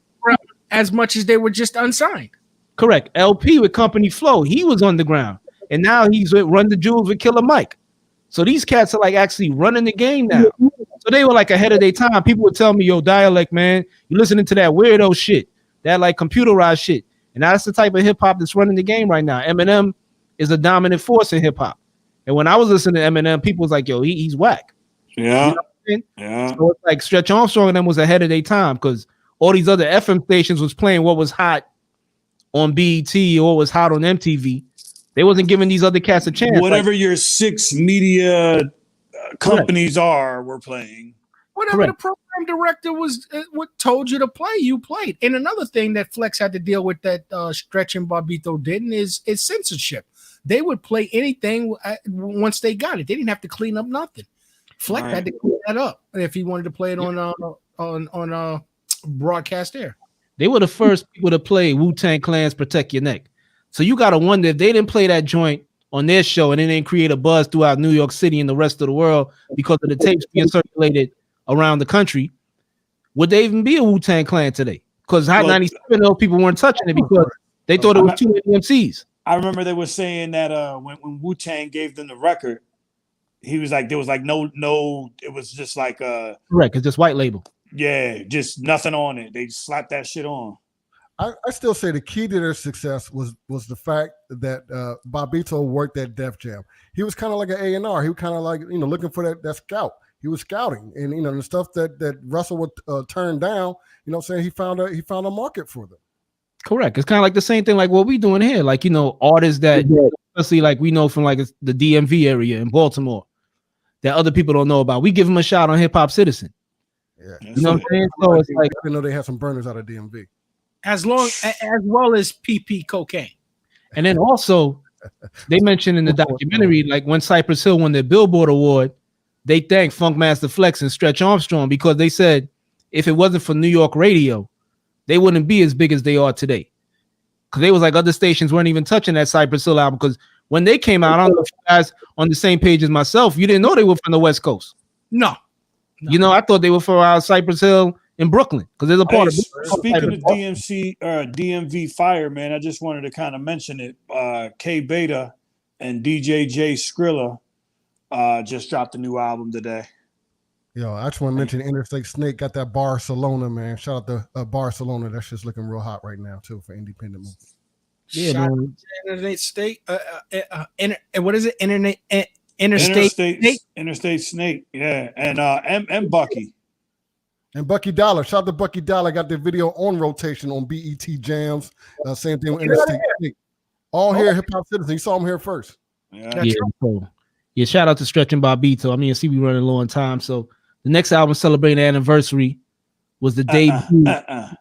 As much as they were just unsigned. Correct. LP with Company Flow. He was underground. And now he's with Run the Jewels with Killer Mike. So these cats are actually running the game now. So they were ahead of their time. People would tell me, yo, Dialect, man, you listening to that weirdo shit, that computerized shit. And that's the type of hip hop that's running the game right now. Eminem is a dominant force in hip hop. And when I was listening to Eminem, people was like, yo, he's whack. Yeah. You know what I'm saying? Yeah. So it's Stretch Armstrong and them was ahead of their time because all these other FM stations was playing what was hot on BET or what was hot on MTV. They wasn't giving these other cats a chance. Whatever your 6 media companies were playing. Whatever the program director was what told you to play, you played. And another thing that Flex had to deal with that Stretch and Barbito didn't is censorship. They would play anything once they got it. They didn't have to clean up nothing. Flex had to clean that up if he wanted to play it on broadcast air. They were the first people to play Wu-Tang Clan's Protect Your Neck. So you got to wonder if they didn't play that joint on their show and it didn't create a buzz throughout New York City and the rest of the world because of the tapes being circulated around the country, would they even be a Wu-Tang Clan today? Because Hot 97, those people weren't touching it because they thought it was too many MCs. I remember they were saying that when Wu-Tang gave them the record, he was like, there was no, it was just correct, it's just white label. Yeah, just nothing on it. They slapped that shit on. I still say the key to their success was the fact that Barbito worked at Def Jam. He was kind of like an A&R. He was kind of looking for that scout. He was scouting, and the stuff that Russell would turn down. Saying he found a market for them. Correct. It's kind of like the same thing like what we doing here. Artists that especially we know from the DMV area in Baltimore that other people don't know about. We give them a shot on HipHopCitizen. Yeah, you know what I'm saying. So it's I didn't know they had some burners out of DMV. As well as PP cocaine. And then also, they mentioned in the documentary, when Cypress Hill won their Billboard Award, they thanked Funkmaster Flex and Stretch Armstrong because they said if it wasn't for New York radio, they wouldn't be as big as they are today. Because they was other stations weren't even touching that Cypress Hill album because when they came out, I don't know if you guys on the same page as myself, you didn't know they were from the West Coast. No. You know, I thought they were from Cypress Hill in Brooklyn because there's a part of. Speaking of DMV fire, man, I just wanted to kind of mention it. K Beta and DJ J Skrilla just dropped a new album today. Yo, I just want to mention Interstate Snake got that Barcelona, man. Shout out to Barcelona. That shit's looking real hot right now too for independent movies. Yeah, Shout man. out to Interstate State. What is it? Interstate Snake. Yeah, and Bucky. And Bucky Dollar. Shout out to Bucky Dollar. Got the video on rotation on BET Jams. Same thing with Interstate Snake. All here, Hip Hop Citizen. You saw him here first. Yeah. Shout out to Stretching Bobito. I mean, I see we running low on time. So the next album celebrating the anniversary was the debut,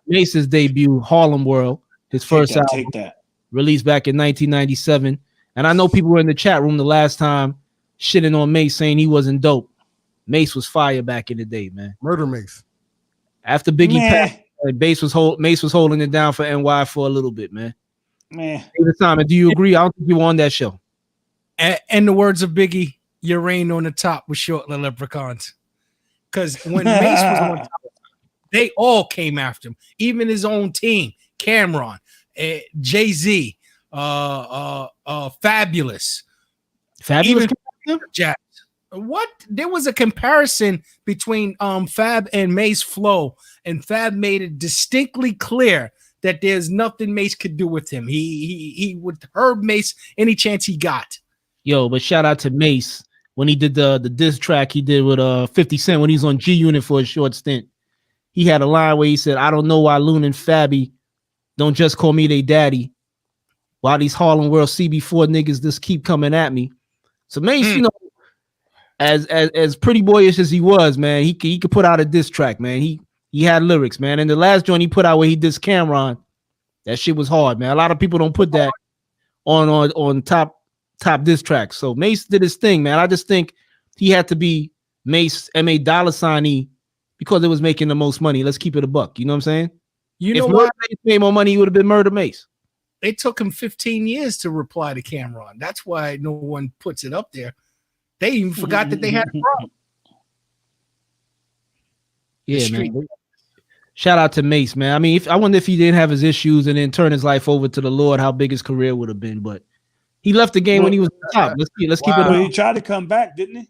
Mace's debut, Harlem World, his first album, released back in 1997. And I know people were in the chat room the last time shitting on Mace, saying he wasn't dope. Mace was fire back in the day, man. Murder Mace. After Biggie passed, Mace was holding it down for NY for a little bit, man. Man. Simon, do you agree? I don't think you were on that show. And the words of Biggie, your reign on the top with short little leprechauns. Because when Mace was on top, they all came after him. Even his own team, Cameron, Jay-Z, Fabulous. Fabulous? Jack. What? There was a comparison between Fab and Mace flow, and Fab made it distinctly clear that there's nothing Mace could do with him. He would herb Mace any chance he got. Yo, but shout out to Mace when he did the diss track he did with 50 Cent when he was on G Unit for a short stint. He had a line where he said, "I don't know why Loon and Fabby don't just call me they daddy, while these Harlem World CB4 niggas just keep coming at me." So Mace, you know, as pretty boyish as he was, man, he could put out a diss track, man. He had lyrics, man. And the last joint he put out where he dissed Cameron, that shit was hard, man. A lot of people don't put that on top diss tracks. So Mace did his thing, man. I just think he had to be Mace M.A. $sign because it was making the most money. Let's keep it a buck. You know what I'm saying? You know if what? Mace made more money, he would have been Murder Mace. It took him 15 years to reply to Cameron. That's why no one puts it up there. They even forgot that they had a problem. Yeah, man. Shout out to Mace, man. I mean, I wonder if he didn't have his issues and then turn his life over to the Lord, how big his career would have been. But he left the game when he was on top. Let's keep it. He tried to come back, didn't he?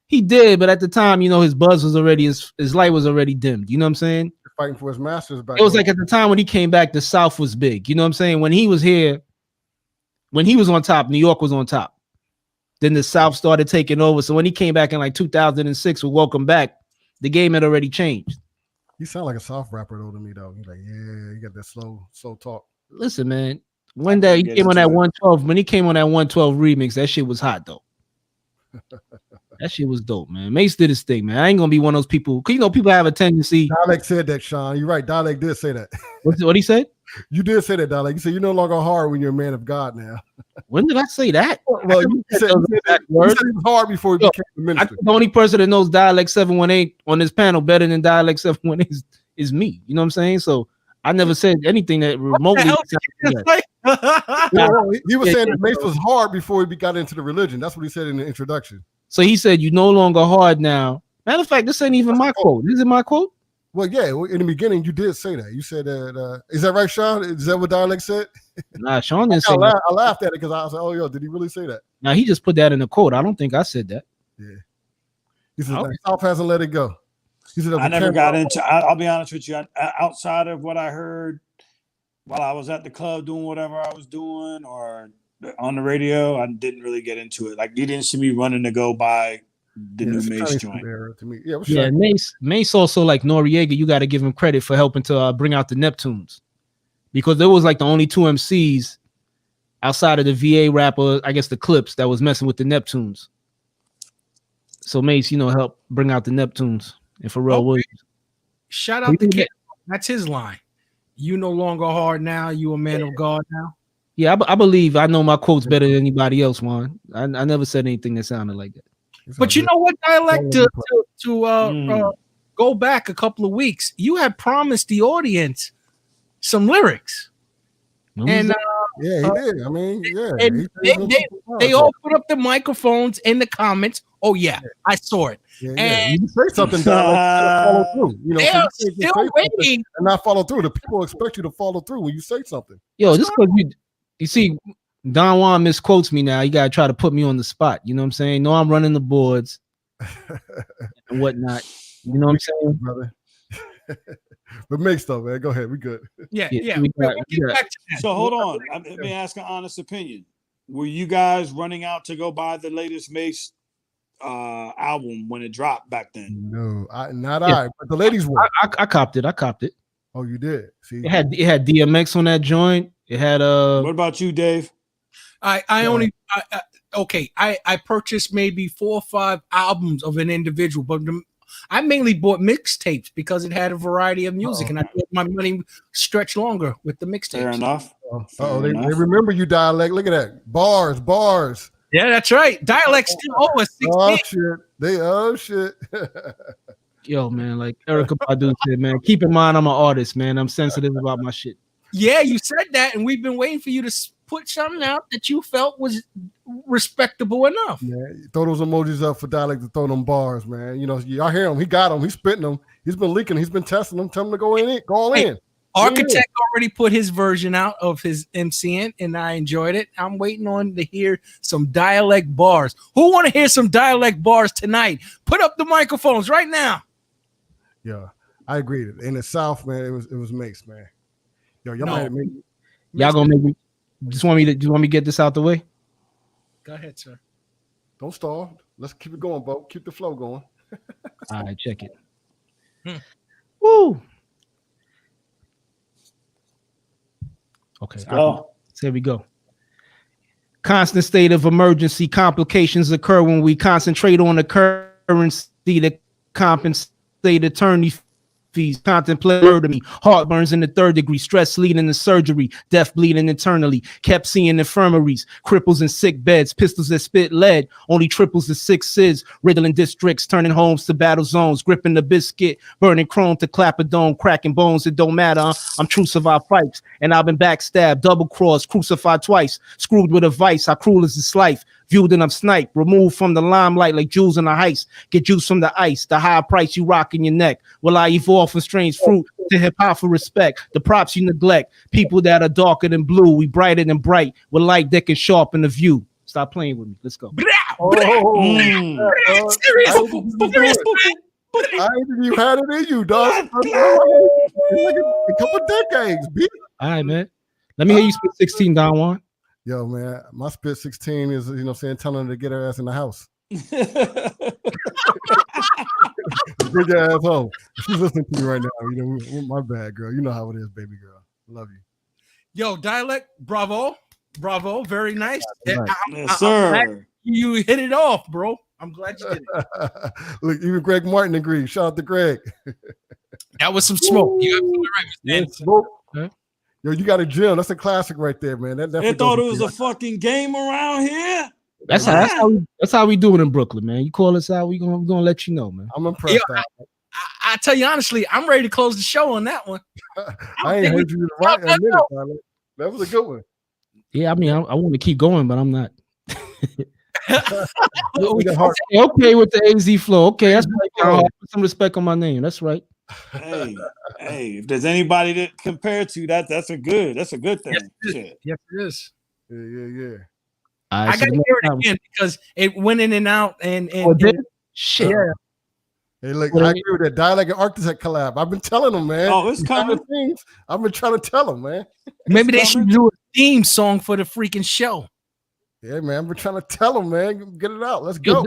He did, but at the time, you know, his buzz was already his light was already dimmed. You know what I'm saying? Fighting for his masters back. It was like at the time when he came back, the South was big. You know what I'm saying? When he was here, when he was on top, New York was on top. Then the South started taking over. So when he came back in like 2006 with Welcome Back, the game had already changed. You sound like a soft rapper though to me though. He's like, yeah, you got that slow talk. Listen, man. One day he came on that 112. When he came on that 112 remix, that shit was hot though. That shit was dope, man. Mace did his thing, man. I ain't gonna be one of those people. Cause you know, people have a tendency. Dialect said that, Sean. You're right. Dialect did say that. What he said? You did say that, Dialect. You said you're no longer hard when you're a man of God now. When did I say that? Well, you said it was hard before he became the minister. The only person that knows Dialect 718 on this panel better than Dialect 718 is me. You know what I'm saying? So I never said anything that remotely. He was saying that Mace was hard before he got into the religion. That's what he said in the introduction. So he said, "You no longer hard now." Matter of fact, this ain't even my quote. This is my quote. Well, yeah. In the beginning, you did say that. You said that. Is that right, Sean? Is that what Dialect said? Nah, Sean didn't say that. I laughed at it because I was like, "Oh, yo, did he really say that?" Now he just put that in the quote. I don't think I said that. Yeah. He said, "South hasn't let it go." He said, "I never got into." I'll be honest with you. Outside of what I heard while I was at the club doing whatever I was doing, or on the radio, I didn't really get into it. Like you didn't see me running to go buy the new Mace joint. To me. Yeah, yeah. Mace also, like Noriega, you got to give him credit for helping to bring out the Neptunes, because there was like the only two MCs outside of the VA rapper, I guess the Clips, that was messing with the Neptunes. So Mace, you know, helped bring out the Neptunes and Pharrell Williams. Shout out to Kid. That's his line. You no longer hard now. You a man of God now. Yeah, I believe I know my quotes better than anybody else, Juan. I never said anything that sounded like that. But you know what, Dialect, to go back a couple of weeks, you had promised the audience some lyrics. And yeah, he did. I mean, yeah. And they all put up the microphones in the comments Oh yeah, I saw it. Yeah, And you say something, dialect, you gotta follow through. You know, they so are you can't just still say something waiting. and not follow through. The people expect you to follow through when you say something. Yo, just because you see, Don Juan misquotes me now. You gotta try to put me on the spot. You know what I'm saying? No, I'm running the boards and whatnot. You know what I'm saying, brother? But mixed up, man. Go ahead. We good. Yeah. So hold on. Let me ask an honest opinion. Were you guys running out to go buy the latest Mace album when it dropped back then? No, but the ladies were. I copped it. I copped it. Oh, you did. See, it had DMX on that joint. It had What about you, Dave? I purchased maybe 4 or 5 albums of an individual, but I mainly bought mixtapes because it had a variety of music, and I thought my money stretched longer with the mixtapes. Fair enough. They remember you, dialect. Look at that. Bars. Yeah, that's right. Dialect still over 16. Oh shit. Yo, man, like Erykah Badu said, man, keep in mind I'm an artist, man. I'm sensitive about my shit. Yeah, you said that, and we've been waiting for you to put something out that you felt was respectable enough. Yeah, throw those emojis up for dialect to throw them bars, man. You know, y'all hear him. He got them. He's spitting them. He's been leaking. He's been testing them. Tell him to go all in. Architect already put his version out of his MCN, and I enjoyed it. I'm waiting on to hear some dialect bars. Who want to hear some dialect bars tonight? Put up the microphones right now. Yeah, I agree. In the South, man, it was mixed, man. Yo, y'all might make y'all gonna make me. Do you want me to get this out the way? Go ahead, sir. Don't stall. Let's keep it going, Bo. Keep the flow going. All right, check it. Woo. Okay. So here we go. Constant state of emergency. Complications occur when we concentrate on the currency to compensate attorney fees. Contemplate murder me. Heartburns in the 3rd degree. Stress leading to surgery. Death bleeding internally. Kept seeing infirmaries. Cripples in sick beds. Pistols that spit lead. Only triples to 6s. Riddling districts. Turning homes to battle zones. Gripping the biscuit. Burning chrome to clap a dome. Cracking bones. It don't matter. I'm true survive fights. And I've been backstabbed. Double crossed. Crucified twice. Screwed with a vice. How cruel is this life? Viewed and I'm sniped, removed from the limelight like jewels in a heist. Get juice from the ice, the high price you rock in your neck. Will I evolve from strange fruit to hip hop for respect? The props you neglect, people that are darker than blue, we brighter than bright, with light that can sharpen the view. Stop playing with me. Let's go. You had it in you, dog. Like a couple decades, B. All right, man. Let me hear you spit 16, Don Juan. Yo, man, my spit 16 is, telling her to get her ass in the house. Bring your ass home. She's listening to me right now. My bad, girl. You know how it is, baby girl. Love you. Yo, dialect, bravo. Very nice. Yes, sir. You hit it off, bro. I'm glad you did it. Look, even Greg Martin agreed. Shout out to Greg. That was some smoke. You absolutely right. Yeah, smoke. Huh? Yo, you got a gym. That's a classic right there, man. They thought it was a fucking game around here. That's how we do it in Brooklyn, man. You call us out, we're gonna let you know, man. I'm impressed. Yo, I tell you honestly, I'm ready to close the show on that one. I ain't heard you right in a minute, Tyler. That was a good one. Yeah, I mean, I want to keep going, but I'm not. Okay, with the AZ flow. Okay, that's right. Put some respect on my name. That's right. Hey, if there's anybody to compare to, that's a good thing. Yes, it is. Yeah. I gotta hear it again because it went in and out and shit. Yeah. Hey, look, I agree with that dialect and architect collab. I've been telling them, man. Oh, it's coming. I've been trying to tell them, man. Maybe they should do a theme song for the freaking show. Yeah, man. I've been trying to tell them, man. Get it out. Let's go.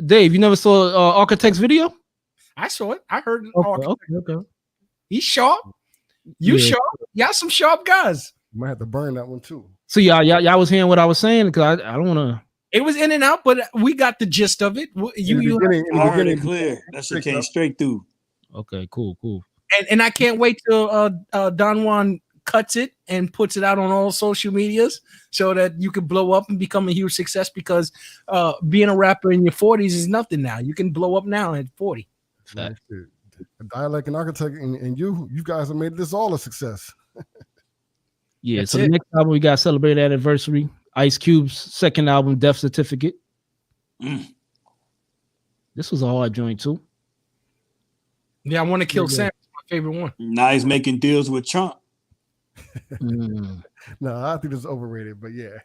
Dave, you never saw Architect's video? I saw it. I heard it. Okay. He's sharp. You sharp. Y'all some sharp guys. You might have to burn that one too. So y'all was hearing what I was saying because I don't want to. It was in and out, but we got the gist of it. You heard it clear. That shit came straight through. Okay, cool. And I can't wait till Don Juan cuts it and puts it out on all social medias so that you can blow up and become a huge success because being a rapper in your 40s is nothing now. You can blow up now at 40. Dialect and architect and you guys have made this all a success. Yeah, so the next album we got celebrated anniversary. Ice Cube's second album, Death Certificate. This was a hard joint too. Yeah, I want to kill Sam. It's my favorite one. Now he's making deals with Trump. No, I think it's overrated, but yeah.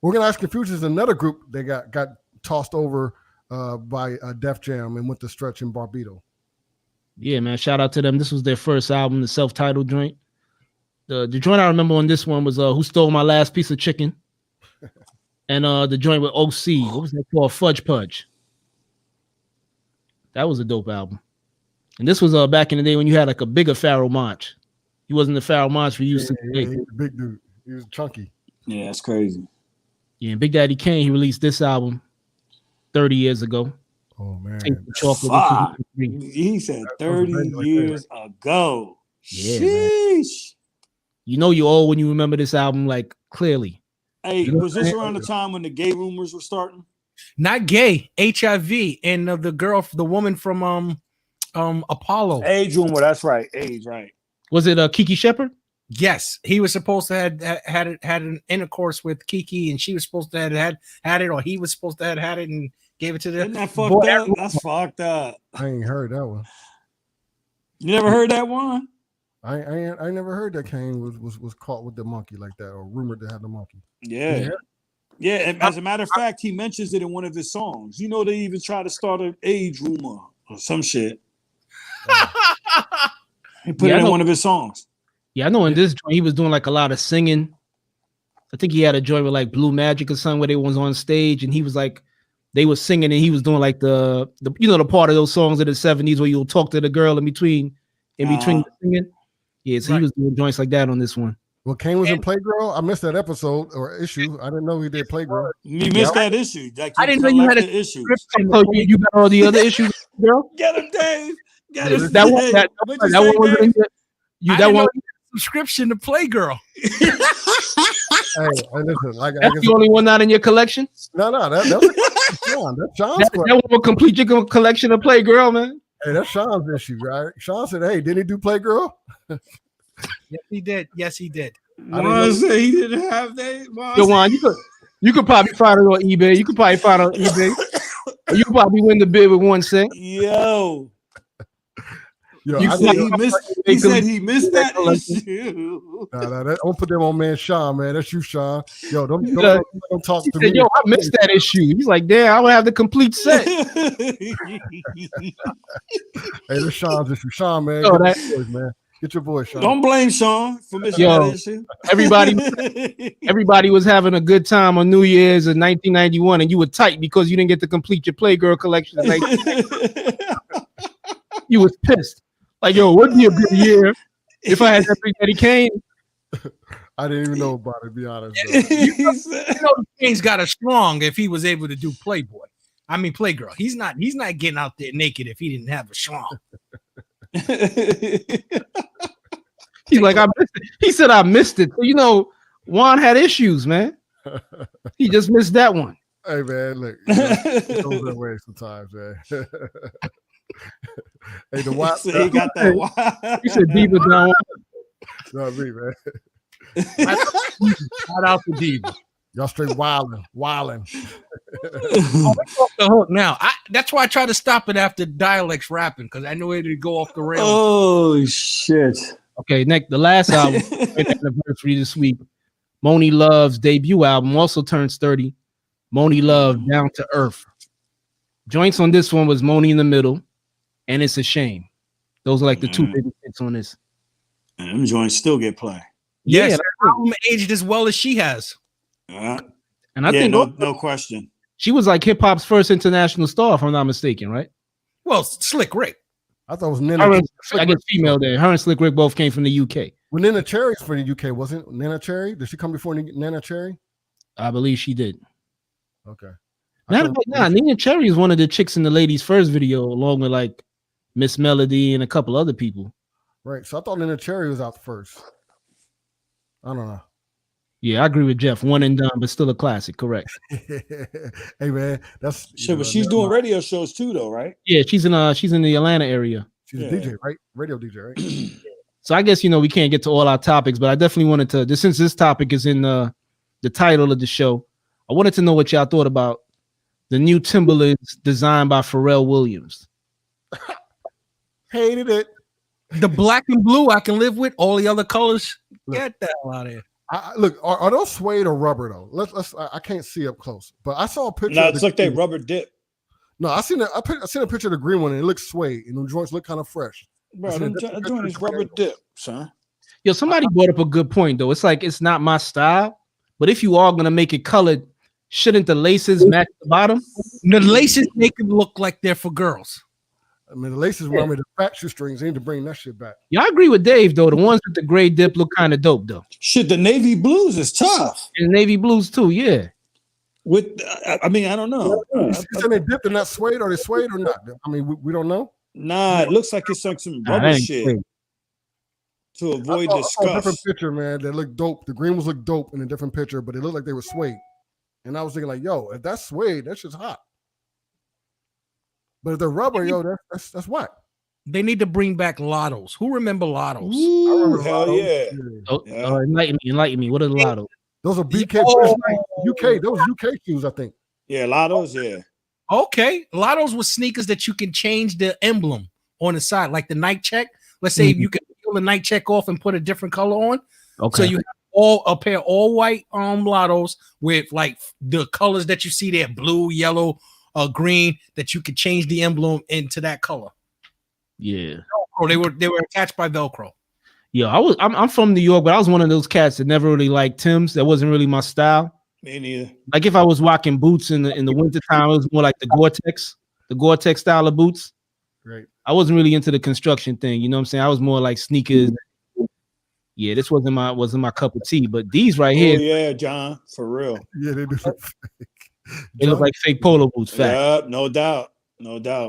Organized Confusion is another group that got tossed over by Def Jam and went to Stretch and Barbito. Yeah, man. Shout out to them. This was their first album, the self-titled joint. The joint I remember on this one was Who Stole My Last Piece of Chicken? And the joint with OC. What was that called? Fudge Pudge. That was a dope album. And this was back in the day when you had like a bigger Pharoah Monch. He wasn't the Pharoah Monch we used to. Yeah, he was a big dude. He was chunky. Yeah, that's crazy. Yeah, Big Daddy Kane, he released this album 30 years ago. Oh, man. Fuck. He said 30 years ago. Yeah, sheesh. Man. You know you're old when you remember this album, like, clearly. Hey, you know was this around the time when the gay rumors were starting? Not gay, HIV, and the woman from Apollo. Age rumor, that's right. Age, right. Was it Kiki Shepard? Yes, he was supposed to have had an intercourse with Kiki, and she was supposed to have had it, or he was supposed to have had it and gave it to them. Isn't that fucked up? That's fucked up. I ain't heard that one. You never heard that one? I never heard that Kane was caught with the monkey like that, or rumored to have the monkey. Yeah. And as a matter of fact, he mentions it in one of his songs. You know, they even try to start an age rumor or some shit. He put it in one of his songs. Yeah, I know in this joint he was doing like a lot of singing. I think he had a joint with like Blue Magic or something where they was on stage and he was like, they were singing and he was doing like the the part of those songs of the 70s where you'll talk to the girl in between the singing. Yeah, so he was doing joints like that on this one. Well, Kane was in Playgirl. I missed that episode or issue. I didn't know he did Playgirl. You missed that issue. Like I didn't know you had a issue. You got all the other issues, girl. Get him, Dave. Get him. That one wasn't in there. That one subscription to Playgirl. Hey, listen, that's the only one not in your collection. No, that's Sean. That's Sean's. That one will complete your collection of Playgirl, man. Hey, that's Sean's issue, right? Sean said, "Hey, didn't he do Playgirl?" Yes, he did. Yes, he did. Juan said he didn't have that. Juan, you could probably find it on eBay. You could probably find it on eBay. You could probably win the bid with 1 cent. Yo, he said he missed that issue. Don't put them on man Sean, man. That's you, Sean. Yo, don't talk to me. Yo, I missed that issue. He's like, damn, I would have the complete set. Hey, that's Sean's issue. Sean, man. Yo, man. Get your voice, Sean. Don't blame Sean for missing that issue. Everybody was having a good time on New Year's in 1991, and you were tight because you didn't get to complete your Playgirl collection. You was pissed. Like, yo, it would be a good year if I had that Big Daddy Kane. I didn't even know about it, to be honest. Kane's got a strong if he was able to do Playgirl. He's not getting out there naked if he didn't have a strong. He's like, I missed it. He said I missed it. So, Juan had issues, man. He just missed that one. Hey, man, look, it goes that way sometimes, man. Hey, the wild. He got that wild. You said Diva down. Not me, man. Shout out to Diva. Y'all straight wilding. Off the hook now. That's why I try to stop it after dialects rapping because I know it would go off the rails. Oh shit. Okay, next the last album anniversary this week. Moni Love's debut album also turns 30. Moni Love, Down to Earth. Joints on this one was Moni in the Middle, and It's a Shame. Those are like the two biggest hits on this. And them joints still get play. Yes, her album aged as well as she has. And I think no question. She was like hip hop's first international star, if I'm not mistaken, right? Well, Slick Rick. I thought it was Nina. I guess female there. Her and Slick Rick both came from the UK. Well, Nina Cherry's from the UK, wasn't Nina Cherry? Did she come before Nina Cherry? I believe she did. Okay. Nina Cherry is one of the chicks in the Ladies First video, along with like Miss Melody and a couple other people. Right. So I thought Nina Cherry was out first. I don't know. Yeah, I agree with Jeff. One and done, but still a classic. Correct. Hey man, that's sure. But she's doing radio shows too, though, right? Yeah, she's in the Atlanta area. She's a DJ, right? Radio DJ, right? So I guess we can't get to all our topics, but I definitely wanted to. Since this topic is in the title of the show, I wanted to know what y'all thought about The new Timberlands designed by Pharrell Williams. Hated it. The black and blue I can live with. All the other colors, get the hell out of here. Look, are those suede or rubber though? Let's. I can't see up close, but I saw a picture. No, it's like they rubber dip. No, I seen a picture of the green one, and it looks suede, and the joints look kind of fresh. Bro, the joint is rubber dip, son. Yo, somebody brought up a good point though. It's like it's not my style, but if you are gonna make it colored, shouldn't the laces match the bottom? The laces make it look like they're for girls. I mean, the laces remind me of the fat shoestrings. They need to bring that shit back. Yeah, I agree with Dave though. The ones with the gray dip look kind of dope though. Shit, the navy blues is tough. And navy blues too, yeah. With, I mean, I don't know. So they dipped in that suede, or they suede or not? I mean, we don't know. Nah, it looks like it's like some rubber shit. Great. To avoid I the saw a different scuffs. picture, man. That looked dope. The green ones looked dope in a different picture, but it looked like they were suede. And I was thinking, like, yo, if that's suede, that shit's hot. But if they're rubber, yo, that's whack. They need to bring back Lottos. Who remember Lottos? Ooh, hell yeah. Enlighten me. What are the Lottos? Those are BK UK. Those UK shoes, I think. Yeah, Lottos, yeah. Okay. Lottos with sneakers that you can change the emblem on the side, like the Nike check. Let's say you can peel the Nike check off and put a different color on. Okay. So you have a pair of all white Lottos with like the colors that you see there, blue, yellow, green, that you could change the emblem into that color. Yeah. Velcro. They were attached by Velcro. Yeah, I'm from New York, but I was one of those cats that never really liked Tim's. That wasn't really my style. Me neither. Like if I was rocking boots in the winter time, it was more like the Gore-Tex style of boots. Great. I wasn't really into the construction thing, you know what I'm saying? I was more like sneakers. Yeah, this wasn't my cup of tea, but these right here. Oh yeah, John, for real. Yeah, they do. They look like fake polo boots. Fact. Yeah, no doubt.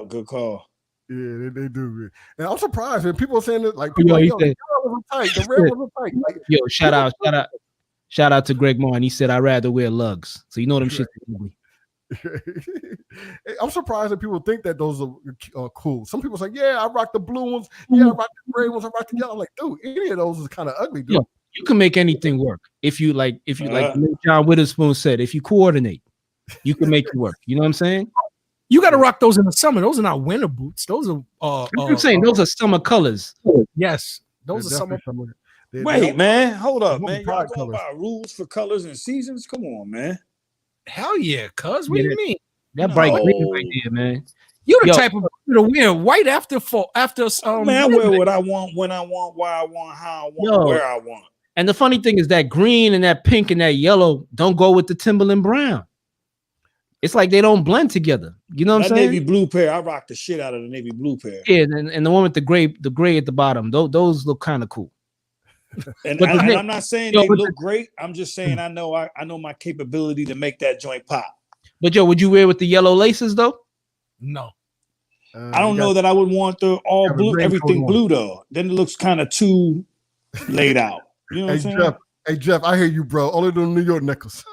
Good call. Yeah, they do. And I'm surprised when people are saying that, like, Yo, people he like, said- the red was tight. Like, Yo, shout out to Greg Martin. He said I'd rather wear lugs. So you know them shit. I'm surprised that people think that those are cool. Some people say, yeah, I rock the blue ones. Yeah, I rock the gray ones. I rock the yellow. I'm like, dude, any of those is kind of ugly, dude. Yo, you can make anything work if you like John Witherspoon said, if you coordinate, you can make it work. You know what I'm saying? You got to rock those in the summer. Those are not winter boots. Those are. I'm saying those are summer colors. Yes, those are summer. Wait, man, hold up, man. Y'all pride going colors. by rules for colors and seasons? Come on, man. Hell yeah, cuz. What do you mean? That bright green right there, man. You're the type of to wear white after Man, I wear what I want, when I want, why I want, how I want, where I want. And the funny thing is that green and that pink and that yellow don't go with the Timberland brown. It's like they don't blend together. You know what I'm saying? Navy blue pair, I rock the shit out of the navy blue pair. Yeah, and the one with the gray at the bottom, those look kind of cool. And, But I'm not saying they look great. I'm just saying I know my capability to make that joint pop. But yo, would you wear with the yellow laces though? No. I don't know that I would want the all blue, everything blue though. Then it looks kind of too laid out. You know what I'm saying? Hey Jeff, I hear you, bro. Only the New York nickels.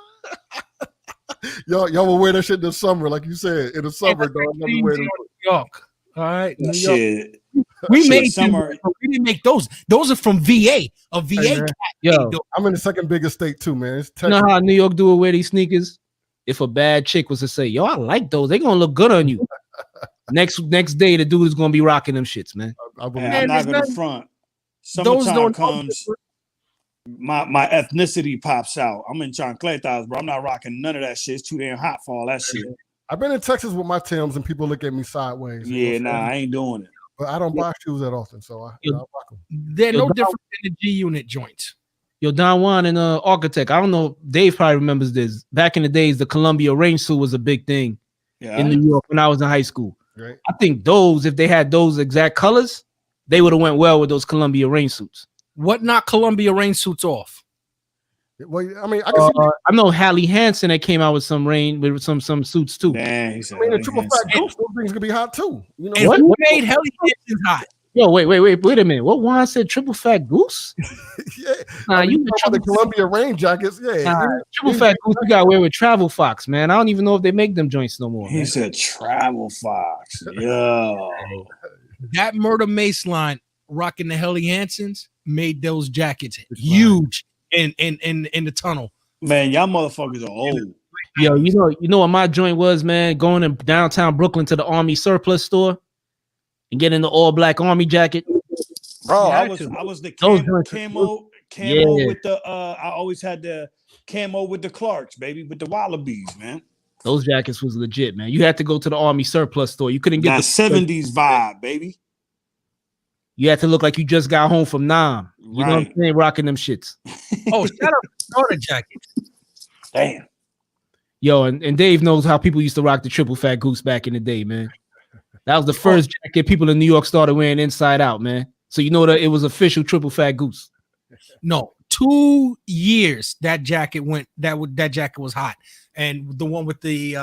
y'all will wear that shit in the summer, like you said. In the summer, dog. New York. All right. New York. Shit. We made summer. them, we didn't make those. Those are from VA. A VA cat. Yo, I'm in the second biggest state too, man. It's you know how New York do it, wear these sneakers? If a bad chick was to say, yo, I like those, they gonna look good on you. next day, the dude is gonna be rocking them shits, man. I'm not gonna front. Summertime comes, my ethnicity pops out. I'm in chancletas, bro. I'm not rocking none of that shit. It's too damn hot for all that shit. I've been in Texas with my Timbs and people look at me sideways. Yeah, I ain't doing it. But I don't buy shoes that often, so I rock them. They're no different than the G Unit joints. Yo, Don Juan and Architect, I don't know, Dave probably remembers this. Back in the days, the Columbia rain suit was a big thing in New York when I was in high school. Right. I think those, if they had those exact colors, they would have went well with those Columbia rain suits. What knocked Columbia rain suits off? Well, I mean, I can see I know Hallie Hansen that came out with some some suits too. Damn, the triple fat goose, those things could be hot too. You know and what? who made Hallie Hansen hot? Yo, wait a minute. What Juan said? Triple fat goose? Yeah, Nah, you the Columbia rain jackets. Yeah, triple fat goose. You gotta wear with Travel Fox, man. I don't even know if they make them joints no more. He said Travel Fox. Yo, that Murder Mace line rocking the Helly Hansons made those jackets huge in the tunnel. Man, y'all motherfuckers are old. Yo, you know what my joint was, man? Going in downtown Brooklyn to the Army surplus store and getting the all black Army jacket. Bro, I was the camo with the I always had the camo with the Clarks, baby, with the Wallabies, man. Those jackets was legit, man. You had to go to the Army surplus store. You couldn't get that the 70s vibe, baby. You had to look like you just got home from Nam. You know what I'm saying? Rocking them shits. Oh, shout out to starter jackets. Damn. Yo, and Dave knows how people used to rock the triple fat goose back in the day, man. That was the first jacket people in New York started wearing inside out, man. So you know that it was official triple fat goose. No, 2 years that jacket went. That jacket was hot, and the one with the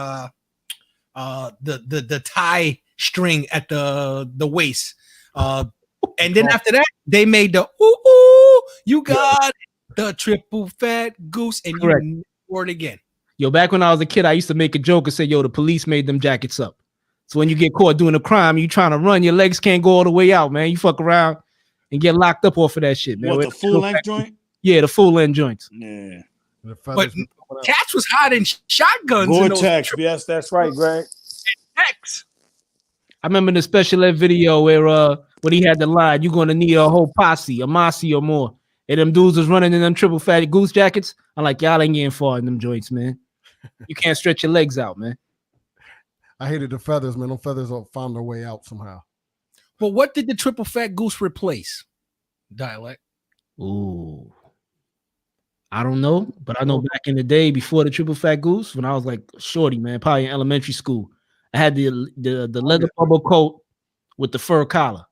tie string at the waist. And then after that, they made the ooh, you got the triple fat goose, and Correct. you wore it again. Yo, back when I was a kid, I used to make a joke and say, yo, the police made them jackets up. So when you get caught doing a crime, you trying to run, your legs can't go all the way out, man. You fuck around and get locked up off of that shit, man. What, the full length joint? Yeah, the full length joints. Yeah. But cats was hiding shotguns. Gore-Tex, yes, that's right, Greg. X. I remember the special ed video where when he had the line, you're gonna need a whole posse, a mosse or more. And them dudes was running in them triple fat goose jackets. I'm like, y'all ain't getting far in them joints, man. You can't stretch your legs out, man. I hated the feathers, man. Them feathers found their way out somehow. But what did the triple fat goose replace? Dialect. Ooh. I don't know, but I know back in the day before the triple fat goose, when I was like shorty, man, probably in elementary school, I had the leather bubble coat with the fur collar.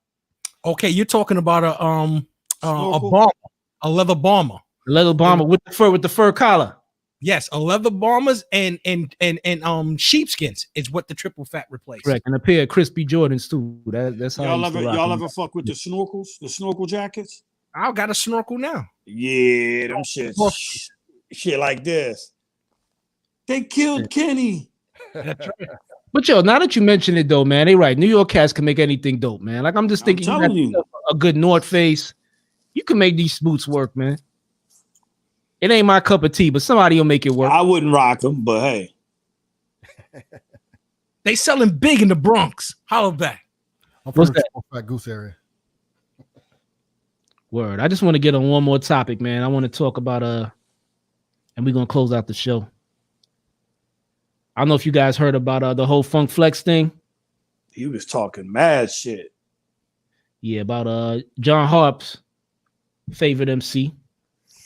Okay, you're talking about a bomber, a leather bomber. A leather bomber with the fur collar. Yes, a leather bombers and sheepskins is what the triple fat replaced. Correct, and a pair of crispy Jordans too. That's how y'all ever fuck with the snorkel jackets? I got a snorkel now. Yeah, them shit like this. They killed Kenny. That's right. But yo, now that you mention it though, man, they right. New York cats can make anything dope, man. Like I'm just thinking, you a good North Face, you can make these boots work, man. It ain't my cup of tea, but somebody will make it work. I wouldn't rock them, but hey, they selling big in the Bronx. Holla back. What's that? Fat goose area. Word. I just want to get on one more topic, man. I want to talk about and we're gonna close out the show. I don't know if you guys heard about the whole Funk Flex thing. He was talking mad shit. Yeah, about John Harp's favorite MC,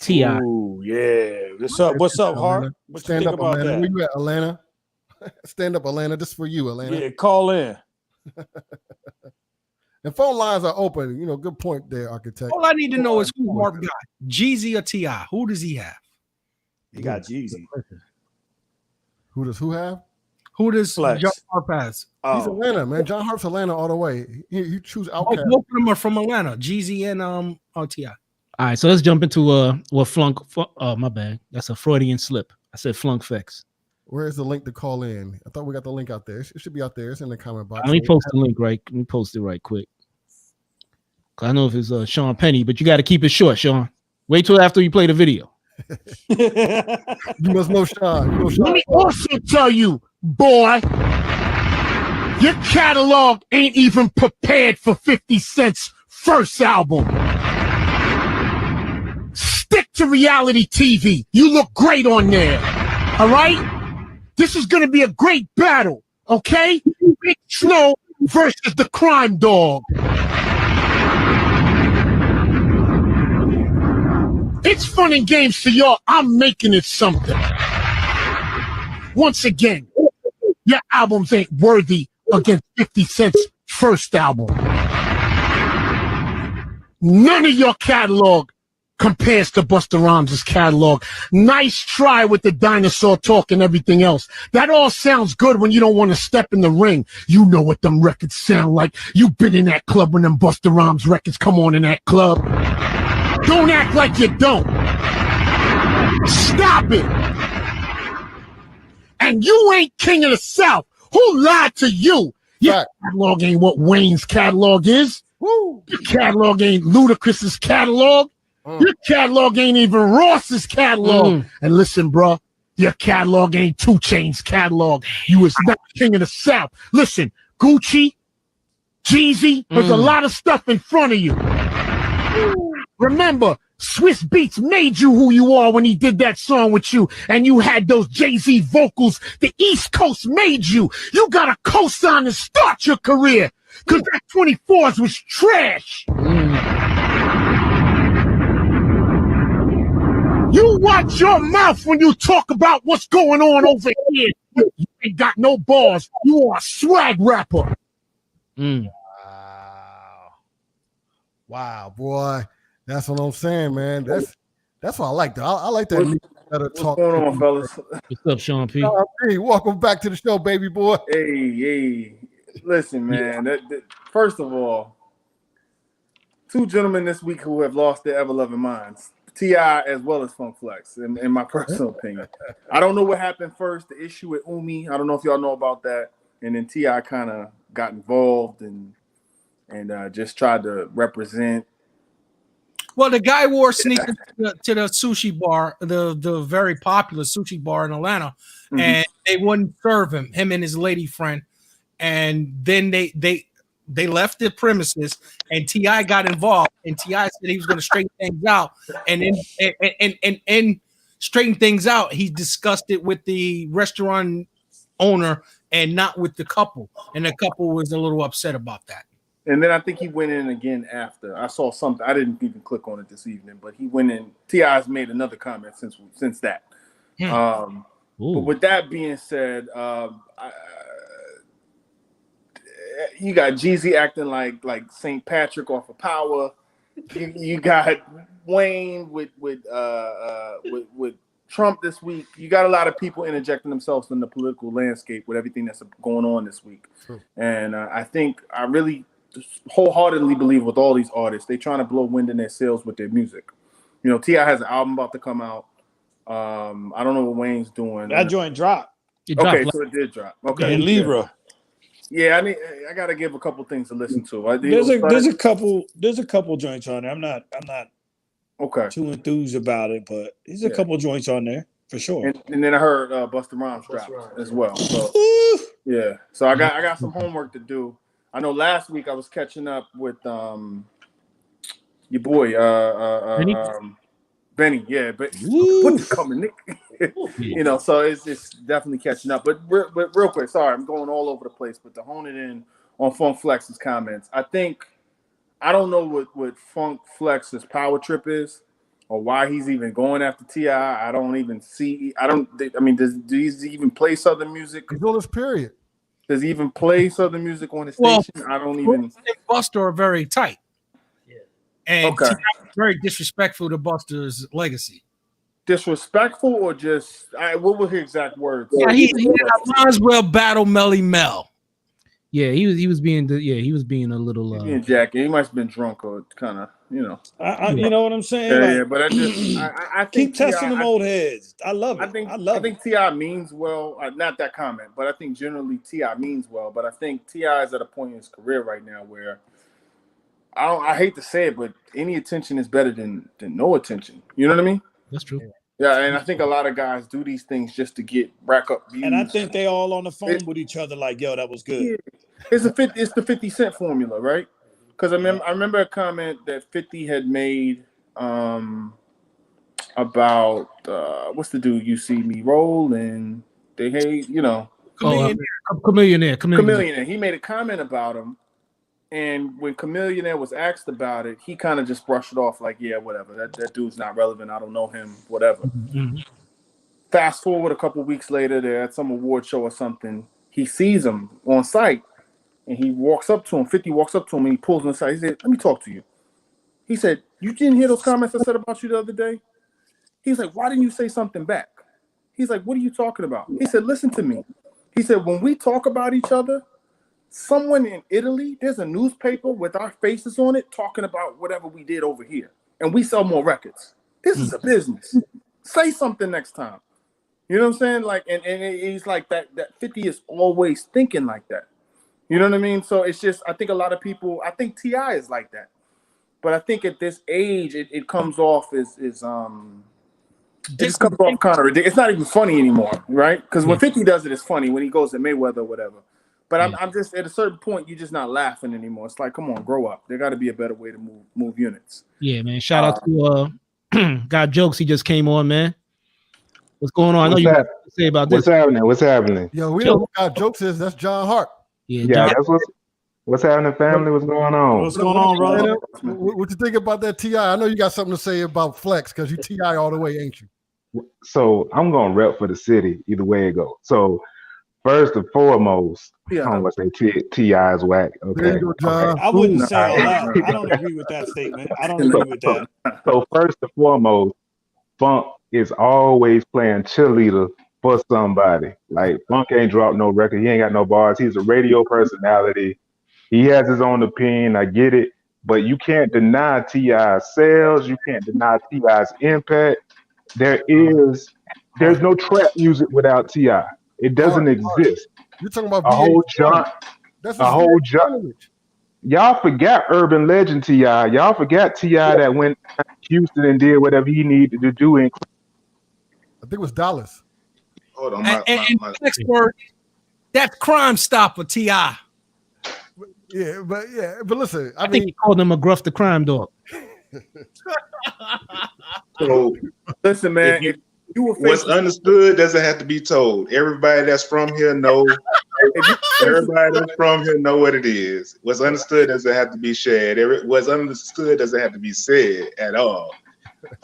T.I. Oh yeah. What's up, Harp? What you think about Atlanta. that? Where you at, Atlanta? Stand up, Atlanta. This is for you, Atlanta. Yeah, call in. And phone lines are open. You know, good point there, architect. All I need to know is who Harp got, Jeezy or T.I. Who does he have? He got Jeezy. Who does who have? Who does Flex. John Harp has? He's Atlanta, man. John Harp's Atlanta all the way. He choose Outkast. Both of them are from Atlanta. Jeezy and T.I. All right, so let's jump into what Flunk. Oh, my bad. That's a Freudian slip. I said Flunk Fex. Where's the link to call in? I thought we got the link out there. It should be out there. It's in the comment box. Let me post the link right. Let me post it right quick. Cause I know if it's Sean Penny, but you got to keep it short, Sean. Wait till after you play the video. You must know Sean. Let me also tell you, boy, your catalog ain't even prepared for 50 Cent's first album. Stick to reality TV. You look great on there. All right? This is going to be a great battle, okay? Big Snow versus the Crime Dog. It's fun and games to y'all. I'm making it something. Once again, your albums ain't worthy against 50 Cent's first album. None of your catalog compares to Busta Rhymes' catalog. Nice try with the dinosaur talk and everything else. That all sounds good when you don't want to step in the ring. You know what them records sound like. You've been in that club when them Busta Rhymes records come on in that club. Don't act like you don't. Stop it. And you ain't king of the South. Who lied to you? Your catalog ain't what Wayne's catalog is. Woo. Your catalog ain't Ludacris's catalog. Your catalog ain't even Ross's catalog. And listen, bro, Your catalog ain't 2 Chainz catalog. You was not king of the South. Listen, Gucci, Jeezy, there's a lot of stuff in front of you. Remember, Swiss Beats made you who you are when he did that song with you, and you had those Jay-Z vocals. The East Coast made you. You got a cosign to start your career, because that 24s was trash. You watch your mouth when you talk about what's going on over here. You ain't got no balls. You are a swag rapper. Wow, boy. That's what I'm saying, man. That's what I like. I like that. What's going on, fellas? What's up, Sean P? Sean P, welcome back to the show, baby boy. Hey. Listen, man. First of all, 2 gentlemen this week who have lost their ever-loving minds. T.I. as well as Funk Flex, in my personal opinion. I don't know what happened first, the issue with Umi. I don't know if y'all know about that. And then T.I. kind of got involved and just tried to represent. Well, the guy wore sneakers to the sushi bar, the very popular sushi bar in Atlanta, and they wouldn't serve him and his lady friend. And then they left the premises, and T.I. got involved, and T.I. said he was going to straighten things out, and straighten things out. He discussed it with the restaurant owner and not with the couple, and the couple was a little upset about that. And then I think he went in again after. I saw something. I didn't even click on it this evening, but he went in. T.I.'s made another comment since that. But with that being said, you got Jeezy acting like St. Patrick off of Power. You got Wayne with Trump this week. You got a lot of people interjecting themselves in the political landscape with everything that's going on this week. And I really wholeheartedly believe with all these artists, they trying to blow wind in their sails with their music. You know, T.I. has an album about to come out. I don't know what Wayne's doing. That joint dropped. Okay, so it did drop. Okay, in Libra. Yeah, I gotta give a couple things to listen to. There's a couple joints on there. I'm not too enthused about it, but there's a couple joints on there for sure. And then I heard Busta Rhymes dropped as well. So yeah, so I got some homework to do. I know last week I was catching up with your boy Benny. Yeah, but what's coming, Nick? You know, so it's definitely catching up. But real quick, sorry, I'm going all over the place, but to hone it in on Funk Flex's comments, I don't know what Funk Flex's power trip is or why he's even going after T.I. I don't even see. I mean, does he even play Southern music? He's on his period. Does he even play Southern music on his station? I don't even. Busta are very tight. And T.I. is very disrespectful to Busta's legacy. Disrespectful or just what were his exact words? Yeah, he might as well battle Melly Mel. Yeah, he was being a little being Jackie. He must have been drunk or kind of, you know. You know what I'm saying? Yeah, but I keep testing them old heads. I love it. I think T.I. means well. Not that comment, but I think generally T.I. means well. But I think T.I. is at a point in his career right now where I hate to say it, but any attention is better than no attention. You know what I mean? That's true. Yeah, and I think a lot of guys do these things just to rack up views. And I think they all on the phone with each other like, yo, that was good. Yeah. It's the 50 Cent formula, right? Because I remember a comment that 50 had made about what's the dude you see me roll and they hate, you know. Chameleonaire. He made a comment about him. And when Chameleonaire was asked about it, he kind of just brushed it off like, yeah, whatever. That dude's not relevant. I don't know him, whatever. Mm-hmm. Fast forward a couple weeks later, they're at some award show or something. He sees him on site, and he walks up to him. 50 walks up to him, and he pulls him aside. He said, let me talk to you. He said, you didn't hear those comments I said about you the other day? He's like, why didn't you say something back? He's like, what are you talking about? He said, listen to me. He said, when we talk about each other, someone in Italy, there's a newspaper with our faces on it talking about whatever we did over here. And we sell more records. This is a business. Say something next time. You know what I'm saying? Like, and he's like that 50 is always thinking like that. You know what I mean? So it's just, I think a lot of people, I think T.I. is like that. But I think at this age, it comes off as It just comes off kind of ridiculous. It's not even funny anymore, right? Because when 50 does it, it's funny when he goes to Mayweather or whatever. But I'm just at a certain point, you're just not laughing anymore. It's like, come on, grow up. There got to be a better way to move units. Yeah, man. Shout out to Got Jokes. He just came on, man. What's going on? I know you got to say about What's this. happening? What's happening? Yo, we know what Got Jokes is. That's John Hart. Yeah, that's what's happening, family. What's going on? What's going on, brother? What you think about that T.I.? I know you got something to say about Flex because you T.I. all the way, ain't you? So I'm gonna rep for the city either way it goes. So first and foremost, I don't want to say T.I. is whack. Okay, I wouldn't say all that. I don't agree with that statement. I don't agree with that. So first and foremost, Funk is always playing cheerleader for somebody. Like Funk ain't dropped no record. He ain't got no bars. He's a radio personality. He has his own opinion. I get it, but you can't deny T.I.'s sales. You can't deny T.I.'s impact. There's no trap music without T.I. It doesn't exist. You're talking about a whole genre. A whole genre. Y'all forgot urban legend T.I. Y'all forgot T.I. that went to Houston and did whatever he needed to do. I think it was Dallas. Hold on, and next word, that's Crime Stopper T.I. Yeah, but listen, I think he called him a Gruff the Crime Dog. So listen, man. What's understood doesn't have to be told. Everybody that's from here know. Everybody that's from here know what it is. What's understood doesn't have to be shared. What's understood doesn't have to be said at all.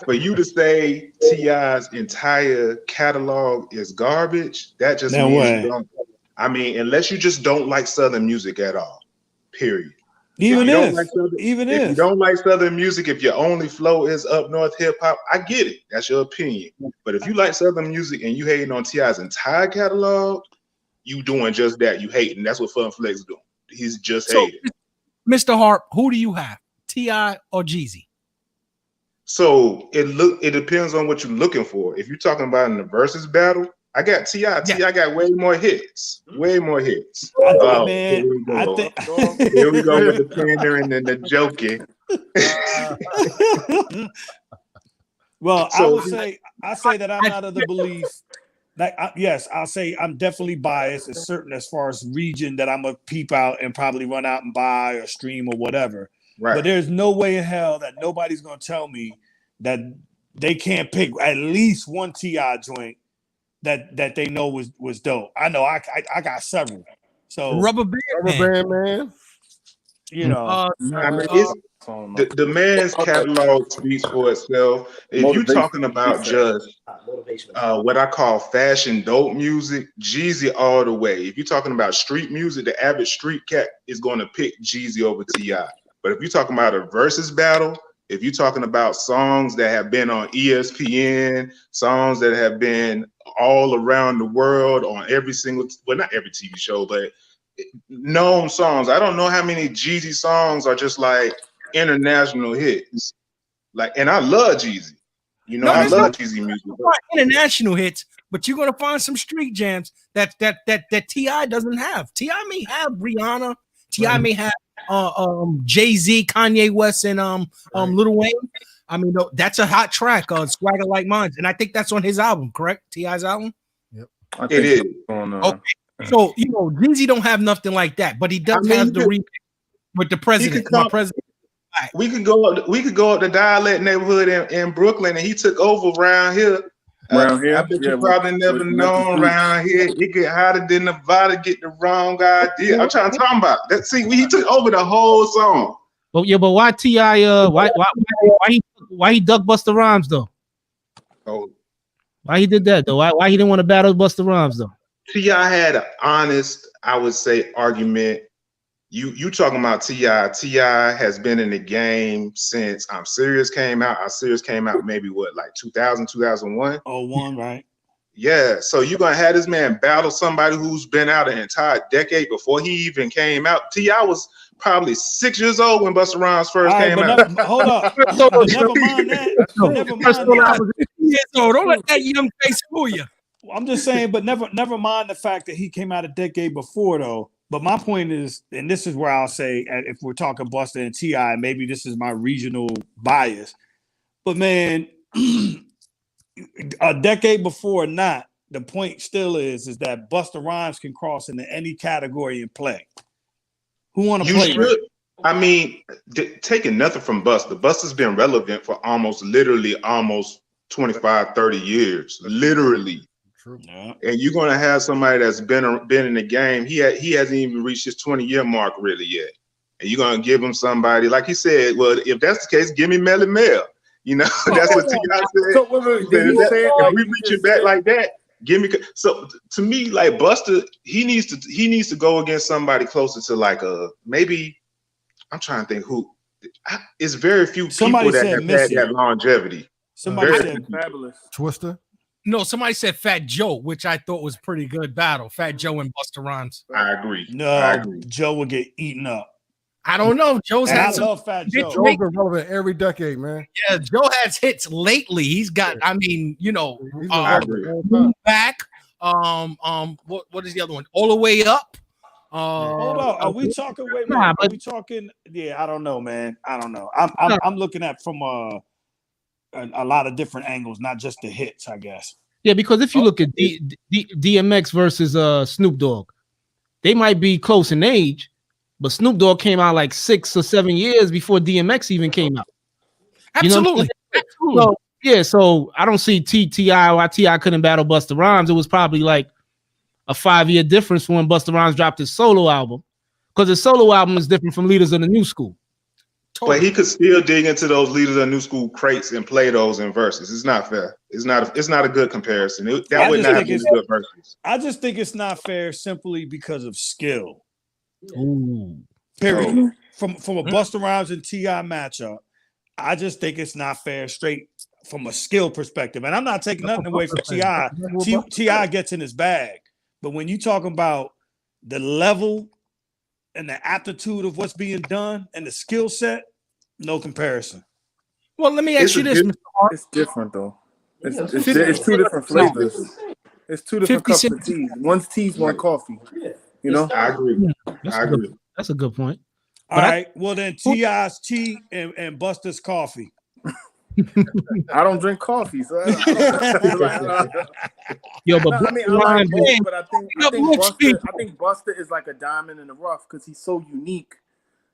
For you to say T.I.'s entire catalog is garbage, that just means you don't. I mean, unless you just don't like Southern music at all. Period. If you don't like Southern music, if your only flow is up north hip hop, I get it. That's your opinion. But if you like Southern music and you hating on T.I.'s entire catalog, you doing just that. You hating. That's what Fun Flex doing. He's just hating. Mr. Harp, who do you have? T.I. or Jeezy? So it depends on what you're looking for. If you're talking about in the versus battle, I got T.I. T.I. got way more hits. Way more hits. Man, here we go with the pandering and the joking. Well, I say that I'm not of the belief that I'll say I'm definitely biased and certain as far as region that I'm gonna peep out and probably run out and buy or stream or whatever. Right. But there's no way in hell that nobody's gonna tell me that they can't pick at least one T.I. joint that they know was dope. I know I got several. So Rubber Band Man. You know, I mean, it's the man's catalog speaks for itself. If you're talking about just what I call fashion dope music, Jeezy all the way. If you're talking about street music, the average street cat is going to pick Jeezy over T.I. But if you're talking about a versus battle, if you're talking about songs that have been on ESPN, songs that have been all around the world on every single, well, not every TV show, but known songs. I don't know how many Jeezy songs are just like international hits. Like, and I love Jeezy. You know, I love Jeezy music. International hits, but you're gonna find some street jams that T.I. doesn't have. T.I. may have Rihanna. T.I. may have Jay-Z, Kanye West, and Lil Wayne. I mean, that's a hot track, Swagger Like Mine, and I think that's on his album, correct? T.I.'s album. Yep, it is. Okay, so you know, Jeezy don't have nothing like that, but he does have the remix with the president. We could go up the Dialect neighborhood in Brooklyn, and he took over around here. I bet you probably never known around here. It get hotter than Nevada. Get the wrong idea. I'm trying to talk about that. See, he took over the whole song. But why T.I. Why he ducked Busta Rhymes though? Oh, why he did that though? Why he didn't want to battle Busta Rhymes though? T.I. had an honest, I would say, argument. You talking about T.I. T.I. has been in the game since I'm Serious came out. I'm Serious came out maybe like 2000, 2001? 01, right? Yeah, so you're going to have this man battle somebody who's been out an entire decade before he even came out. T.I. was probably 6 years old when Busta Rhymes first came out. Hold up. Never mind that. Never mind that. So don't let that young face fool you. I'm just saying, but never mind the fact that he came out a decade before though. But my point is, and this is where I'll say, if we're talking Busta and T.I., maybe this is my regional bias. But man, you a decade before or not, the point still is that Busta Rhymes can cross into any category and play. Who want to You play? should. I mean, taking nothing from Busta. Busta's been relevant for almost 25, 30 years. Literally. True. Yeah. And you're gonna have somebody that's been in the game. He hasn't even reached his 20-year mark really yet. And you're gonna give him somebody, like he said, well, if that's the case, give me Melly Mel. You know, that's what T.I. said. So did he say it like if we reach it back like that, give me. So to me, like Busta, he needs to go against somebody closer to like maybe. I'm trying to think who. It's very few people that have had that longevity. Somebody said Fabulous. Twister. No, somebody said Fat Joe, which I thought was pretty good battle. Fat Joe and Busta Rhymes. I agree. No, Joe would get eaten up. I don't know. Joe's had I love Fat Joe. Joe's been relevant every decade, man. Yeah, Joe has hits lately. He's got, I mean, you know, back. What is the other one? All the Way Up. Hold on. Are we talking? Wait a minute. Are we talking? Yeah, I don't know, man. I don't know. I'm looking at from a lot of different angles, not just the hits, I guess. Yeah, because if you look at DMX versus Snoop Dogg, they might be close in age, but Snoop Dogg came out like 6 or 7 years before DMX even came out. Absolutely. You know so I don't see T.I. why T.I. couldn't battle Busta Rhymes. It was probably like a 5-year difference from when Busta Rhymes dropped his solo album, because his solo album is different from Leaders of the New School. But he could still dig into those Leaders of the New School crates and play those in verses. It's not fair. It's not a good comparison. That would not have been good verses. I just think it's not fair simply because of skill. Ooh. Period. From a Busta Rhymes and T.I. matchup, I just think it's not fair straight from a skill perspective. And I'm not taking nothing away from T.I. T.I. gets in his bag. But when you talk about the level and the aptitude of what's being done and the skill set, no comparison. Well, let me ask you this, Mr. Hart. It's different though. It's two different flavors. It's two different cups of tea. One's tea, one coffee. You know? I agree. That's a good point. All right. Well, then T.I.'s tea and Busta's coffee. I don't drink coffee, so I think Busta is like a diamond in the rough because he's so unique.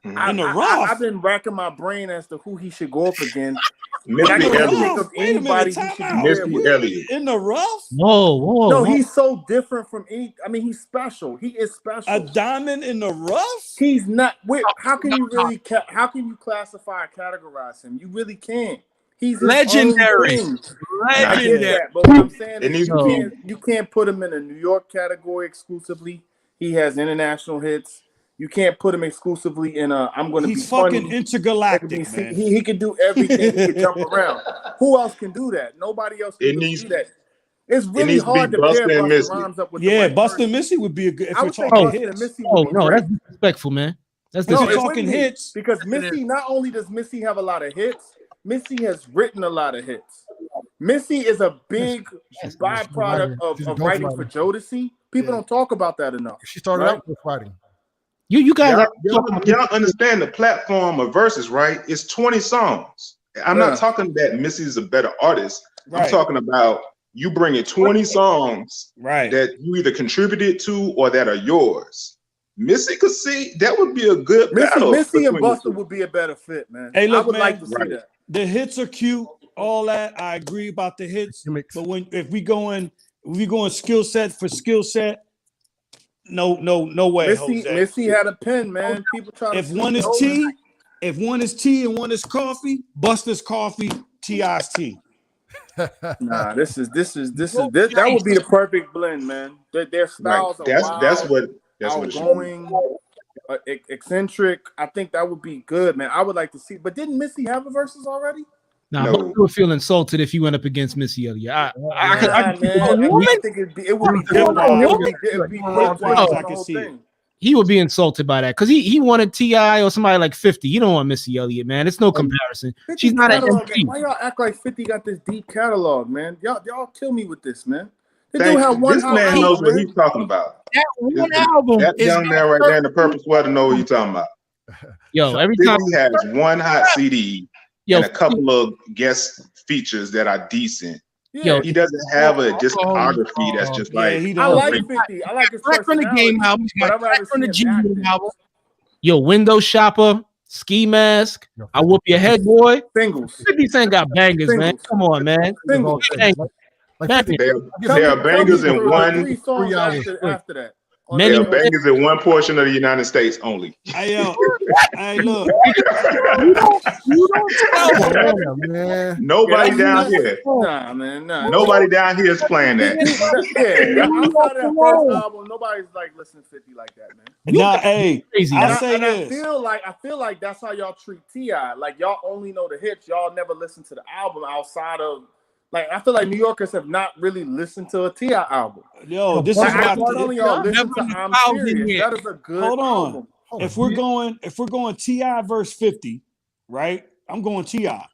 In the rough, I've been racking my brain as to who he should go up against. Missy I can't think Elliott. of anybody he should be Missy Elliott. In the rough? Whoa. No, he's so different from any. I mean, he's special. He is special. A diamond in the rough? He's not. How can you really? How can you classify, categorize him? You really can't. He's legendary. Legendary. But what I'm saying is you can't put him in a New York category exclusively. He has international hits. You can't put him exclusively in a I'm going to be funny. He's fucking intergalactic, man. He can do everything. He can jump around. Who else can do that? Nobody else can do that. It's really hard to pair Busta Rhymes up with Busta and Missy would be a good if we're talking hits. No, that's disrespectful, man. That's disrespectful. Talking hits. Because Missy, not only does Missy have a lot of hits, Missy has written a lot of hits. Missy is a big byproduct of writing for Jodeci. People don't talk about that enough. She started out with writing. You guys y'all understand the platform of verses, right? It's 20 songs. I'm not talking that Missy's a better artist. Right. I'm talking about you bringing 20 songs that you either contributed to or that are yours. Missy could see that would be a good battle. Missy and Busta would be a better fit, man. Hey, look, I would like to see that. The hits are cute, all that. I agree about the hits. But if we going skill set for skill set, no way. Missy had a pen, man. People try to. If one is tea and one is coffee, Busta's coffee, T.I.'s tea. Nah, this is that would be the perfect blend, man. Their styles are wild, that's outgoing, eccentric. I think that would be good, man. I would like to see. But didn't Missy have a verses already? Nah, I would feel insulted if you went up against Missy Elliott. I think it would be different. I can see it. He would be insulted by that because he wanted T.I. or somebody like 50. You don't want Missy Elliott, man. It's no comparison. She's not an MC. Why y'all act like 50 got this deep catalog, man? Y'all kill me with this, man. They do have one. This man knows what he's talking about. That one album. That young man right there in the purple sweater know what he's talking about. Yo, every time he has one hot CD and a couple of guest features that are decent. Yeah. He doesn't have a discography that's just like. I like 50. I like his Black from the Game personality, album. but I'd rather From see the him G acting. album. Yo, Window Shopper, Ski Mask, I Whoop Your Head, Boy. Singles. 50 Cent got bangers, man. Come on, man. Singles. There are bangers in one. 3 songs after that. There are bangers in one portion of the United States only. Hey, look. You don't tell me. Man. Nobody down here. Nah, man. Nah. Nobody down here is playing that. Outside of that first album, nobody's like listening to 50 like that, man. Nah, hey, I'll say I this. feel like that's how y'all treat T.I. Like y'all only know the hits. Y'all never listen to the album outside of. Like I feel like New Yorkers have not really listened to a T.I. album. Yo, this like, is my. why don't y'all listen to I'm Serious? That is a good album. If we're going T.I. verse 50, right? I'm going T.I.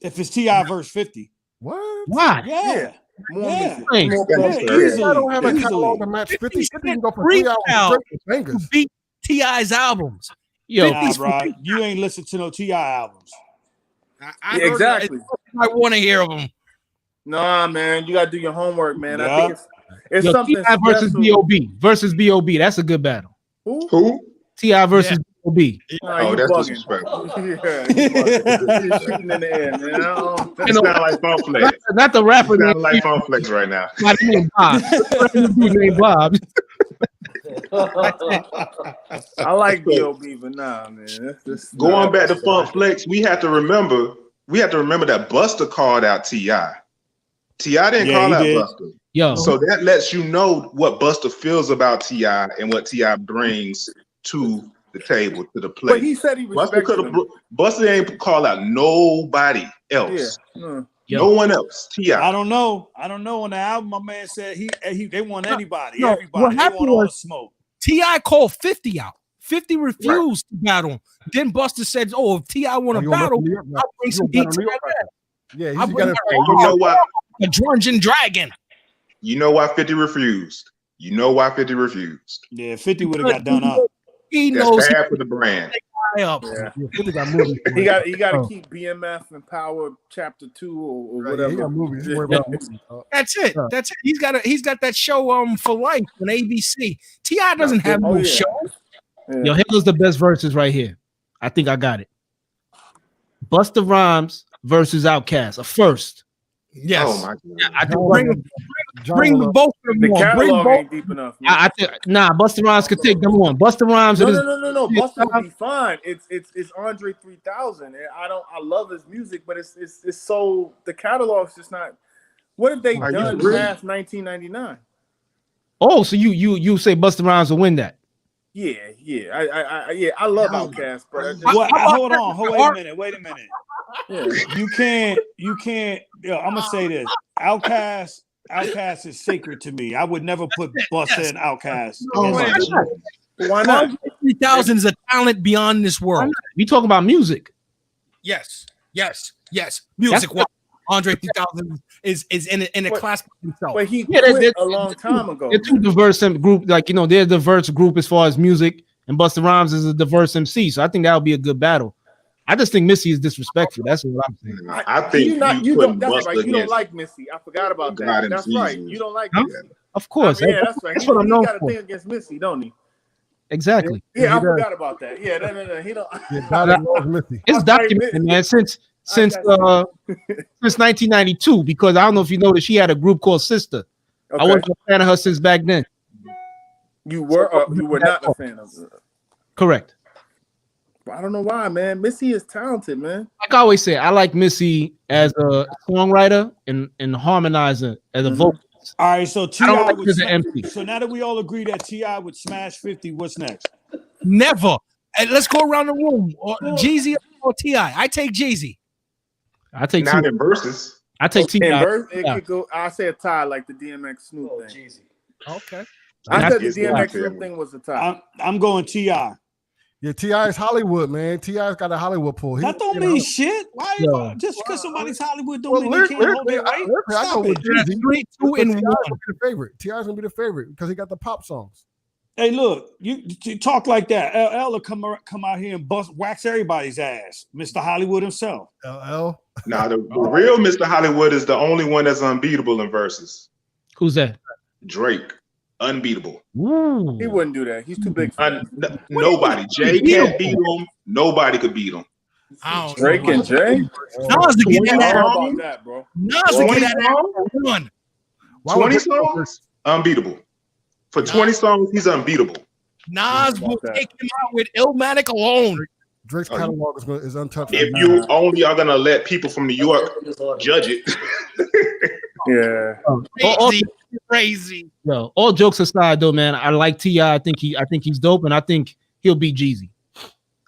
If it's T.I. verse 50. What? Why? Yeah. Easily. I don't have a catalog to match 50. 50 can go for 3 hours straight with beat T.I.'s albums. Yo, nah, bro, you ain't listened to no T.I. albums. I exactly. I want to hear of them. Nah, man, you gotta do your homework, man. I think it's Yo, something T.I. versus B.O.B. versus B.O.B. That's a good battle. Who? T.I. versus B.O.B. Oh, that's bugging. disrespectful. You're shooting in the air, man. It's not like Funk Flex. Not the rapper. It's not like Funk Flex right now. My name Bob. Dude named Bob. I like B.O.B., but nah, man. Going back to Funk Flex, we have to remember that Busta called out T.I. T.I. didn't call out Busta. Yo. So that lets you know what Busta feels about T.I. and what T.I. brings to the table, to the plate. But he said he respected him. Busta ain't call out nobody else. Yeah. No one else. T.I. I don't know. On the album, my man said they want anybody. No, everybody. what They happened want all the was smoke. T.I. called 50 out. 50 refused to battle. Then Busta said, "Oh, if T.I. want to battle, I'll bring some heat to that." Yeah, I'll bring you know why? A Georgian dragon. You know why 50 refused? Yeah, 50 would have got done up. He That's knows bad for the brand. Up. Yeah. He got movies. He got to keep BMF and Power Chapter 2 or whatever. He got movies. That's it. That's it. He's got that show for life on ABC. T.I. doesn't have no show. Yo, here's the best verses right here. I think I got it. Busta Rhymes versus Outkast. A first. Yes. Oh my God. Yeah, I do bring both of them. The on. catalog Bring ain't deep enough. I think Busta Rhymes could take them on. Busta Rhymes. No. Busta will be fine. It's Andre 3000. I love his music, but it's so the catalog's just not. What have they done past 1999? Oh, so you say Busta Rhymes will win that? Yeah. I love Outkast, but hold on. Wait a minute. Yeah. You can't. Yo, I'm gonna say this. Outkast is sacred to me. I would never put Busta and Outkast. Why not? 3000 is a talent beyond this world. You talking about music? Yes. Music. Andre 3000 is in a class by himself. But he quit a long time ago. They're two diverse group. They're a diverse group as far as music, and Busta Rhymes is a diverse MC. So I think that would be a good battle. I just think Missy is disrespectful. That's what I'm saying. I think you don't. That's right. You don't like Missy. I forgot about that. That's right. You don't like Missy. Of course. Yeah, that's right. That's what I'm known for. He got a thing against Missy, don't he? Exactly. Yeah, I forgot about that. Yeah, no. He don't. It's documented, man. Since 1992, because I don't know if you noticed, she had a group called Sister. Okay. I wasn't a fan of her since back then. You were not a fan of her. Correct. I don't know why, man. Missy is talented, man. Like I always say, I like Missy as a songwriter and harmonizer as a vocalist. All right, so T.I. would smash. So now that we all agree that T.I. would smash 50, what's next? Never. And let's go around the room. Jeezy or T.I. I take Jeezy. I take not in verses. I take T.I. Could go. I say a tie like the DMX Snoop thing. Jeezy. Okay. I said the DMX Snoop thing was a tie. I'm going T.I. Yeah, T.I. is Hollywood, man. T.I.'s got a Hollywood pull. That don't mean shit. Why? Just because somebody's Hollywood don't mean they can't hold their weight. I go with Jeezy. 2 and 1. T.I.'s gonna be the favorite. T.I.'s gonna be the favorite because he got the pop songs. Hey, look, you talk like that. LL will come out here and wax everybody's ass. Mr. Hollywood himself. LL. Now the real Mr. Hollywood is the only one that's unbeatable in verses. Who's that? Drake, unbeatable. Ooh. He wouldn't do that. He's too big for that. Nobody. Jay can't beat him. Nobody could beat him. Drake and Jay. Nas to get I that. don't know about that, bro. Nas to get that one. 20 songs, unbeatable. For 20 songs, he's unbeatable. Nas will take him out with Illmatic alone. Drake's catalog is untouched. If you only are gonna let people from New York judge it. Yeah. Crazy. Yo, all jokes aside, though, man, I like T.I. I think he's dope, and I think he'll beat Jeezy.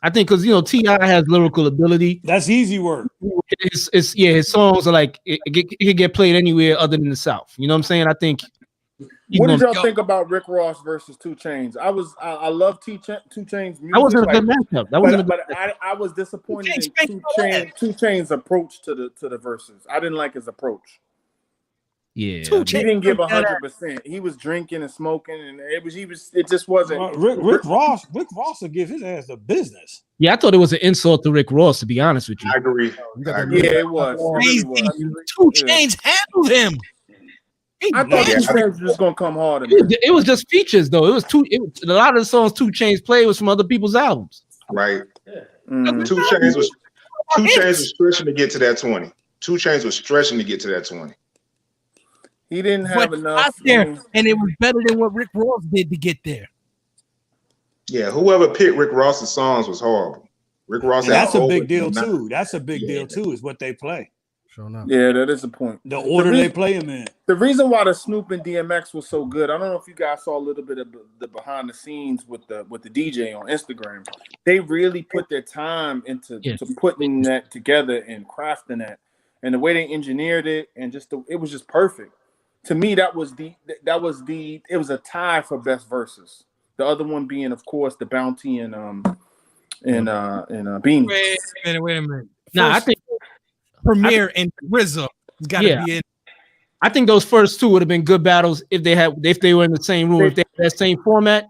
I think because T.I. has lyrical ability. That's easy work. His songs are like it can get played anywhere other than the South. You know what I'm saying? I think. What did y'all think about Rick Ross versus 2 Chainz? I love 2 Chainz music. That wasn't a good matchup. That wasn't. But I was disappointed in 2 Chainz' approach to the verses. I didn't like his approach. Yeah, he didn't give 100%. He was drinking and smoking, and it just wasn't. Rick Ross will give his ass the business. Yeah, I thought it was an insult to Rick Ross, to be honest with you. I agree. Yeah, it was. Crazy. It was. 2 Chainz handled him. I thought 2 Chainz was just gonna come harder. It was just features, though. A lot of the songs 2 Chainz played was from other people's albums. Right. 2 Chainz was stretching to get to that 20. 2 Chainz was stretching to get to that 20. He didn't have enough. Out there, and it was better than what Rick Ross did to get there. Yeah, whoever picked Rick Ross's songs was horrible. Rick Ross. That's a big deal too. That's a big deal too. Is what they play. Sure enough. Yeah, that is a point. The order they play them in. The reason why the Snoop and DMX was so good, I don't know if you guys saw a little bit of the behind the scenes with the DJ on Instagram. They really put their time into to putting that together and crafting that, and the way they engineered it, and it was just perfect. To me, it was a tie for best verses. The other one being, of course, the Bounty and Beanie. Wait a minute. I think Premier and RZA got to be in. I think those first two would have been good battles if they were in the same room. If they had that same format,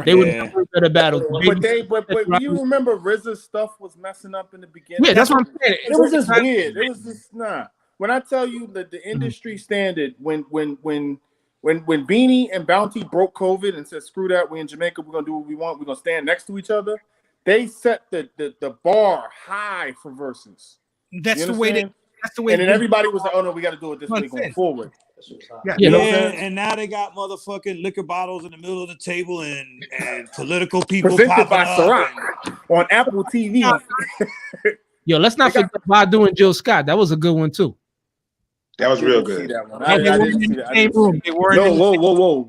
they would have been better battles. But you remember RZA's stuff was messing up in the beginning. Yeah, that's what I'm saying. It was just weird. It was just nah. When I tell you that the industry standard, when Beanie and Bounty broke COVID and said, "Screw that, we in Jamaica, we're gonna do what we want, we're gonna stand next to each other," they set the bar high for verses. That's the way. And then everybody was like, "Oh no, we got to do it this way going forward." And now they got motherfucking liquor bottles in the middle of the table and political people presented by popping up. Ciroc on Apple TV. Yo, let's not forget Badu and Jill Scott. That was a good one too. That was real good. I didn't see that. Whoa.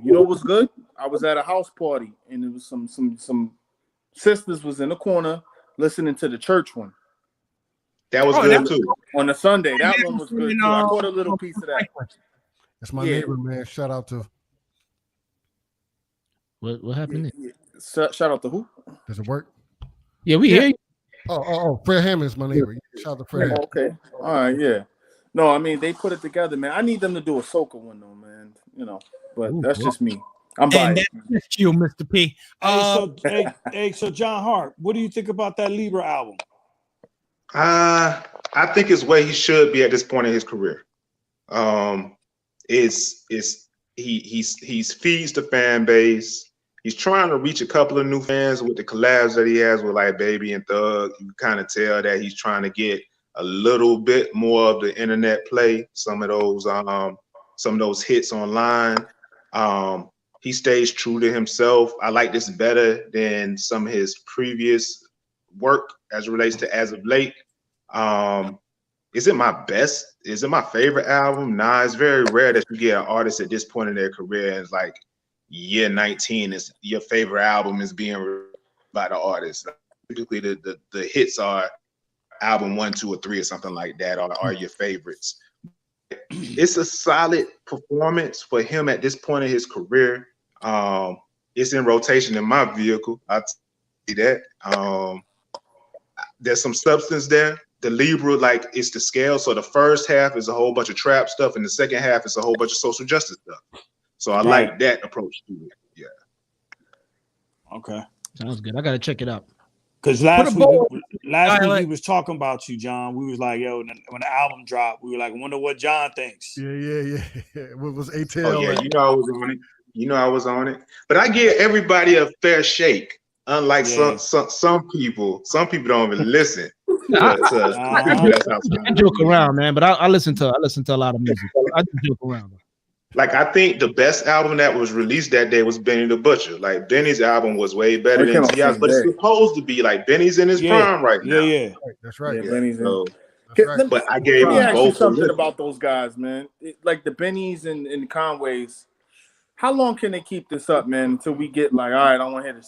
You know what's good? I was at a house party and it was some sisters was in the corner listening to the church one. That was good too. On a Sunday. That one was good too. I caught a little piece of that. That's my neighbor, man. Shout out to. What happened there? Shout out to who? Does it work? Yeah, we hear you. Oh, Fred Hammond is my neighbor. Shout out to Fred Hammond. Okay. All right, yeah. No, I mean they put it together, man. I need them to do a soca one though, man. But that's just me. I'm biased. That's you, Mr. P. So John Hart, what do you think about that Libra album? I think it's where he should be at this point in his career. He feeds the fan base. He's trying to reach a couple of new fans with the collabs that he has with like Baby and Thug. You kind of tell that he's trying to get a little bit more of the internet play. Some of those hits online. He stays true to himself. I like this better than some of his previous work as it relates to as of late. Is it my best? Is it my favorite album? Nah, it's very rare that you get an artist at this point in their career and it's like year 19 is your favorite album is being released by the artist. Typically the hits are album 1, 2, or 3 or something like that are your favorites. It's a solid performance for him at this point in his career. It's in rotation in my vehicle. I see that. There's some substance there. The Libra, like, it's the scale. So the first half is a whole bunch of trap stuff, and the second half is a whole bunch of social justice stuff. So I like that approach to it. Yeah. Okay. Sounds good. I gotta check it out. Because last week we was talking about you, John. We was like, yo, when the album dropped, we were like, I wonder what John thinks. Yeah. What was ATL? Oh yeah, you know I was on it. You know I was on it. But I give everybody a fair shake. Unlike some people don't even listen. I joke around, man, but I listen to a lot of music. I just joke around. Like I think the best album that was released that day was Benny the Butcher. Like Benny's album was way better than T.I.'s, but it's supposed to be like Benny's in his prime right now. Yeah. That's right. Yeah, Benny's so, right. But I gave Let me them ask you both. something about those guys, man. Like the Bennies and the Conways. How long can they keep this up, man, until we get like, all right, I don't want to hear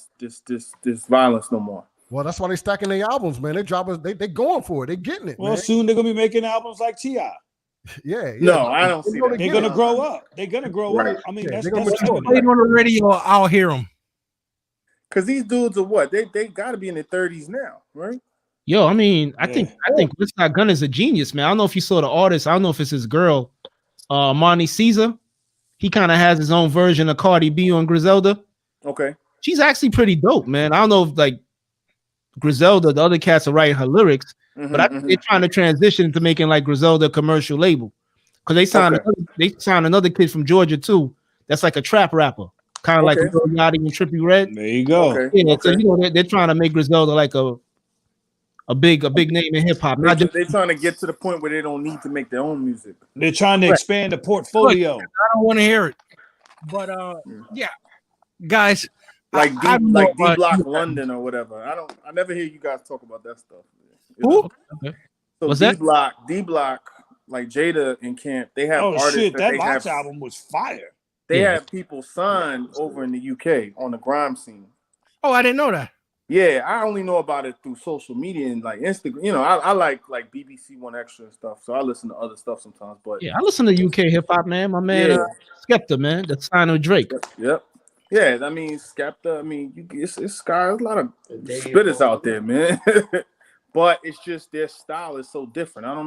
this violence no more? Well, that's why they stacking their albums, man. They dropping, they going for it. They getting it. Well, man. soon they're gonna be making albums like T.I. Yeah. No, I don't see that. They're gonna grow up. They're gonna grow up. I mean, that's Played on the radio. I'll hear them. Because these dudes are what? They got to be in their 30s now, right? Yo, I mean, I think Westside Gunn is a genius, man. I don't know if you saw the artist. I don't know if it's his girl, Marnie Caesar. He kind of has his own version of Cardi B on Griselda. Okay. She's actually pretty dope, man. I don't know if like Griselda, the other cats are writing her lyrics, but I think they're trying to transition to making like Griselda a commercial label. Because they signed another kid from Georgia too. That's like a trap rapper, kind of like Lil Yachty and Trippie Redd. There you go. So you know they're trying to make Griselda like a big name in hip hop. They're trying to get to the point where they don't need to make their own music. They're trying to expand the portfolio. Look, I don't want to hear it, but yeah, guys, like D Block London or whatever. I never hear you guys talk about that stuff. Who? So What's D Block, like Jada and Camp, they have artists that they Locks have. album was fire. They have people signed over in the UK on the grime scene. Oh, I didn't know that. Yeah, I only know about it through social media and like Instagram. You know, I like BBC One Extra and stuff, so I listen to other stuff sometimes. But yeah, I listen to UK hip hop, man. My man Skepta, man, the sign of Drake. Yep. Yeah, I mean Skepta. I mean, it's Sky. There's a lot of spitters out there, man. But it's just their style is so different. I don't know.